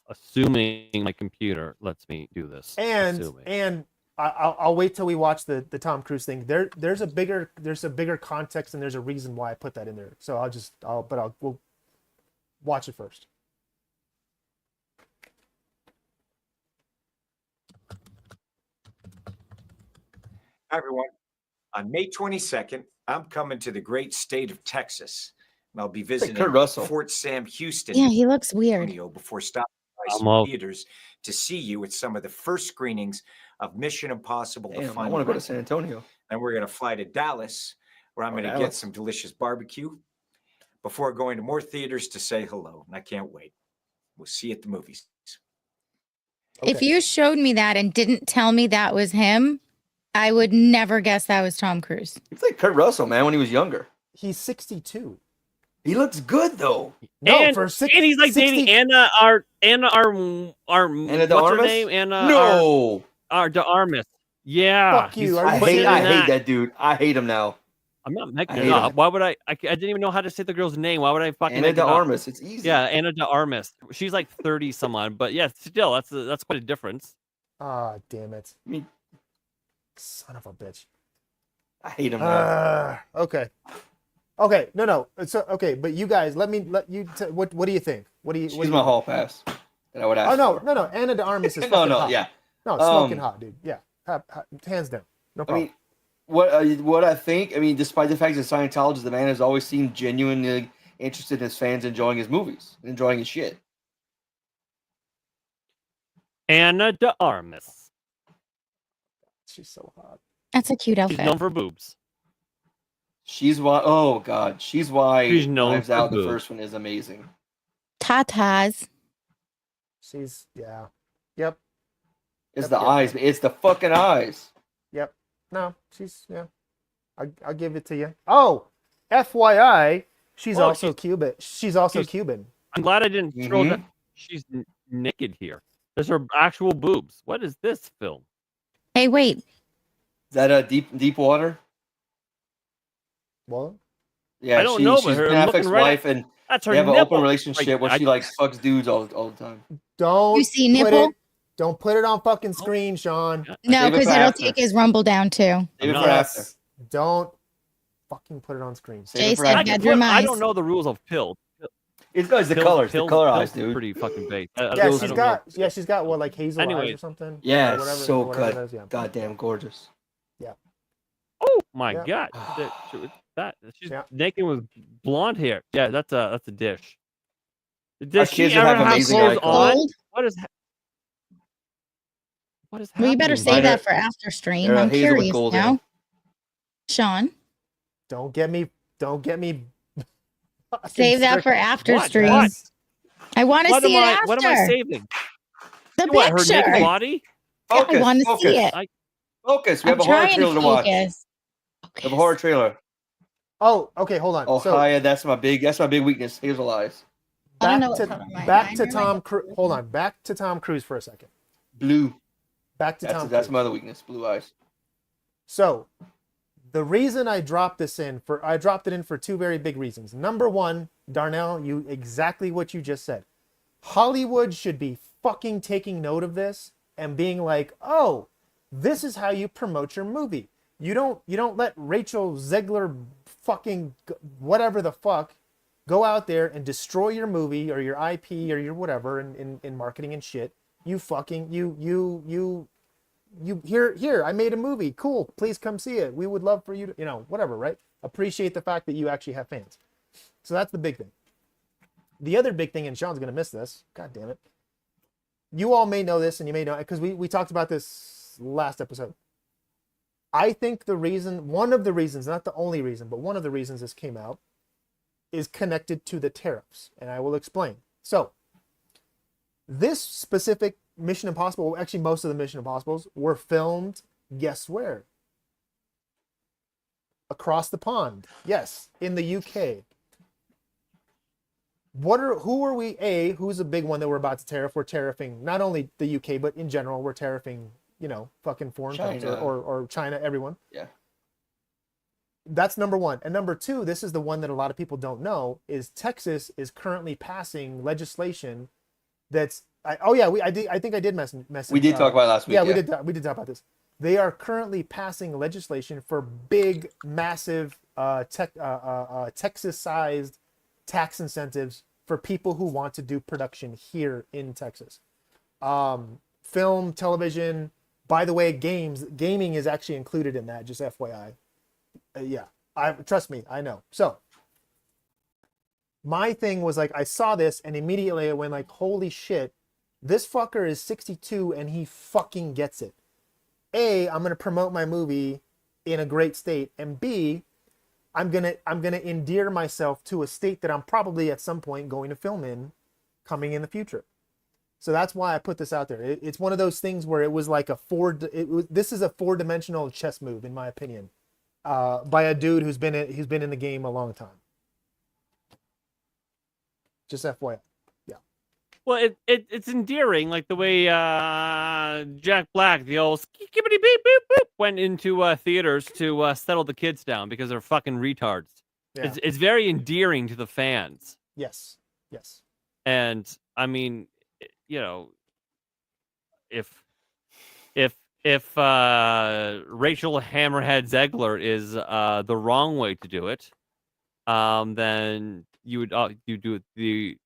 Assuming my computer lets me do this. Assuming.
And I'll wait till we watch the Tom Cruise thing. There's a bigger context, and there's a reason why I put that in there. So we'll watch it first.
Hi, everyone. On May 22nd, I'm coming to the great state of Texas, and I'll be visiting
Kurt Russell.
Fort Sam Houston
Yeah, he looks weird.
Antonio, before stopping by
I'm
some
all-
theaters to see you at some of the first screenings of Mission Impossible: The
Damn, I
Final
want to go to
Reckoning.
San Antonio.
Then we're going to fly to Dallas, where I'm
Oh,
going to get
Dallas.
some delicious barbecue before going to more theaters to say hello. And I can't wait. We'll see you at the movies.
If
Okay.
you showed me that and didn't tell me that was him, I would never guess that was Tom Cruise.
He's like Kurt Russell, man, when he was younger.
He's 62.
He looks good though.
No,
and,
for
and he's like
60
dating Anna
Anna
de
de
what's her
Armas?
name? Anna
No.
de Armas. Yeah.
Fuck you.
he's
Are you
putting
kidding
in
I
that.
hate that dude. I hate him now.
I'm not making
I
it
hate
up.
it.
Why would I didn't even know how to say the girl's name. Why would I fucking
Anna
make
de
it up?
Armas. It's easy.
Yeah, Anna de Armas. She's like 30 some odd, but yeah, still that's quite a difference.
Ah, damn it.
I mean,
Son of a bitch.
I hate him now.
Okay. Okay. No. So okay, but you guys, what do you think? What do you?
She's my hall pass that I would ask.
Oh no,
for.
no. Anna de Armas is
no,
fucking
no,
hot.
yeah.
No, it's smoking
Um,
hot, dude. Yeah, hands down. No
I
problem.
mean, what I think. I mean, despite the fact that Scientologist, the man has always seemed genuinely interested in his fans enjoying his movies, and enjoying his shit.
Anna de Armas.
She's so hot.
That's a cute
She's
outfit.
known for boobs.
She's why. Oh God, she's why.
She's known
Knives
for
Out. The
boobs.
first one is amazing.
Tatas.
She's yeah. Yep.
It's
Yep,
the
yep,
eyes.
yep.
It's the fucking eyes.
Yep. No, she's yeah. I'll give it to you. Oh, FYI, she's
Oh,
also Cuban. She's also
she's-
Cuban.
I'm glad I didn't throw
Mhm.
that. She's naked here. There's her actual boobs. What is this film?
Hey, wait.
Is that deep water?
What?
Yeah,
I don't know, but
she's
her
Ben
looking
Affleck's
right
wife, and
That's her
they have an
nipple.
open relationship where
I-
she like fucks dudes all the time.
Don't
You see
put
nipple?
it. Don't put it on fucking screen, Sean.
No,
Save it
because
for
it'll
after.
take his rumble down too.
Save it
I'm
for
not-
after.
Don't fucking put it on screen.
Save it for
Jason,
after.
bedroom
I
eyes.
don't know the rules of pill.
It's guys the
Pill-
colors,
pill-
the color
pill's
eyes, dude.
Pretty fucking base.
Yeah, she's got what, like hazel eyes
Anyways.
or something.
Yeah,
Or whatever,
so
whatever
good.
it is, yeah.
Goddamn gorgeous.
Oh my
Yeah.
god, she's
Yeah.
naked with blonde hair. Yeah, that's a dish.
Our
Does she
kids would
ever
have
have
amazing
clothes
eye color.
on? What is
Well,
happening?
you better
Oh,
save
yeah.
that for after stream.
Yeah,
I'm
hazel with
curious
gold hair.
now. Sean,
Don't get me.
save that for after
What?
stream.
What?
I want to
What
see
am
it
I?
after.
What am I saving?
The
What? Her
picture.
naked body?
Yeah, I
Focus.
want to
Focus.
see it.
Focus. We have
I'm
a horror
trying
trailer
to
to watch.
focus.
We have a horror trailer.
Oh, okay. Hold on.
Oh,
So
Haya, that's my big weakness. Hazel eyes.
I don't
back
know what
to
color mine-
back
mine
to
are.
Tom Cruise. Hold on. Back to Tom Cruise for a second.
Blue.
Back to Tom
That's
Cruise.
my other weakness. Blue eyes.
So, the reason I dropped it in for two very big reasons. Number one, Darnell, you exactly what you just said. Hollywood should be fucking taking note of this and being like, "Oh, this is how you promote your movie. You don't let Rachel Zegler fucking whatever the fuck go out there and destroy your movie or your IP or your whatever in marketing and shit. You fucking you here, I made a movie. Cool. Please come see it. We would love for you to, whatever, right? Appreciate the fact that you actually have fans. So that's the big thing. The other big thing, and Sean's going to miss this. God damn it. You all may know this, and you may know, because we talked about this last episode. I think one of the reasons, not the only reason, but one of the reasons this came out is connected to the tariffs, and I will explain. So, this specific Mission Impossible, actually most of the Mission Impossibles were filmed, guess where? Across the pond. Yes, in the UK. Who's a big one that we're about to tariff? We're tariffing not only the UK, but in general, we're tariffing, fucking foreign countries or China, everyone.
Yeah.
That's number one. And number two, this is the one that a lot of people don't know, is Texas is currently passing legislation that's I think I did message.
We did talk about it last week.
Yeah, we did talk about this. They are currently passing legislation for big, massive, Texas-sized tax incentives for people who want to do production here in Texas. Film, television. By the way, gaming is actually included in that. Just FYI. Yeah, trust me, I know. So my thing was like, I saw this and immediately I went like, holy shit. This fucker is 62 and he fucking gets it. A, I'm gonna promote my movie in a great state, and B, I'm gonna endear myself to a state that I'm probably at some point going to film in, coming in the future. So that's why I put this out there. It's one of those things where it was like this is a 4-dimensional chess move in my opinion, by a dude who's been in the game a long time. Just FYI.
Well, it's endearing, like the way Jack Black, the old skibbity beep boop boop, went into theaters to settle the kids down because they're fucking retards.
Yeah.
It's very endearing to the fans.
Yes.
And I mean, if Rachel Hammerhead Zegler is the wrong way to do it, then you do it the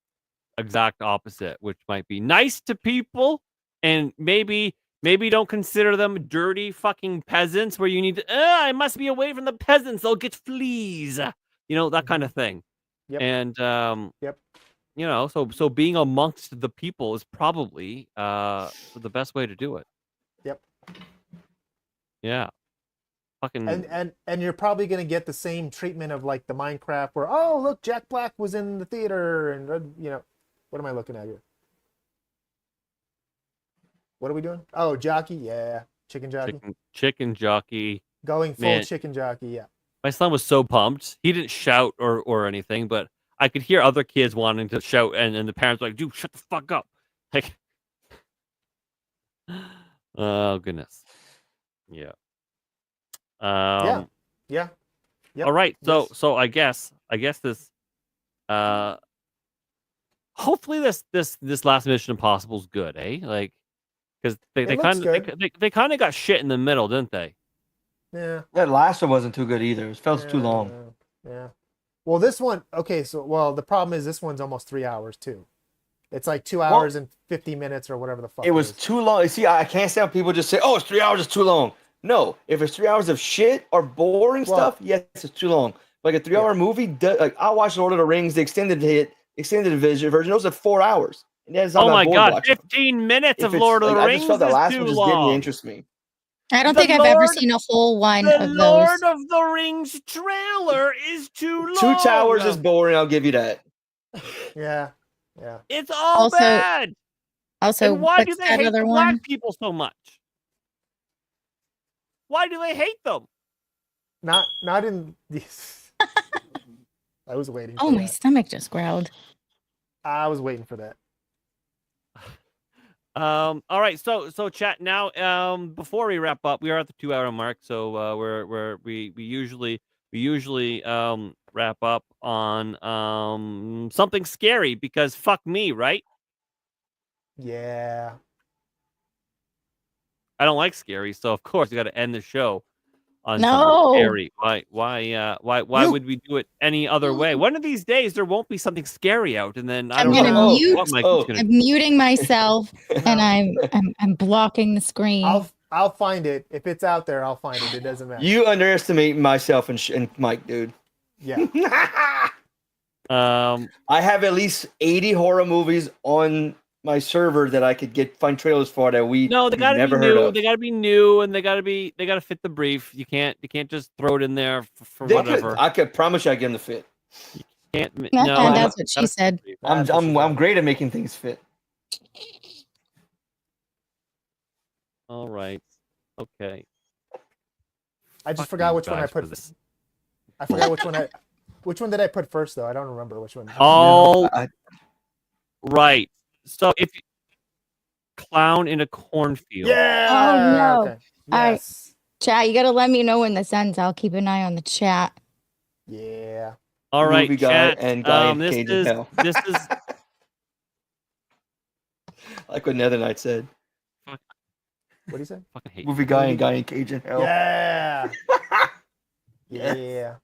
exact opposite, which might be nice to people and maybe don't consider them dirty fucking peasants where you need to, I must be away from the peasants, they'll get fleas, that kind of thing.
Yep.
And
Yep.
So being amongst the people is probably the best way to do it.
Yep.
Yeah. Fucking
and you're probably gonna get the same treatment of like the Minecraft where, oh look, Jack Black was in the theater, and what am I looking at here? What are we doing? Oh, jockey, yeah, chicken jockey,
chicken jockey,
going full
man.
Chicken jockey, yeah.
My son was so pumped. He didn't shout or anything, but I could hear other kids wanting to shout, and the parents were like, "Dude, shut the fuck up!" Like, oh goodness, yeah.
Yeah. Yep.
All right, so
Yes.
so I guess this, hopefully this last Mission Impossible is good, eh? Like, because they
It looks
kind of
good.
they kind of got shit in the middle, didn't they?
Yeah.
That last one wasn't too good either. It felt too long.
Yeah. Well, this one, okay, so the problem is this one's almost 3 hours too. It's like 2 hours and 50 minutes or whatever the fuck.
It was too long. See, I can't stand when people just say, "Oh, it's 3 hours. It's too long." No, if it's 3 hours of shit or boring stuff, yes, it's too long. Like a 3 hour movie, like I'll watch Lord of the Rings, the extended version. Those are 4 hours. And that's
Oh
not
my
bored
God,
watching.
15 minutes
If
of
it's,
Lord of the
I
Rings
just felt the
is
last
too
one just didn't
long.
interest me.
I don't
The
think I've ever
Lord-
seen a whole one
The
of those.
Lord of the Rings trailer is too long.
2 Towers is boring. I'll give you that.
Yeah.
It's all
Also-
bad.
Also,
And why do
what's
they
that
hate
other
the black
one?
people so much? Why do they hate them?
Not in these. I was waiting.
Oh,
for
my
that.
stomach just growled.
I was waiting for that.
All right, so chat now. Before we wrap up, we are at the 2 hour mark, so we usually wrap up on something scary because fuck me, right?
Yeah.
I don't like scary, so of course we got to end the show on
No.
something scary. Why
You-
would we do it any other way? One of these days there won't be something scary out, and then I
I'm
don't
gonna
know
mute-
what Mike's gonna
I'm muting myself and
No.
I'm blocking the screen.
I'll find it. If it's out there, I'll find it. It doesn't matter.
You underestimate myself and Mike, dude.
Yeah.
I
have at least 80 horror movies on my server that I could find trailers for that
No, they
we've
gotta
never
be
heard
new.
of.
They gotta be new, and they gotta fit the brief. You can't just throw it in there for
They
whatever.
I could promise you I get them to fit.
Can't.
and
No,
that's what she
gotta-
said.
That's what she
I'm
said.
great at making things fit.
All right. Okay.
I just
Fuck
forgot
you
which one I
guys for
put.
this.
I forgot which one did I put first though? I don't remember which one.
All
I-
right. So if you clown in a cornfield.
Yeah.
Oh, no.
Okay.
All right.
Yes.
Chat, you gotta let me know when this ends. I'll keep an eye on the chat.
Yeah.
All right,
Movie guy
chat.
and guy in
this
Cage in
is
Hell.
this is
Like what Nether Knight said.
What do you say?
fucking hate.
Movie guy and guy in Cage in Hell.
Yeah.
Yes.
Yeah.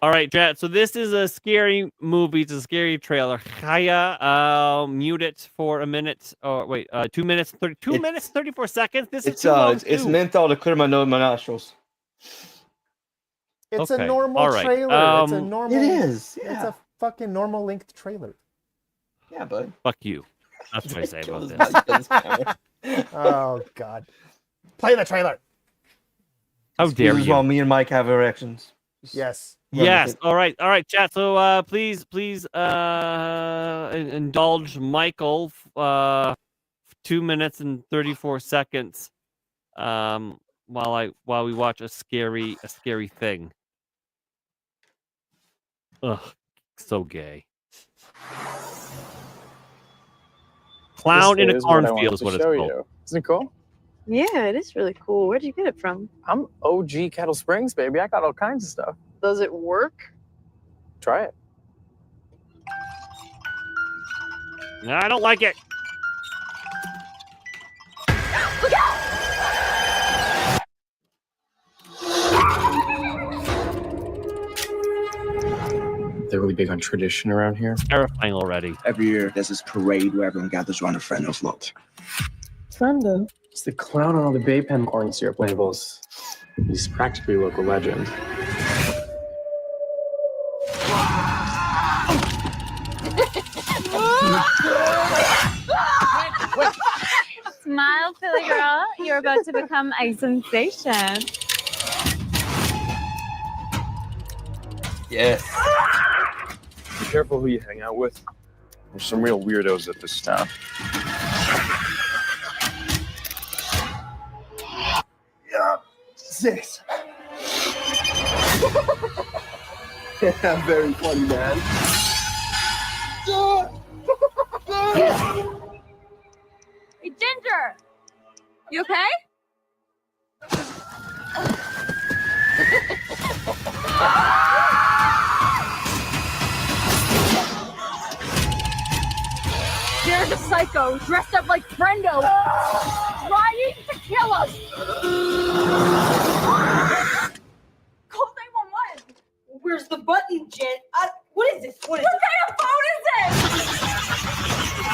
All right, chat. So this is a scary movie. It's a scary trailer. Kaya, mute it for a minute. Oh wait, 2 minutes, 32 minutes, 34 seconds. This is
It's
too long
it's
too.
menthol to clear my nostrils.
It's
Okay,
a normal
all right,
trailer. It's a normal.
It is.
It's
Yeah.
a fucking normal length trailer.
Yeah, bud.
Fuck you. That's what I say about this.
this.
Oh God. Play the trailer.
How dare you?
While me and Mike have erections.
Yes.
Run with
Yes.
it.
All right, chat. So please indulge Michael 2 minutes and 34 seconds while we watch a scary thing. Ugh, so gay. Clown in a cornfield is what it's called.
Isn't it cool?
Yeah, it is really cool. Where'd you get it from?
I'm OG Kettle Springs, baby. I got all kinds of stuff.
Does it work?
Try it.
No, I don't like it.
They're really big on tradition around here.
Terrifying already.
Every year, there's this parade where everyone gathers around a Fresno float.
Fernando.
It's the clown on all the Bay Pen corn syrup labels. He's practically a local legend.
Smile, silly girl. You're about to become a sensation.
Yes.
Be careful who you hang out with. There's some real weirdos at this town.
Yeah. 6. Yeah, very funny, man.
Hey, Ginger! You okay? There's a psycho dressed up like Brendo, trying to kill us! Call 911!
Where's the button, Jen? What is this? What is
What kind of phone is this?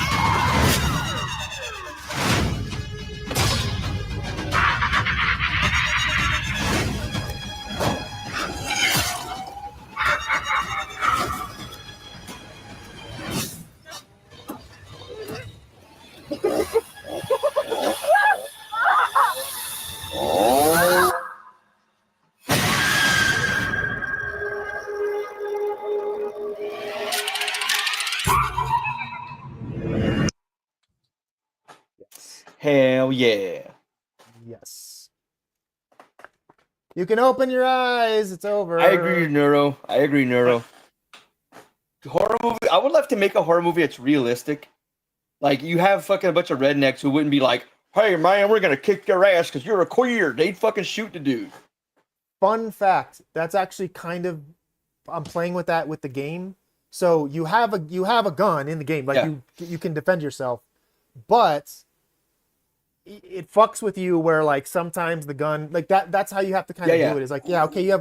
Hell yeah.
Yes. You can open your eyes. It's over.
I agree, Neuro. Horror movie. I would love to make a horror movie that's realistic. Like, you have fucking a bunch of rednecks who wouldn't be like, hey, man, we're going to kick your ass because you're a queer. They'd fucking shoot the dude.
Fun fact. That's actually kind of... I'm playing with that with the game. So you have a gun in the game. Like, you can defend yourself. But it fucks with you where, like, sometimes the gun... Like, that's how you have to kind of do it. It's like, yeah, okay, you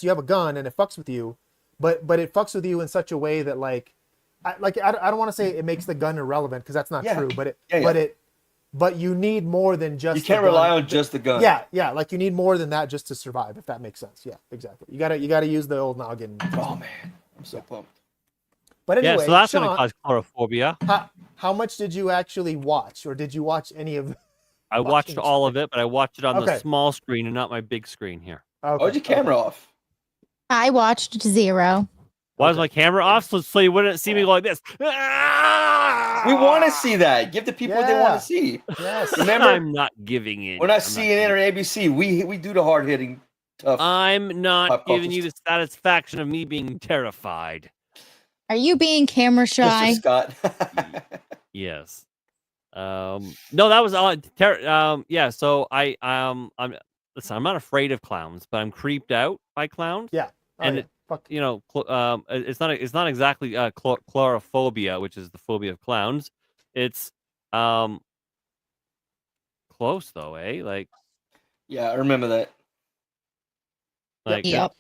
have a gun and it fucks with you. But it fucks with you in such a way that, like... I don't want to say it makes the gun irrelevant because that's not true, but you need more than just.
You can't rely on just the gun.
Yeah, like you need more than that just to survive, if that makes sense. Yeah, exactly. You gotta use the old noggin.
Oh man, I'm so pumped.
But anyway,
yeah, so that's
Sean,
gonna cause chlorophobia.
How much did you actually watch, or did you watch any of?
I watched all of it, but I watched it on the small screen and not my big screen here.
Okay. Why'd your camera off?
I watched 0.
Why was my camera off? So you wouldn't see me go like this.
We want to see that. Give the people what they want to see.
Yes.
Remember,
I'm not giving in.
We're not CNN or ABC. We do the hard hitting, tough.
I'm not giving you the satisfaction of me being terrified.
Are you being camera shy?
Mr. Scott.
Yes. No, that was all. Yeah. So I'm listen. I'm not afraid of clowns, but I'm creeped out by clowns.
Yeah.
You know, it's not exactly chlorophobia, which is the phobia of clowns. It's close though, eh? Like,
yeah, I remember that.
Like,
yep.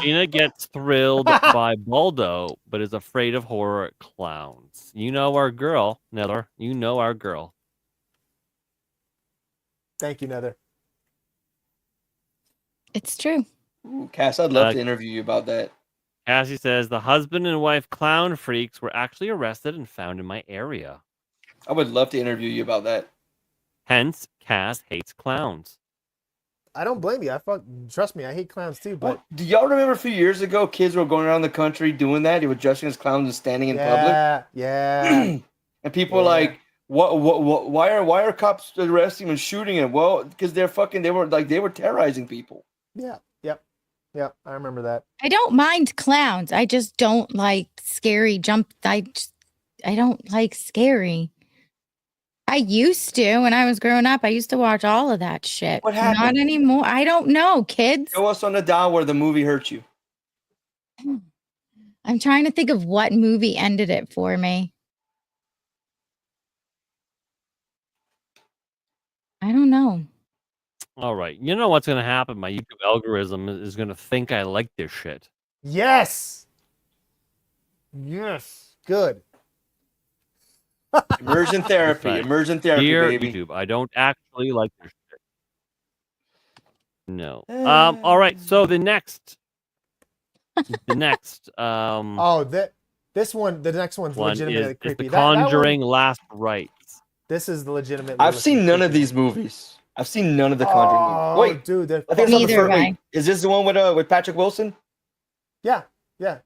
Gina gets thrilled by Baldo, but is afraid of horror clowns. You know our girl, Nether. You know our girl.
Thank you, Nether.
It's true.
Ooh, Cass, I'd love to interview you about that.
Cassie says the husband and wife clown freaks were actually arrested and found in my area.
I would love to interview you about that.
Hence, Cass hates clowns.
I don't blame you. Trust me, I hate clowns too. But
do y'all remember a few years ago, kids were going around the country doing that? They were dressing as clowns and standing in public.
Yeah.
And people were like, why are cops arresting and shooting him? Well, because they were terrorizing people.
Yeah. Yep. I remember that.
I don't mind clowns. I just don't like scary I don't like scary. I used to when I was growing up. I used to watch all of that shit.
What happened?
Not anymore. I don't know, kids.
Show us on the dial where the movie hurt you.
I'm trying to think of what movie ended it for me. I don't know.
All right. You know what's going to happen? My YouTube algorithm is going to think I like this shit.
Yes. Good.
Immersion therapy.
Dear
baby.
YouTube, I don't actually like this shit. No. All right. So the next. The next.
The next one's legitimately creepy.
The Conjuring Last Rites.
This is the legitimate.
I've seen none of these movies. I've seen none of the Conjuring movies. Wait,
dude,
I think I saw the first. Wait, is this the one with Patrick Wilson?
Yeah.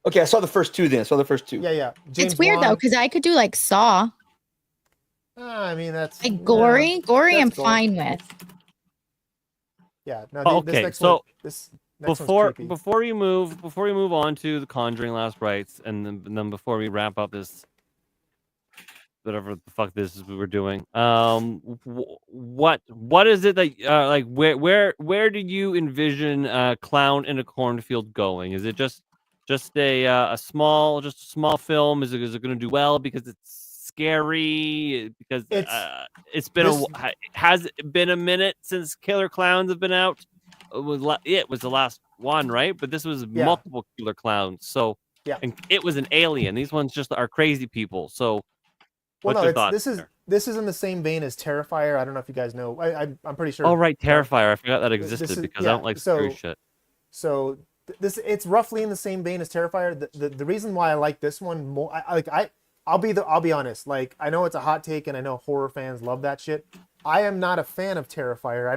Okay, I saw the first two.
Yeah.
It's weird though, because I could do like Saw.
I mean, that's
like gory. I'm fine with.
Yeah. No.
Okay. So
before
you move on to the Conjuring Last Rites, and then before we wrap up this, whatever the fuck this is we were doing, what is it that like where do you envision Clown in a Cornfield going? Is it just a small film? Is it going to do well because it's scary? Because it's been has it been a minute since Killer Clowns have been out? It was the last one, right? But this was multiple Killer Clowns. So and it was an alien. These ones just are crazy people. So what's your thoughts?
This is in the same vein as Terrifier. I don't know if you guys know. I'm pretty sure.
Oh right, Terrifier. I forgot that existed because I don't like scary shit.
So it's roughly in the same vein as Terrifier. The reason why I like this one more, I'll be honest. Like, I know it's a hot take, and I know horror fans love that shit. I am not a fan of Terrifier.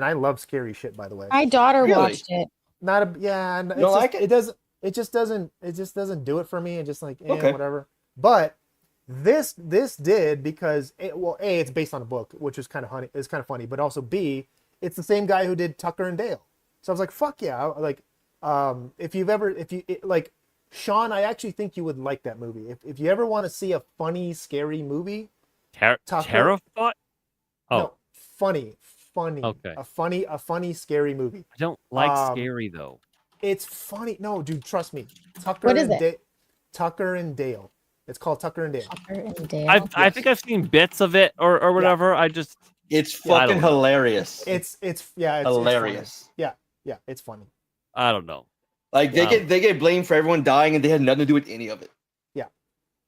I love scary shit, by the way.
My daughter watched it.
You don't like it? It just doesn't do it for me. And just like
Okay.
whatever. But this did because it's based on a book, which is kind of funny, but also B, it's the same guy who did Tucker and Dale. So I was like, fuck yeah. Like, Sean, I actually think you would like that movie. If you ever want to see a funny, scary movie,
Terrified? Oh,
no, funny.
Okay.
A funny, scary movie.
I don't like scary though.
It's funny. No, dude, trust me.
What is it?
Tucker and Dale. It's called Tucker and Dale.
Tucker and Dale.
I think I've seen bits of it or whatever.
It's fucking hilarious.
It's
hilarious.
It's funny.
I don't know.
Like they get blamed for everyone dying, and they had nothing to do with any of it.
Yeah,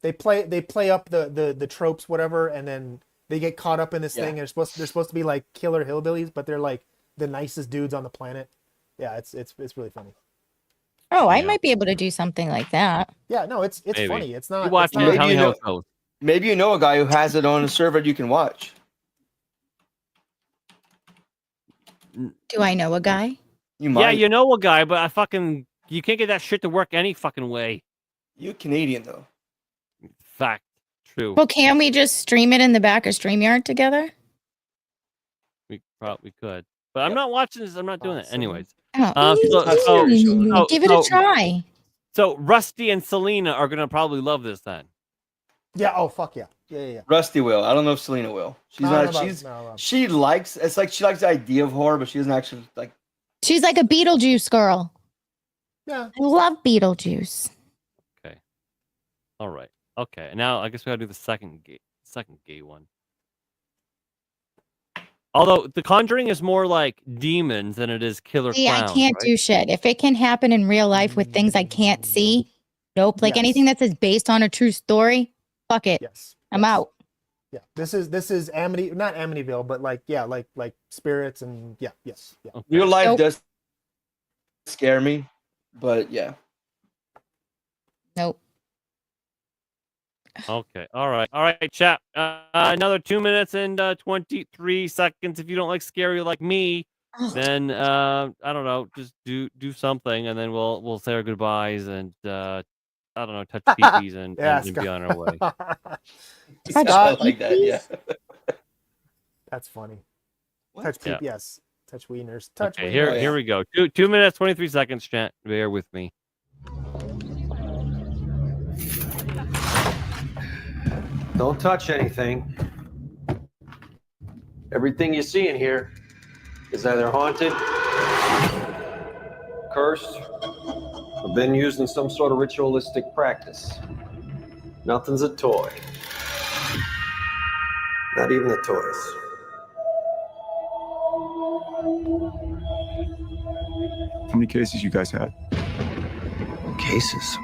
they play up the tropes, whatever, and then they get caught up in this thing. And they're supposed to be like killer hillbillies, but they're like the nicest dudes on the planet. Yeah, it's really funny.
Oh, I might be able to do something like that.
Yeah, no, it's funny. It's not.
You watch it and tell me how it goes.
Maybe you know a guy who has it on a server you can watch.
Do I know a guy?
You might.
Yeah, you know a guy, but you can't get that shit to work any fucking way.
You Canadian though.
Fact. True.
Well, can we just stream it in the back of StreamYard together?
We probably could. But I'm not watching this. I'm not doing it. Anyways.
Oh, give it a try.
So Rusty and Selena are gonna probably love this then.
Yeah. Oh fuck yeah. Yeah.
Rusty will. I don't know if Selena will. She's she likes. It's like she likes the idea of horror, but she doesn't actually like.
She's like a Beetlejuice girl.
Yeah.
I love Beetlejuice.
Okay. All right. Okay. Now I guess we gotta do the second gay one. Although The Conjuring is more like demons than it is killer clowns.
I can't do shit. If it can happen in real life with things I can't see, nope. Like anything that says based on a true story, fuck it.
Yes.
I'm out.
Yeah. This is not Amityville, but like spirits and yes.
Okay.
Real life does scare me, but yeah.
Nope.
Okay. All right, chat. Another 2 minutes and 23 seconds. If you don't like scary like me, then I don't know. Just do something, and then we'll say our goodbyes and I don't know, touch peepees and be on our way.
I like that. Yeah.
That's funny.
What?
Touch peep. Yes. Touch wieners. Touch.
Okay.
wieners.
Here we go. 2 minutes 23 seconds. Chat. Bear with me.
Don't touch anything. Everything you see in here is either haunted, cursed, or been used in some sort of ritualistic practice. Nothing's a toy. Not even the toys.
How many cases you guys had?
Cases.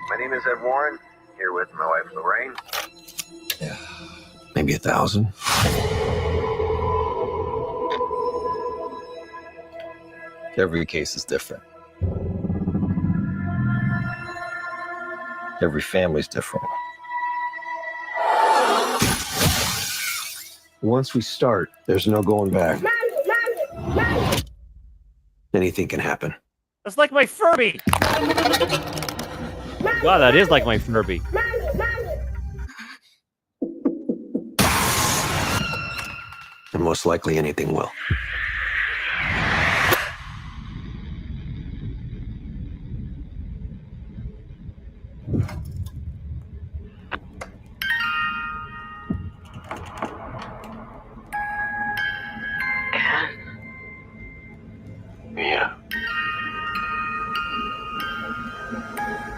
My name is Ed Warren, here with my wife Lorraine.
Maybe 1,000.
Every case is different. Every family's different.
Once we start, there's no going back. Anything can happen.
That's like my Furby. Wow, that is like my Furby.
And most likely anything will. Yeah.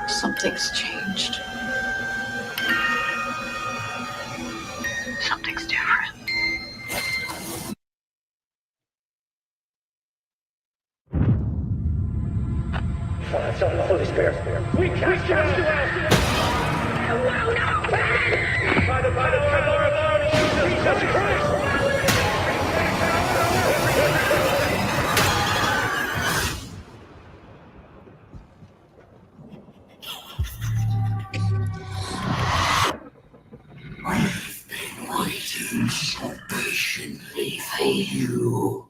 Something's changed. Something's different.
Son of the Holy Spirit, we cast you out! By the power of our Lord Jesus Christ!
I've been waiting so patiently for you.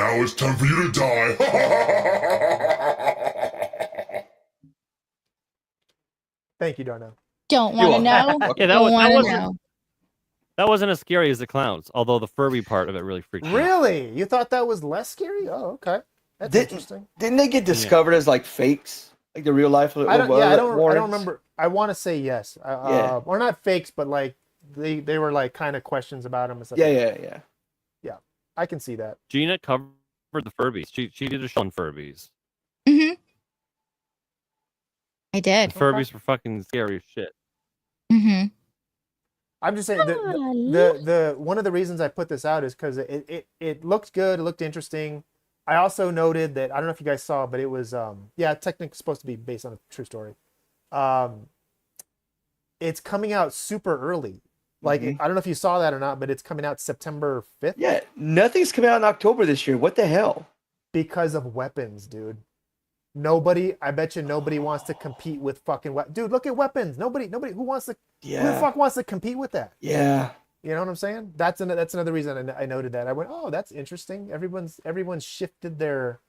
Now it's time for you to die.
Thank you, Darnell.
Don't want to know.
Yeah,
Don't want to know.
that wasn't as scary as the clowns, although the Furby part of it really freaked me out.
Really? You thought that was less scary? Oh, okay. That's interesting.
Didn't they get discovered as like fakes, like the real life?
I don't
Warrens?
remember. I want to say yes.
Yeah.
Or not fakes, but like they were like kind of questions about them and stuff.
Yeah.
Yeah, I can see that.
Gina covered the Furbies. She did a show on Furbies.
Mm-hmm. I did.
The Furbies were fucking scary as shit.
Mm-hmm.
I'm just saying the one of the reasons I put this out is because it looked good. It looked interesting. I also noted that I don't know if you guys saw, but it was technically supposed to be based on a true story. It's coming out super early. Like I don't know if you saw that or not, but it's coming out September 5th.
Yeah, nothing's coming out in October this year. What the hell?
Because of weapons, dude. I bet you nobody wants to compete with fucking dude. Look at weapons. Nobody who wants to. Who the fuck wants to compete with that?
Yeah.
You know what I'm saying? That's another reason I noted that. I went, oh, that's interesting. Everyone's shifted their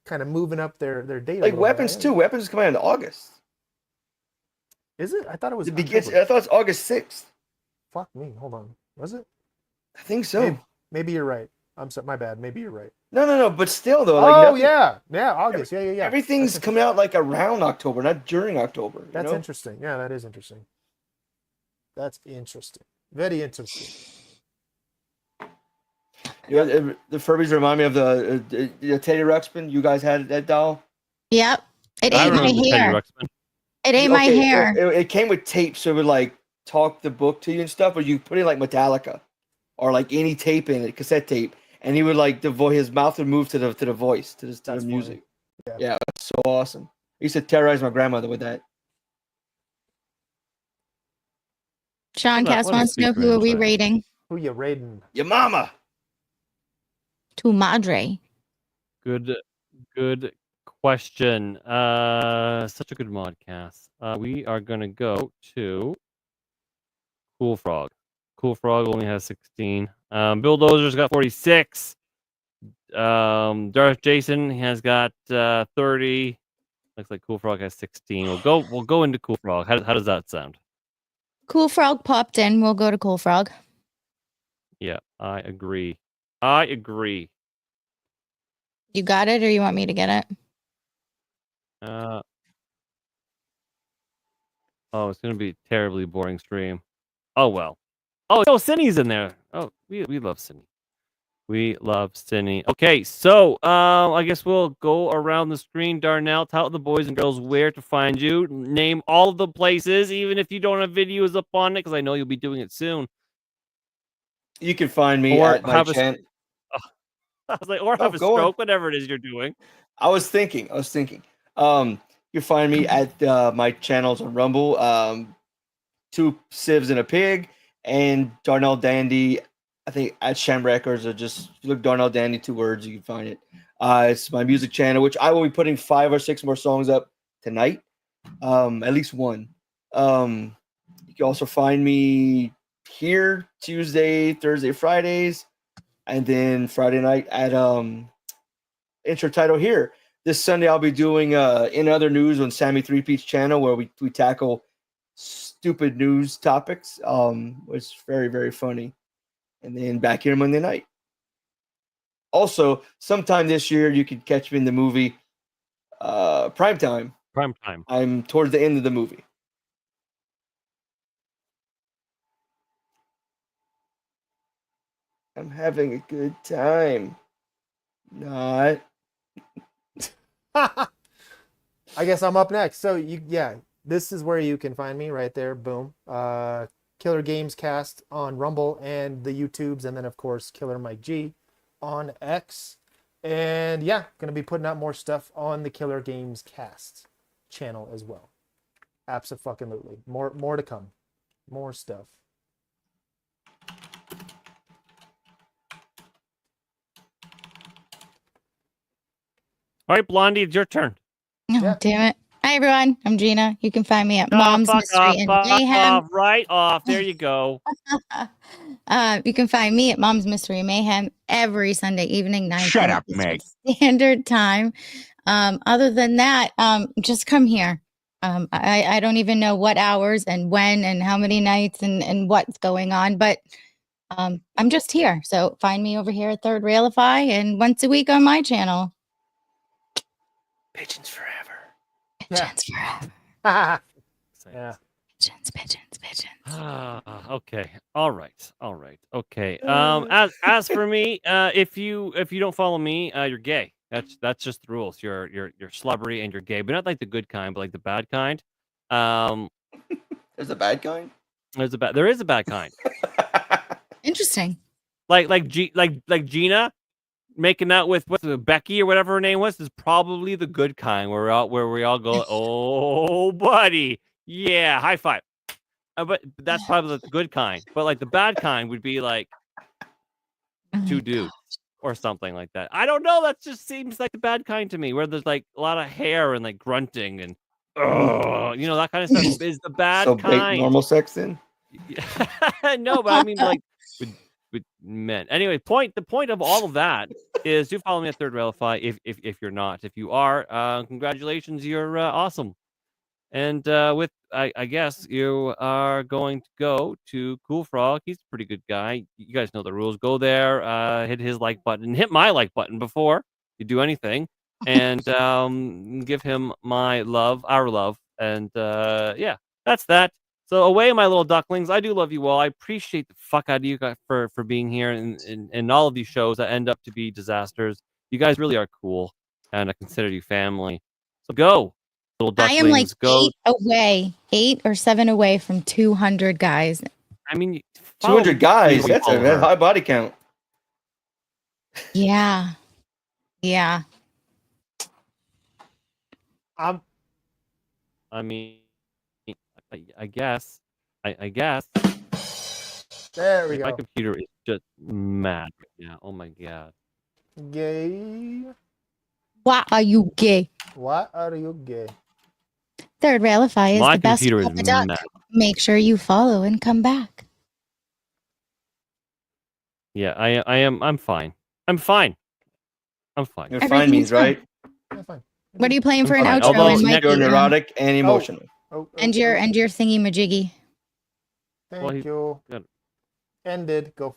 kind of moving up their date.
Like weapons too. Weapons is coming out in August.
Is it? I thought it was.
I thought it's August 6th.
Fuck me. Hold on. Was it?
I think so.
Maybe you're right. I'm sorry. My bad. Maybe you're right.
No. But still though. Like
yeah. August. Yeah.
Everything's coming out like around October, not during October.
That's interesting. Yeah, that is interesting. That's interesting. Very interesting.
You know, the Furbies remind me of the Teddy Ruxpin. You guys had that doll?
Yep. It ate my hair. It ate my hair.
It came with tape, so it would like talk the book to you and stuff, or you put in like Metallica or like any tape in it, cassette tape, and he would like his mouth would move to the voice, to the music. Yeah, it's so awesome. I used to terrorize my grandmother with that.
Sean Cass wants to know who are we rating?
Who you rating?
Your mama.
Tu madre.
Good question. Such a good modcast. We are gonna go to Cool Frog. Cool Frog only has 16. Bill Dozer's got 46. Darth Jason has got 30. Looks like Cool Frog has 16. We'll go into Cool Frog. How does that sound?
Cool Frog popped in. We'll go to Cool Frog.
Yeah, I agree.
You got it, or you want me to get it?
It's gonna be a terribly boring stream. Oh well. Oh, Cindy's in there. Oh, we love Cindy. We love Cindy. Okay, so I guess we'll go around the screen. Darnell, tell the boys and girls where to find you. Name all of the places, even if you don't have videos up on it, because I know you'll be doing it soon.
You can find me at my channel.
I was like, or have a stroke, whatever it is you're doing.
I was thinking. You find me at my channels on Rumble, 2 Civs and a Pig, and Darnell Dandy. I think at Sham Records, or just look Darnell Dandy, 2 words, you can find it. It's my music channel, which I will be putting 5 or 6 more songs up tonight, at least one. You can also find me here Tuesday, Thursday, Fridays, and then Friday night at Intro Title here. This Sunday I'll be doing In Other News on Sammy 3Peat's channel, where we tackle stupid news topics. It's very, very funny. And then back here Monday night. Also, sometime this year you can catch me in the movie Primetime. I'm towards the end of the movie. I'm having a good time. Not.
I guess I'm up next. So this is where you can find me right there. Boom. Killer Games Cast on Rumble and the YouTubes, and then of course Killer Mike G on X. And gonna be putting out more stuff on the Killer Games Cast channel as well. Abso-fucking-lutely. More to come. More stuff.
All right, Blondie, it's your turn.
Oh, damn it. Hi, everyone. I'm Gina. You can find me at Mom's Mystery and Mayhem.
Right off. There you go.
You can find me at Mom's Mystery Mayhem every Sunday evening, 9
Shut
p.m.
up, Meg.
Standard Time. Other than that, just come here. I don't even know what hours and when and how many nights and what's going on, but I'm just here. So find me over here at Third Railify and once a week on my channel.
Pigeons forever.
Pigeons forever.
Yeah.
Pigeons.
Okay. All right. Okay. As for me, if you don't follow me, you're gay. That's just the rules. You're slubbery and you're gay, but not like the good kind, but like the bad kind.
There's a bad kind.
There is a bad kind.
Interesting.
Like Gina making out with Becky or whatever her name was is probably the good kind where we all go, oh buddy, yeah, high five. But that's probably the good kind. But like the bad kind would be like two dudes or something like that. I don't know. That just seems like the bad kind to me, where there's like a lot of hair and like grunting and that kind of stuff is the bad
So
kind.
normal sex then?
No, but I mean like with men. Anyway, the point of all of that is do follow me at Third Railify if you're not. If you are, congratulations, you're awesome. And I guess you are going to go to Cool Frog. He's a pretty good guy. You guys know the rules. Go there, hit his like button, hit my like button before you do anything, and give him my love, our love. And yeah, that's that. So away, my little ducklings. I do love you all. I appreciate the fuck out of you guys for being here and all of these shows that end up to be disasters. You guys really are cool, and I consider you family. So go. Little ducklings,
I am like
go.
8 or 7 away from 200 guys.
I mean,
200 guys. That's a high body count.
Yeah.
I mean, I guess.
There we
My
go.
computer is just mad right now. Oh my god.
Gay.
Why are you gay?
Why are you gay?
Third Railify is
My
the best
computer is
product.
mad.
Make sure you follow and come back.
Yeah, I am. I'm fine. I'm fine.
You're fine
Everything's
means
fine.
right.
Yeah, fine.
What are you playing for an
Fine.
outro?
Although
and
next-
You're neurotic and emotional.
and your thingy majiggy.
Thank
Well, he-
you.
good.
Ended. Go for